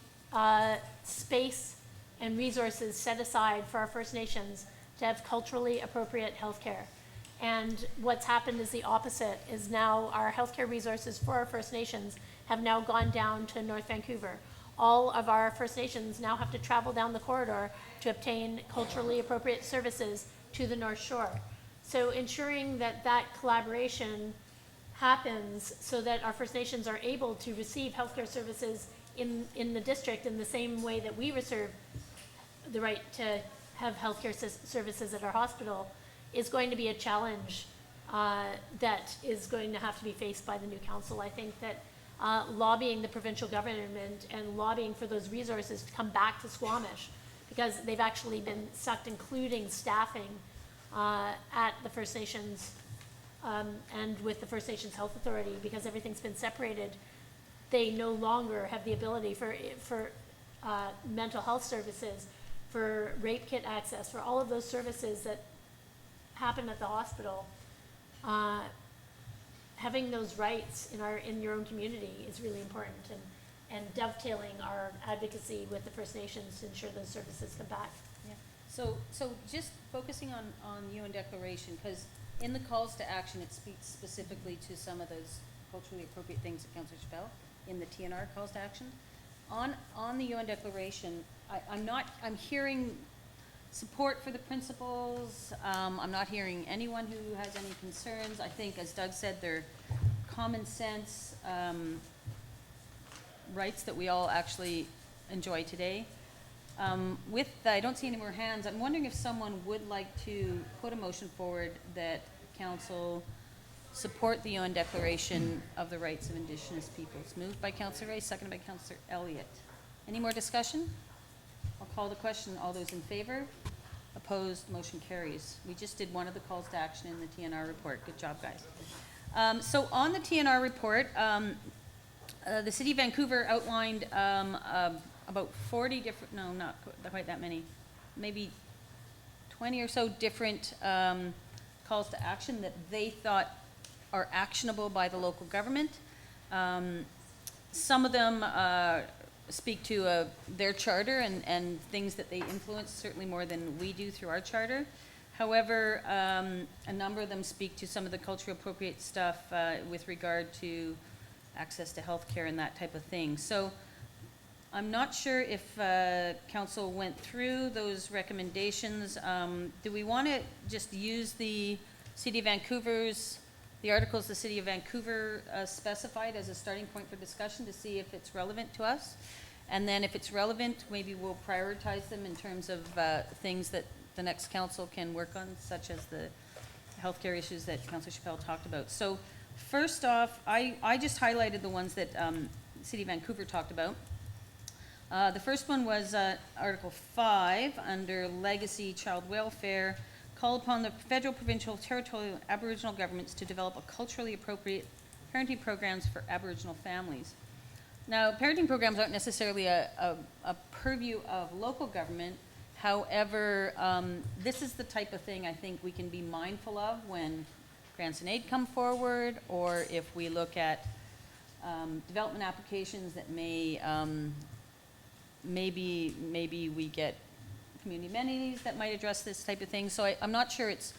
space and resources set aside for our First Nations to have culturally appropriate healthcare. And what's happened is the opposite, is now our healthcare resources for our First Nations have now gone down to North Vancouver. All of our First Nations now have to travel down the corridor to obtain culturally appropriate services to the North Shore. So ensuring that that collaboration happens so that our First Nations are able to receive healthcare services in the district in the same way that we reserve the right to have healthcare services at our hospital is going to be a challenge that is going to have to be faced by the new council. I think that lobbying the provincial government and lobbying for those resources to come back to Squamish, because they've actually been sucked, including staffing at the First Nations and with the First Nations Health Authority, because everything's been separated. They no longer have the ability for mental health services, for rape kit access, for all of those services that happen at the hospital. Having those rights in your own community is really important, and dovetailing our advocacy with the First Nations to ensure those services come back. Yeah. So just focusing on UN Declaration, because in the calls to action, it speaks specifically to some of those culturally appropriate things that Councillor Chappelle in the TNR calls to action. On the UN Declaration, I'm hearing support for the principles. I'm not hearing anyone who has any concerns. I think, as Doug said, they're common sense rights that we all actually enjoy today. With that, I don't see any more hands. I'm wondering if someone would like to put a motion forward that council support the UN Declaration of the Rights of Indigenous Peoples. Moved by Councillor Ray, seconded by Councillor Elliott. Any more discussion? I'll call the question. All those in favor? Opposed? Motion carries. We just did one of the calls to action in the TNR report. Good job, guys. So on the TNR report, the City of Vancouver outlined about 40 different, no, not quite that many, maybe 20 or so different calls to action that they thought are actionable by the local government. Some of them speak to their charter and things that they influence, certainly more than we do through our charter. However, a number of them speak to some of the culturally appropriate stuff with regard to access to health care and that type of thing. So I'm not sure if council went through those recommendations. Do we want to just use the City of Vancouver's, the articles the City of Vancouver specified as a starting point for discussion to see if it's relevant to us? And then if it's relevant, maybe we'll prioritize them in terms of things that the next council can work on, such as the healthcare issues that Councillor Chappelle talked about. So first off, I just highlighted the ones that City of Vancouver talked about. The first one was Article 5 under Legacy Child Welfare, call upon the federal, provincial, territorial, Aboriginal governments to develop a culturally appropriate parenting programs for Aboriginal families. Now, parenting programs aren't necessarily a purview of local government. However, this is the type of thing I think we can be mindful of when grants and aid come forward, or if we look at development applications that may, maybe we get community amenities that might address this type of thing. So I'm not sure it's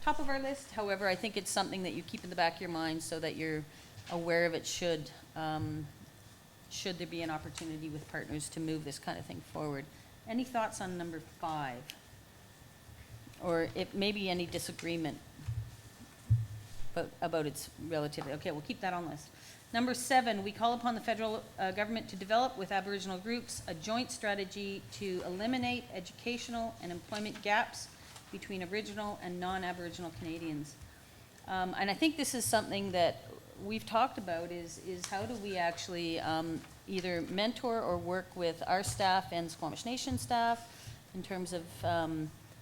top of our list. However, I think it's something that you keep in the back of your mind so that you're aware of it should should there be an opportunity with partners to move this kind of thing forward. Any thoughts on number 5? Or maybe any disagreement about its relativity? Okay, we'll keep that on list. Number 7, we call upon the federal government to develop with Aboriginal groups a joint strategy to eliminate educational and employment gaps between Aboriginal and non-Aboriginal Canadians. And I think this is something that we've talked about is how do we actually either mentor or work with our staff and Squamish Nation staff in terms of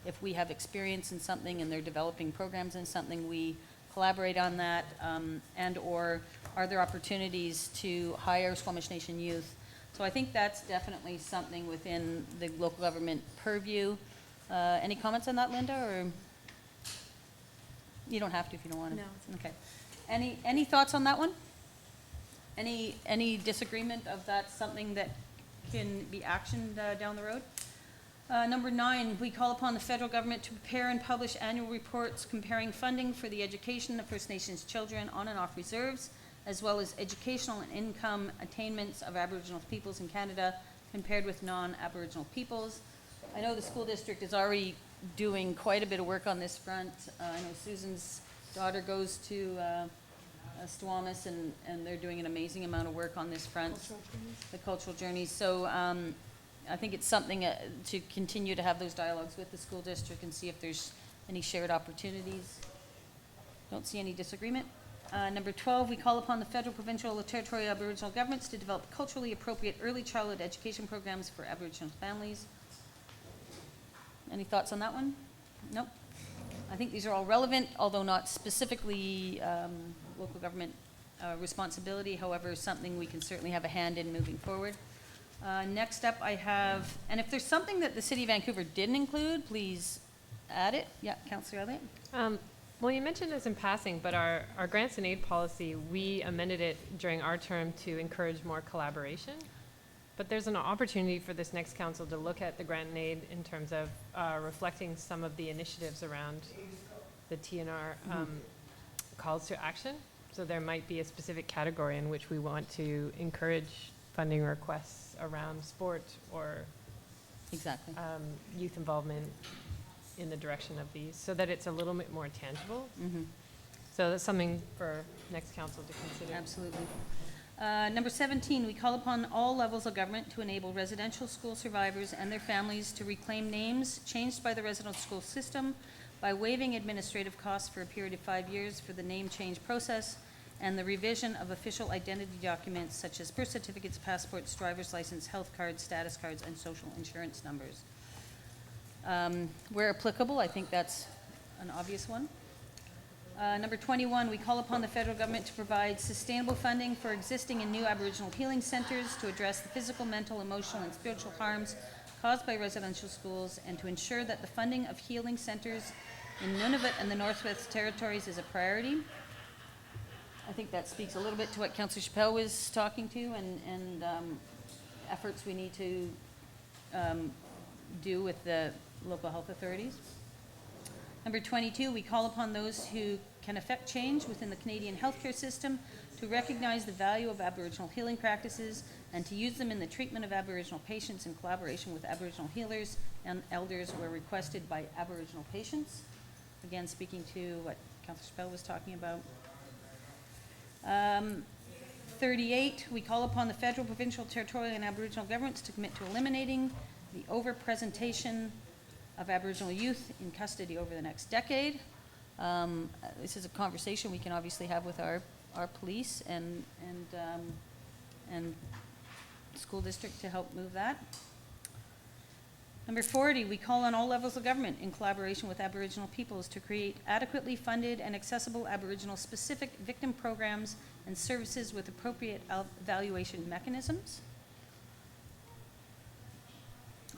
if we have experience in something and they're developing programs in something, we collaborate on that, and or are there opportunities to hire Squamish Nation youth? So I think that's definitely something within the local government purview. Any comments on that, Linda, or you don't have to if you don't want to? No. Okay. Any thoughts on that one? Any disagreement of that's something that can be actioned down the road? Number 9, we call upon the federal government to prepare and publish annual reports comparing funding for the education of First Nations children on and off reserves, as well as educational and income attainments of Aboriginal peoples in Canada compared with non-Aboriginal peoples. I know the school district is already doing quite a bit of work on this front. I know Susan's daughter goes to Squamish, and they're doing an amazing amount of work on this front. The cultural journeys. So I think it's something to continue to have those dialogues with the school district and see if there's any shared opportunities. Don't see any disagreement. Number 12, we call upon the federal, provincial, or territorial Aboriginal governments to develop culturally appropriate early childhood education programs for Aboriginal families. Any thoughts on that one? Nope. I think these are all relevant, although not specifically local government responsibility, however, something we can certainly have a hand in moving forward. Next up I have, and if there's something that the City of Vancouver didn't include, please add it. Yeah, Councillor Elliott. Well, you mentioned this in passing, but our grants and aid policy, we amended it during our term to encourage more collaboration. But there's an opportunity for this next council to look at the grant and aid in terms of reflecting some of the initiatives around the TNR calls to action. So there might be a specific category in which we want to encourage funding requests around sport or Exactly. Youth involvement in the direction of these, so that it's a little bit more tangible. Mm-hmm. So that's something for next council to consider. Absolutely. Number 17, we call upon all levels of government to enable residential school survivors and their families to reclaim names changed by the residential school system by waiving administrative costs for a period of 5 years for the name change process and the revision of official identity documents such as birth certificates, passports, driver's license, health cards, status cards, and social insurance numbers. Where applicable, I think that's an obvious one. Number 21, we call upon the federal government to provide sustainable funding for existing and new Aboriginal healing centres to address the physical, mental, emotional, and spiritual harms caused by residential schools, and to ensure that the funding of healing centres in Nunavut and the Northwest Territories is a priority. I think that speaks a little bit to what Councillor Chappelle was talking to, and efforts we need to do with the local health authorities. Number 22, we call upon those who can affect change within the Canadian healthcare system to recognize the value of Aboriginal healing practices and to use them in the treatment of Aboriginal patients in collaboration with Aboriginal healers and elders where requested by Aboriginal patients. Again, speaking to what Councillor Chappelle was talking about. 38, we call upon the federal, provincial, territorial, and Aboriginal governments to commit to eliminating the over-presentation of Aboriginal youth in custody over the next decade. This is a conversation we can obviously have with our police and school district to help move that. Number 40, we call on all levels of government in collaboration with Aboriginal peoples to create adequately funded and accessible Aboriginal specific victim programs and services with appropriate evaluation mechanisms.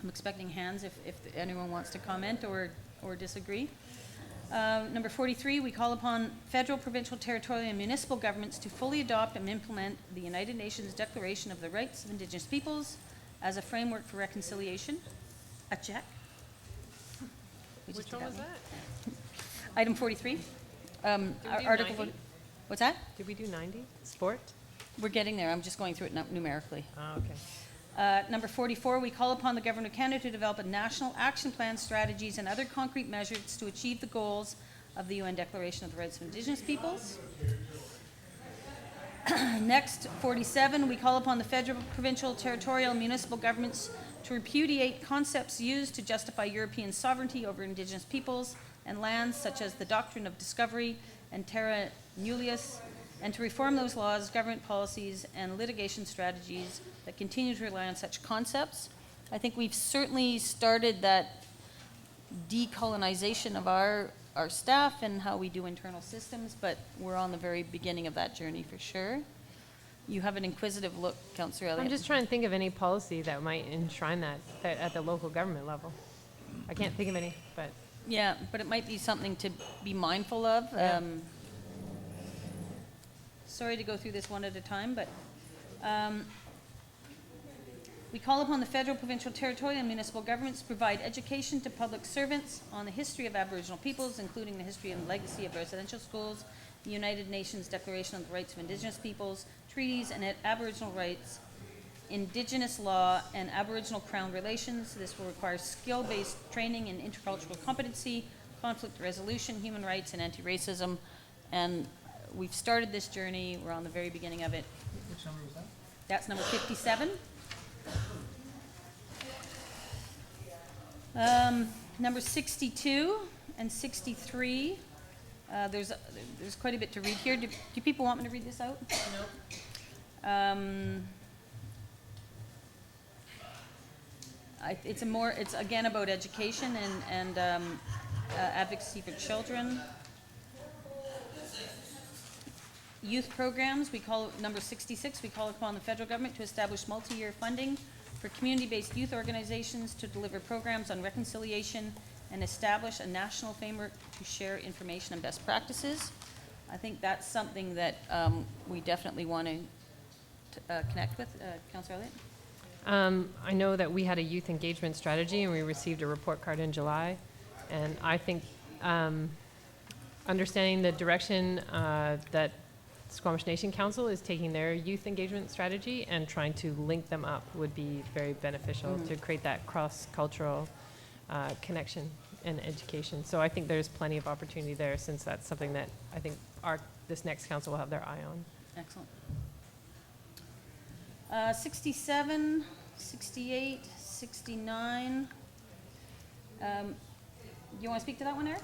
I'm expecting hands if anyone wants to comment or disagree. Number 43, we call upon federal, provincial, territorial, and municipal governments to fully adopt and implement the United Nations Declaration of the Rights of Indigenous Peoples as a framework for reconciliation. A check. We just Which one did was one. that? Item 43. Did we do Article. 90? What's that? Did we do 90? Sport? We're getting there, I'm just going through it numerically. Ah, okay. Number 44, we call upon the Government of Canada to develop a national action plan, strategies, and other concrete measures to achieve the goals of the UN Declaration of the Rights of Indigenous Peoples. Next, 47, we call upon the federal, provincial, territorial, municipal governments to repudiate concepts used to justify European sovereignty over Indigenous peoples and lands, such as the doctrine of discovery and terra nullius, and to reform those laws, government policies, and litigation strategies that continue to rely on such concepts. I think we've certainly started that decolonization of our staff and how we do internal systems, but we're on the very beginning of that journey for sure. You have an inquisitive look, Councillor Elliott. I'm just trying to think of any policy that might enshrine that at the local government level. I can't think of any, but Yeah, but it might be something to be mindful of. Yeah. Sorry to go through this one at a time, but we call upon the federal, provincial, territorial, and municipal governments to provide education to public servants on the history of Aboriginal peoples, including the history and legacy of residential schools, the United Nations Declaration on the Rights of Indigenous Peoples, treaties and Aboriginal rights, Indigenous law, and Aboriginal Crown relations. This will require skill-based training in intercultural competency, conflict resolution, human rights, and anti-racism. And we've started this journey. We're on the very beginning of it. Which number was that? That's number 57. Number 62 and 63. There's quite a bit to read here. Do people want me to read this out? No. It's again about education and advocacy for children. Youth programs, number 66, we call upon the federal government to establish multi-year funding for community-based youth organizations to deliver programs on reconciliation and establish a national framework to share information and best practices. I think that's something that we definitely want to connect with. Councillor Elliott? I know that we had a youth engagement strategy and we received a report card in July. And I think understanding the direction that Squamish Nation Council is taking their youth engagement strategy and trying to link them up would be very beneficial to create that cross-cultural connection and education. So I think there's plenty of opportunity there, since that's something that I think this next council will have their eye on. Excellent. 67, 68, 69. You want to speak to that one, Eric?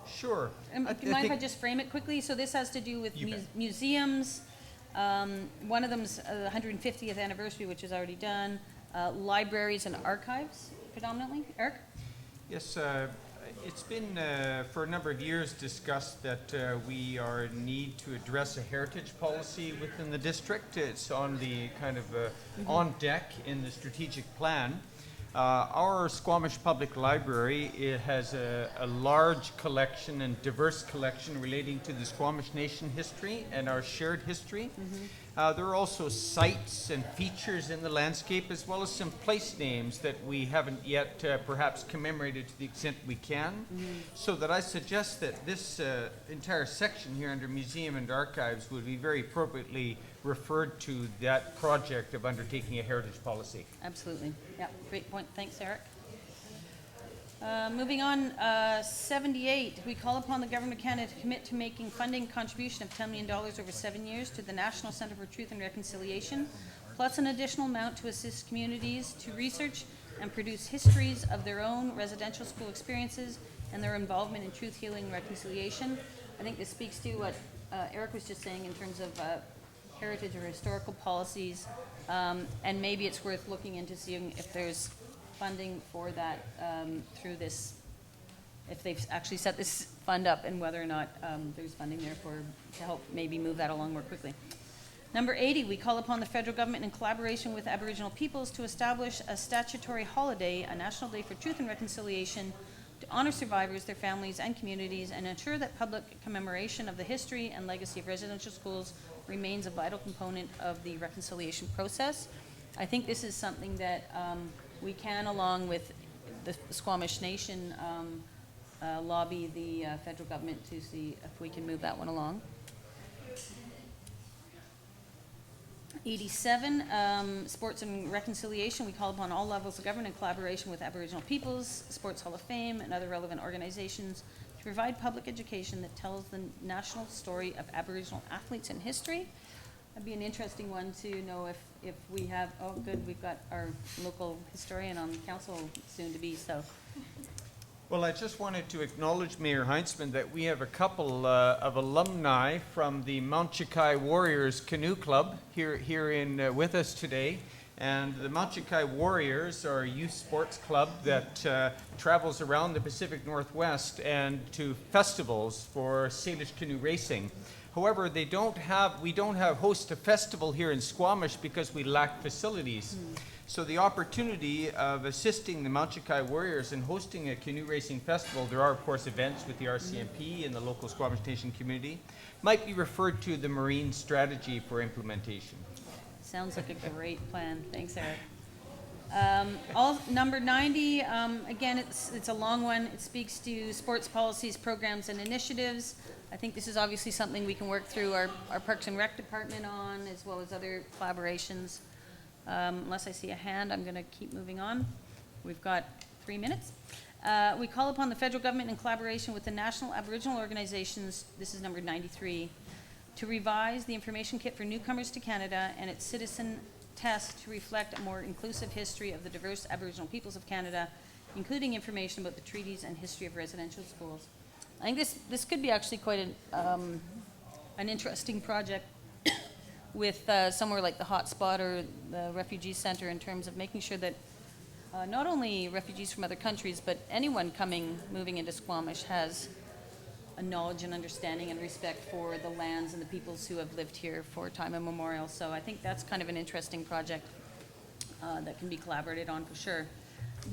Sure. Do you mind if I just frame it quickly? So this has to do with You bet. museums. One of them's the 150th anniversary, which is already done. Libraries and archives, predominantly. Eric? Yes, it's been for a number of years discussed that we are in need to address a heritage policy within the district. It's on the kind of on deck in the strategic plan. Our Squamish Public Library, it has a large collection and diverse collection relating to the Squamish Nation history and our shared history. There are also sites and features in the landscape, as well as some place names that we haven't yet perhaps commemorated to the extent we can. So that I suggest that this entire section here under Museum and Archives would be very appropriately referred to that project of undertaking a heritage policy. Absolutely. Yeah, great point. Thanks, Eric. Moving on, 78, we call upon the Government of Canada to commit to making funding contribution of $10 million over 7 years to the National Centre for Truth and Reconciliation, plus an additional amount to assist communities to research and produce histories of their own residential school experiences and their involvement in truth, healing, and reconciliation. I think this speaks to what Eric was just saying in terms of heritage or historical policies, and maybe it's worth looking into seeing if there's funding for that through this, if they've actually set this fund up, and whether or not there's funding there to help maybe move that along more quickly. Number 80, we call upon the federal government in collaboration with Aboriginal peoples to establish a statutory holiday, a National Day for Truth and Reconciliation, to honor survivors, their families, and communities, and ensure that public commemoration of the history and legacy of residential schools remains a vital component of the reconciliation process. I think this is something that we can, along with the Squamish Nation, lobby the federal government to see if we can move that one along. 87, Sports and Reconciliation. We call upon all levels of government in collaboration with Aboriginal peoples, Sports Hall of Fame, and other relevant organizations to provide public education that tells the national story of Aboriginal athletes in history. That'd be an interesting one to know if we have, oh good, we've got our local historian on the council soon to be, so. Well, I just wanted to acknowledge Mayor Heinzman that we have a couple of alumni from the Mount Chikai Warriors Canoe Club here in with us today. And the Mount Chikai Warriors are a youth sports club that travels around the Pacific Northwest and to festivals for Salish canoe racing. However, we don't host a festival here in Squamish because we lack facilities. So the opportunity of assisting the Mount Chikai Warriors in hosting a canoe racing festival, there are of course events with the RCMP and the local Squamish Nation community, might be referred to the Marine Strategy for Implementation. Sounds like a great plan. Thanks, Eric. Number 90, again, it's a long one. It speaks to sports policies, programs, and initiatives. I think this is obviously something we can work through our Parks and Rec department on, as well as other collaborations. Unless I see a hand, I'm going to keep moving on. We've got 3 minutes. We call upon the federal government in collaboration with the national Aboriginal organizations, this is number 93, to revise the information kit for newcomers to Canada and its citizen test to reflect a more inclusive history of the diverse Aboriginal peoples of Canada, including information about the treaties and history of residential schools. I think this could be actually quite an interesting project with somewhere like the hotspot or the refugee center in terms of making sure that not only refugees from other countries, but anyone moving into Squamish has a knowledge and understanding and respect for the lands and the peoples who have lived here for time immemorial. So I think that's kind of an interesting project that can be collaborated on for sure.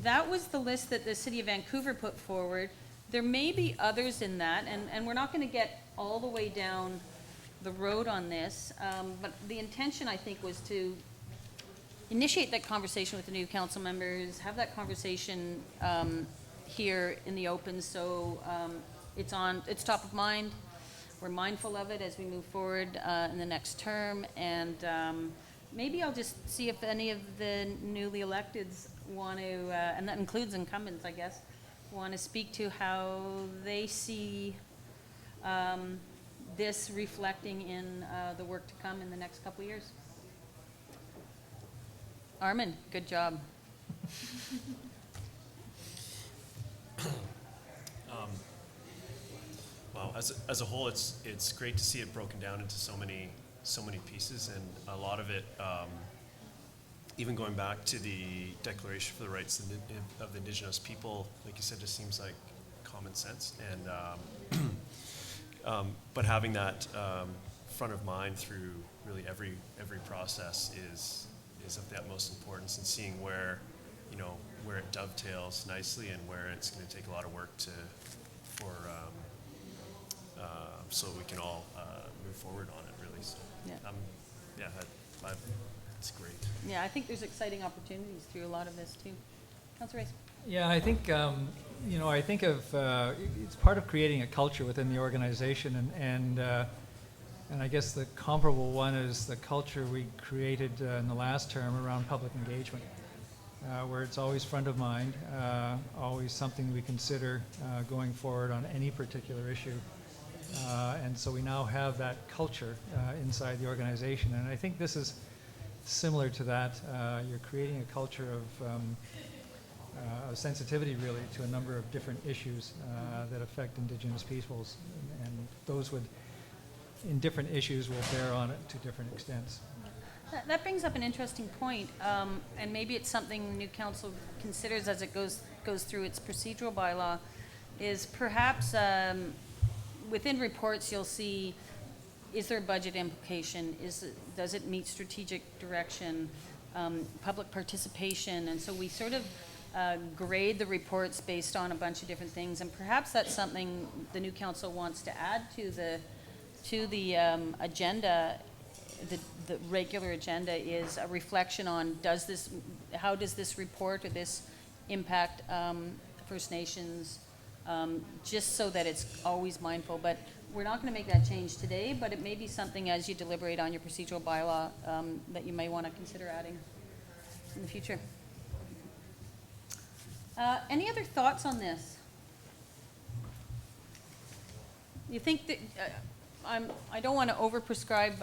That was the list that the City of Vancouver put forward. There may be others in that, and we're not going to get all the way down the road on this, but the intention, I think, was to initiate that conversation with the new council members, have that conversation here in the open, so it's top of mind. We're mindful of it as we move forward in the next term, and maybe I'll just see if any of the newly electeds want to, and that includes incumbents, I guess, want to speak to how they see this reflecting in the work to come in the next couple of years. Armin, good job. Well, as a whole, it's great to see it broken down into so many pieces, and a lot of it, even going back to the Declaration for the Rights of the Indigenous People, like you said, just seems like common sense, and but having that front of mind through really every process is of the utmost importance, and seeing where it dovetails nicely and where it's going to take a lot of work so we can all move forward on it, really. So, yeah, it's great. Yeah, I think there's exciting opportunities through a lot of this too. Councilor Rice. Yeah, I think, I think of, it's part of creating a culture within the organization, and I guess the comparable one is the culture we created in the last term around public engagement, where it's always front of mind, always something we consider going forward on any particular issue. And so we now have that culture inside the organization, and I think this is similar to that. You're creating a culture of sensitivity, really, to a number of different issues that affect Indigenous peoples, and those in different issues will bear on it to different extents. That brings up an interesting point, and maybe it's something new council considers as it goes through its procedural bylaw, is perhaps within reports you'll see, is there a budget implication? Does it meet strategic direction, public participation? And so we sort of grade the reports based on a bunch of different things, and perhaps that's something the new council wants to add to the agenda. The regular agenda is a reflection on how does this report or this impact First Nations, just so that it's always mindful. But we're not gonna make that change today, but it may be something as you deliberate on your procedural bylaw, that you may wanna consider adding in the future. Any other thoughts on this? You think that, I don't wanna overprescribe,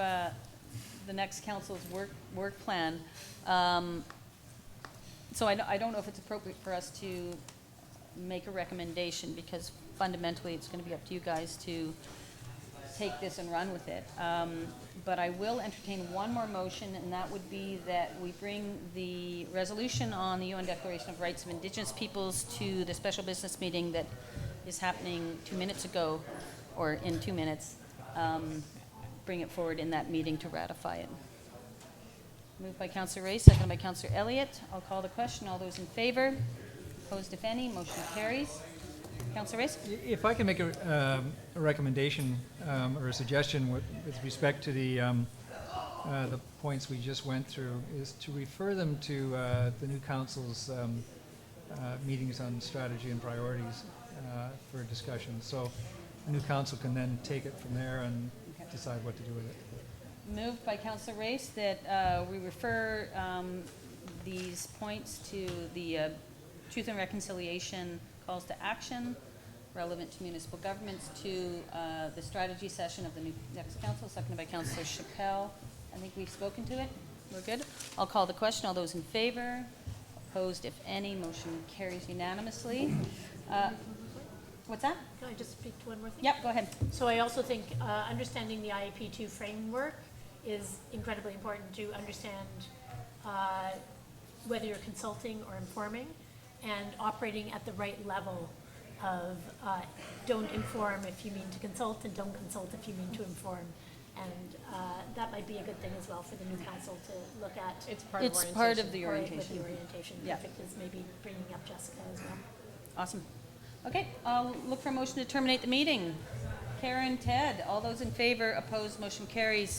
the next council's work plan. So I don't know if it's appropriate for us to make a recommendation, because fundamentally, it's gonna be up to you guys to take this and run with it. But I will entertain one more motion, and that would be that we bring the resolution on the UN Declaration of Rights of Indigenous Peoples to the special business meeting that is happening 2 minutes ago, or in 2 minutes. Bring it forward in that meeting to ratify it. Moved by Councillor Ray, seconded by Councillor Elliott. I'll call the question. All those in favor? Opposed, if any? Motion carries. Councillor Ray? If I can make a recommendation or a suggestion with respect to the points we just went through, is to refer them to the new council's meetings on strategy and priorities for discussion. So the new council can then take it from there and decide what to do with it. Moved by Councillor Race that we refer these points to the Truth and Reconciliation calls to action relevant to municipal governments to the strategy session of the new next council, seconded by Councillor Chappelle. I think we've spoken to it. We're good. I'll call the question. All those in favor? Opposed, if any? Motion carries unanimously. What's that? Can I just speak to one more thing? Yep, go ahead. So I also think understanding the IAP2 framework is incredibly important to understand whether you're consulting or informing, and operating at the right level of don't inform if you mean to consult, and don't consult if you mean to inform. And that might be a good thing as well for the new council to look at. It's part of It's orientation. part of the Or orientation. With the orientation. Yeah. Perfect, is maybe bringing up Jessica as well. Awesome. Okay, I'll look for a motion to terminate the meeting. Karen, Ted, all those in favor, opposed, motion carries.